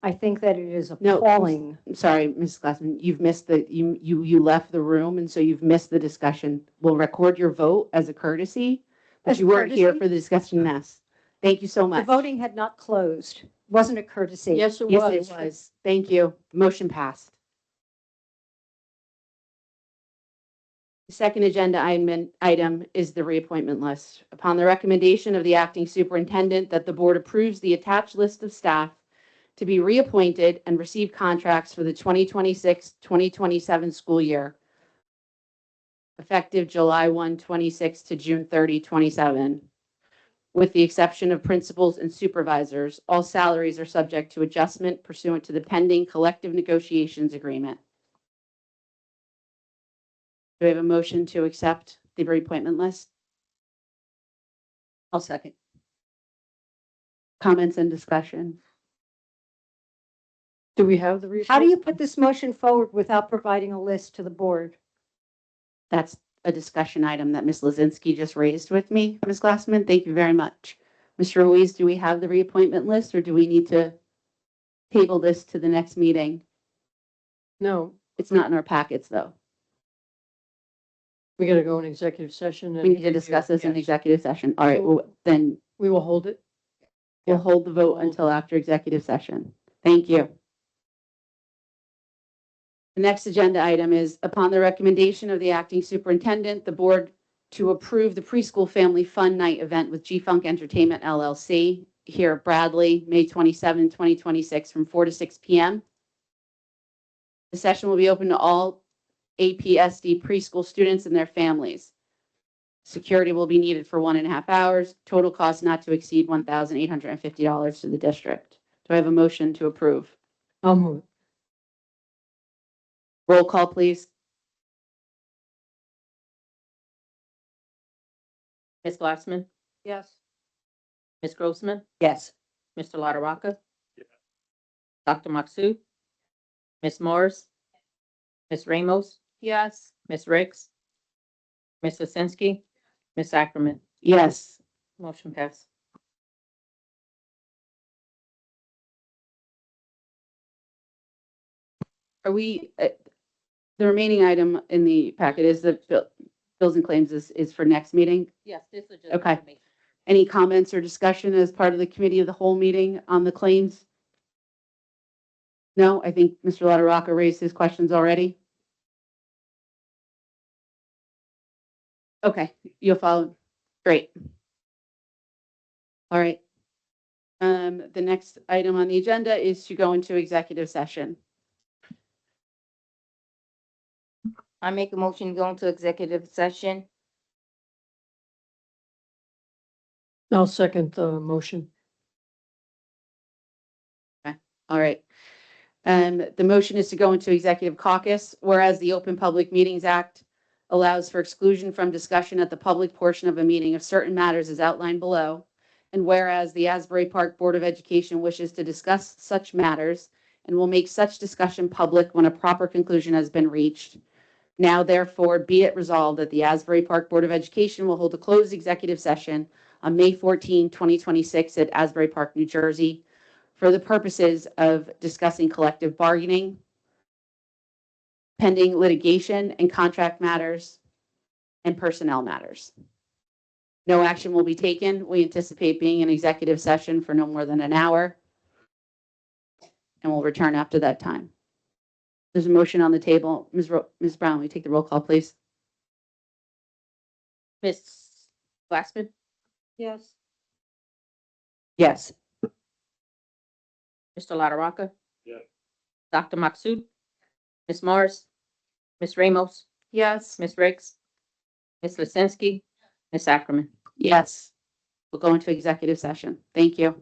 I think that it is No, appalling. I'm sorry, Ms. Glassman, you've missed you left the room, and so you've missed the discussion. We'll record your vote as a courtesy, but As a you weren't here courtesy? for the discussion. Yes. Thank you so The much. voting had not closed. Wasn't a courtesy. Yes, it was. Thank you. Motion passed. The second agenda item is the reappointment list. Upon the recommendation of the acting superintendent that the board approves the attached list of staff to be reappointed and receive contracts for the 2026-2027 school year, effective July 1, 26 to June 30, 27. With the exception of principals and supervisors, all salaries are subject to adjustment pursuant to the pending collective negotiations agreement. Do we have a motion to accept the reappointment list? I'll second. Comments and discussion? Do we have the? How do you put this motion forward without providing a list to the board? That's a discussion item that Ms. Lozinski just raised with me, Ms. Glassman. Thank you very much. Mr. Ruiz, do we have the reappointment list, or do we need to table this to the next meeting? No, It's not in our packets, though. we gotta go in executive session. We need to discuss this in executive session. All right, well, then We will hold it. we'll hold the vote until after executive session. Thank you. The next agenda item is upon the recommendation of the acting superintendent, the board to approve the preschool family fun night event with G-Funk Entertainment LLC here at Bradley, May 27, 2026 from 4 to 6 p.m. The session will be open to all APSD preschool students and their families. Security will be needed for 1.5 hours. Total cost not to exceed $1,850 to the district. Do I have a motion to approve? I'll move it. Roll call, please. Ms. Glassman? Yes. Ms. Grossman? Yes. Mr. LaRocca? Dr. Maxu? Ms. Morris? Ms. Ramos? Yes. Ms. Ricks? Ms. Lisinski? Ms. Ackerman? Yes. Motion passed. Are we, the remaining item in the packet is the bills and claims is for next meeting? Yes, this is just. Okay. Any comments or discussion as part of the committee of the whole meeting on the claims? No, I think Mr. LaRocca raised his questions already. Okay, you'll follow. Great. All right. The next item on the agenda is to go into executive session. I make a motion to go into executive session. I'll second the motion. All right. The motion is to go into executive caucus, whereas the Open Public Meetings Act allows for exclusion from discussion at the public portion of a meeting of certain matters as outlined below. And whereas the Asbury Park Board of Education wishes to discuss such matters and will make such discussion public when a proper conclusion has been reached. Now therefore be it resolved that the Asbury Park Board of Education will hold a closed executive session on May 14, 2026 at Asbury Park, New Jersey, for the purposes of discussing collective bargaining, pending litigation and contract matters, and personnel matters. No action will be taken. We anticipate being in executive session for no more than an hour, and we'll return after that time. There's a motion on the table. Ms. Brown, will you take the roll call, please? Ms. Glassman? Yes. Yes. Mr. LaRocca? Yes. Dr. Maksud? Ms. Morris? Ms. Ramos? Yes. Ms. Riggs? Ms. Lisinski? Ms. Ackerman? Yes. We'll go into executive session. Thank you.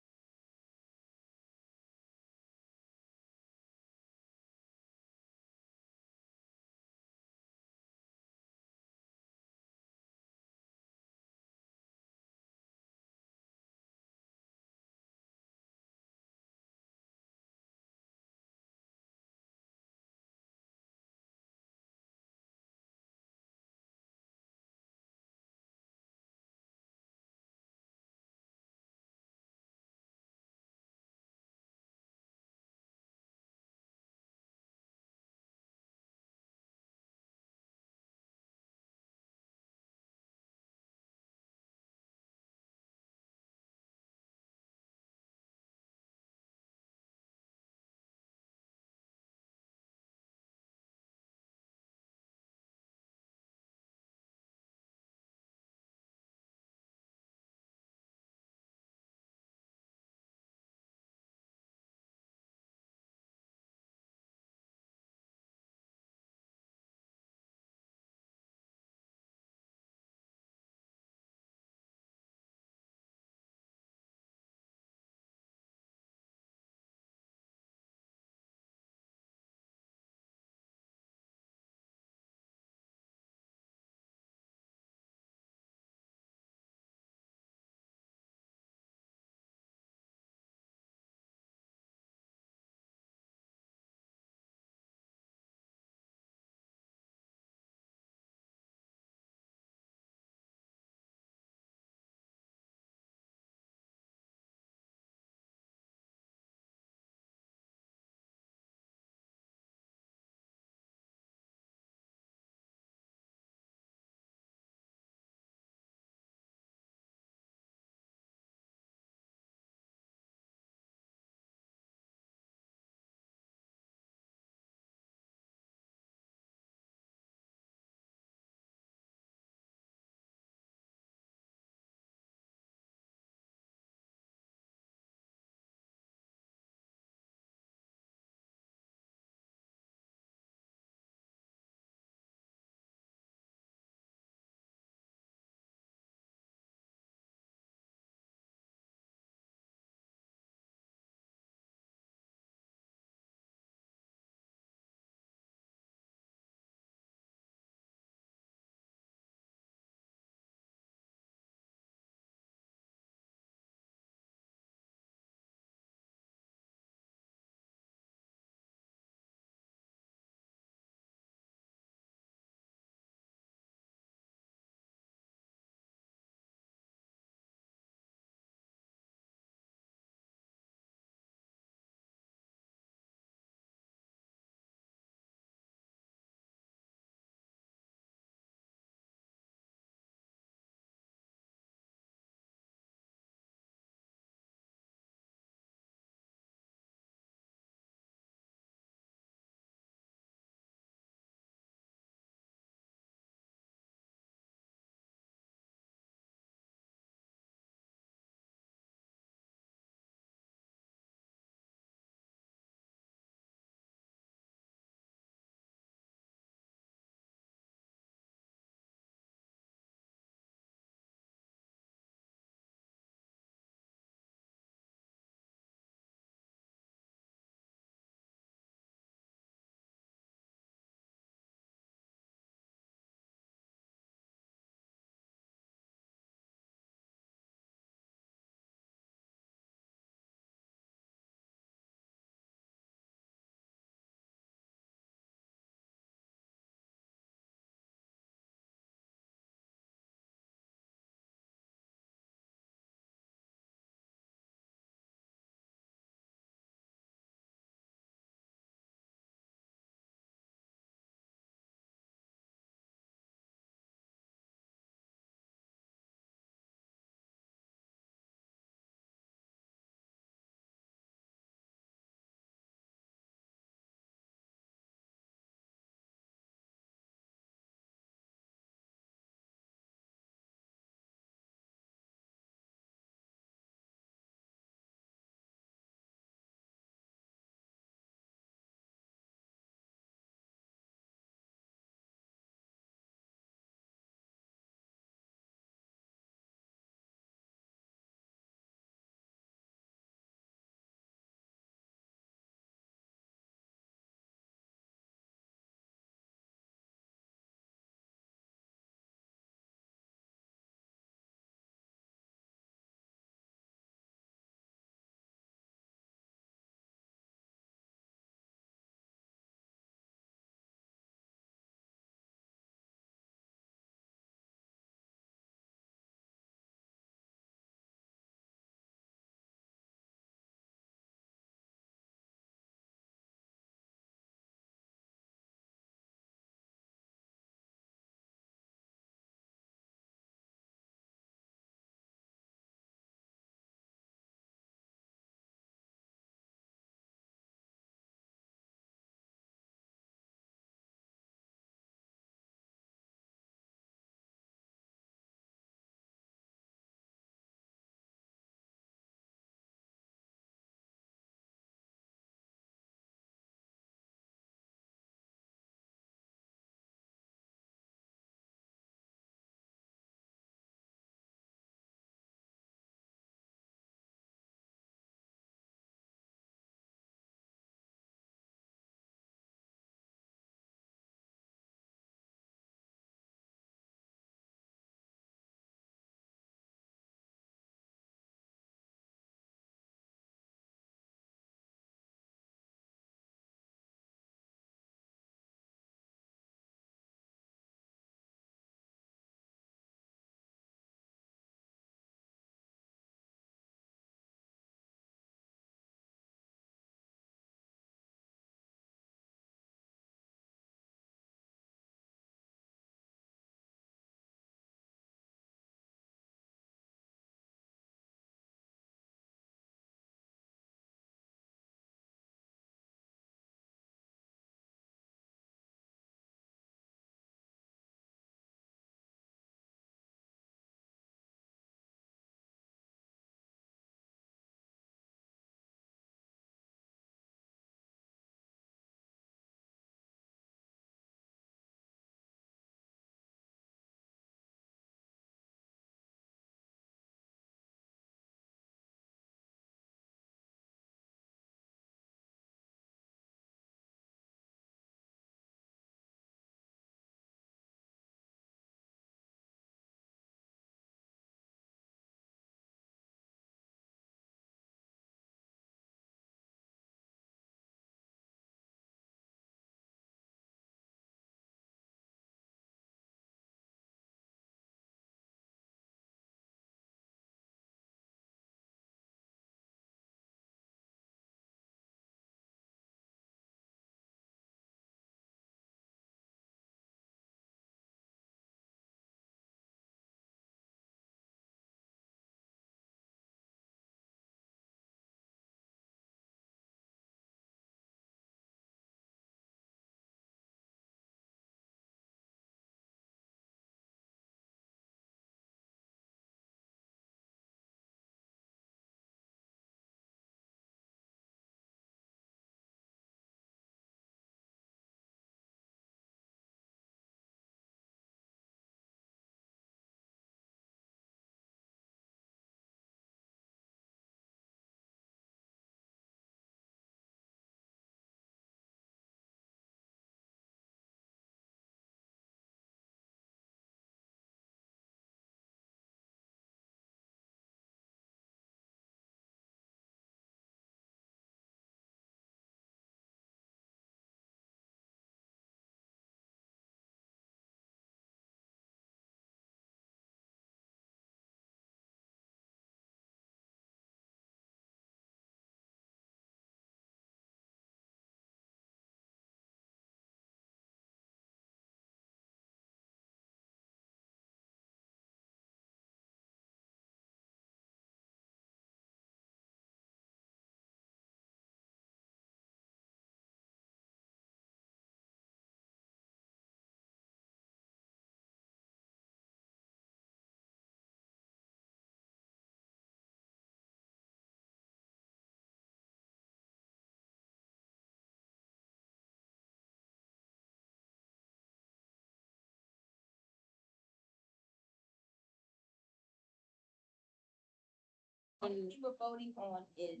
You were voting on is.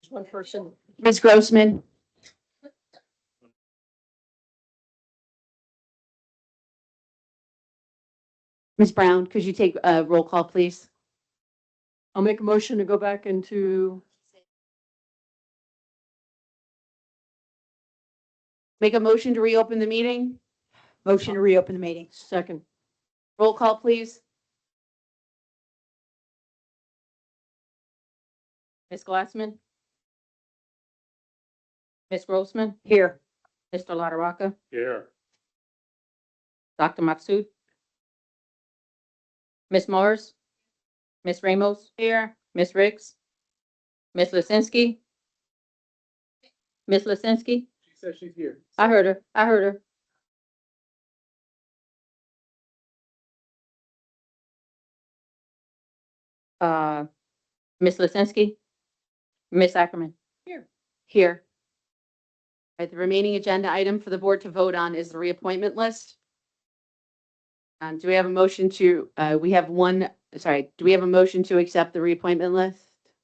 One person. Ms. Grossman? Ms. Brown, could you take a roll call, please? I'll make a motion to go back into. Make a motion to reopen the meeting? Motion to reopen the meeting. Second. Roll call, please. Ms. Glassman? Ms. Grossman? Here. Mr. LaRocca? Here. Dr. Maksud? Ms. Morris? Ms. Ramos? Here. Ms. Riggs? Ms. Lisinski? Ms. Lisinski? She said she's here. I heard her. I heard her. Ms. Lisinski? Ms. Ackerman? Here. All right, the remaining agenda item for the board to vote on is the reappointment list. Do we have a motion to, do we have a motion to accept the reappointment list?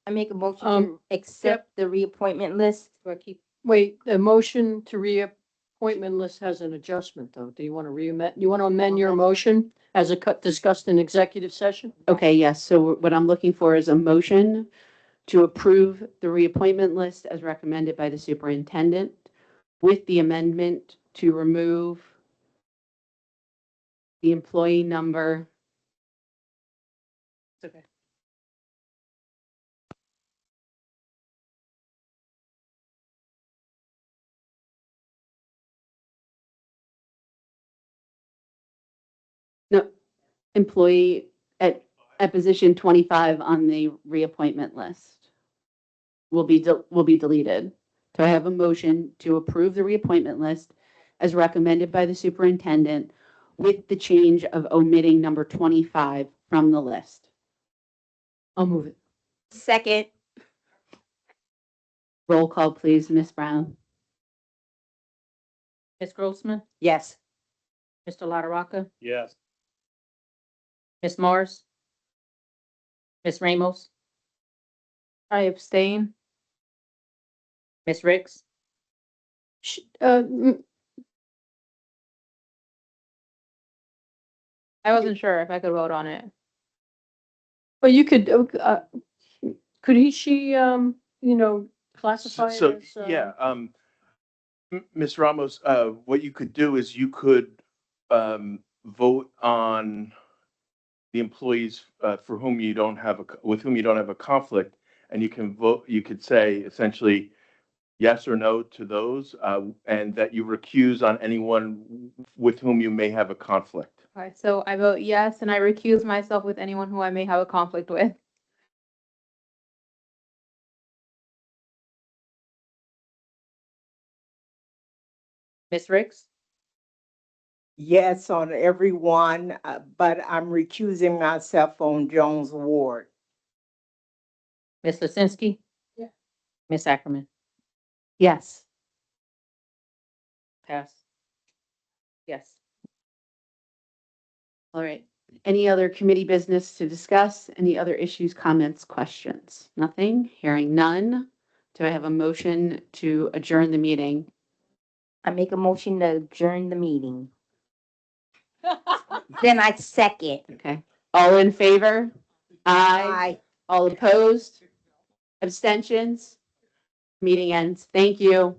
I make a motion to accept the reappointment list. Do I keep, wait, the motion to reappointment list has an adjustment, though. Do you want to amend your motion as discussed in executive session? Okay, yes. So what I'm looking for is a motion to approve the reappointment list as recommended by the superintendent with the amendment to remove the employee number. It's okay. No, employee at position 25 on the reappointment list will be deleted. So I have a motion to approve the reappointment list as recommended by the superintendent with the change of omitting number 25 from the list. I'll move it. Second. Roll call, please, Ms. Brown. Ms. Grossman? Yes. Mr. LaRocca? Yes. Ms. Morris? Ms. Ramos? I abstain. Ms. Riggs? I wasn't sure if I could vote on it. Well, you could, she, classify it So, as? yeah, Ms. Ramos, what you could do is you could vote on the employees for whom you don't have with whom you don't have a conflict, and you can vote. You could say essentially yes or no to those, and that you recuse on anyone with whom you may have a conflict. Okay, so I vote yes, and I recuse myself with anyone who I may have a conflict with. Ms. Riggs? Yes on everyone, but I'm recusing myself on Jones Ward. Ms. Lisinski? Yeah. Ms. Ackerman? Yes. Pass. Yes. All right. Any other committee business to discuss? Any other issues, comments, questions? Nothing? Hearing none. Do I have a motion to adjourn the meeting? I make a motion to adjourn the meeting. Then I second. Okay. All in favor? Aye. All opposed? Abstentions? Meeting ends. Thank you.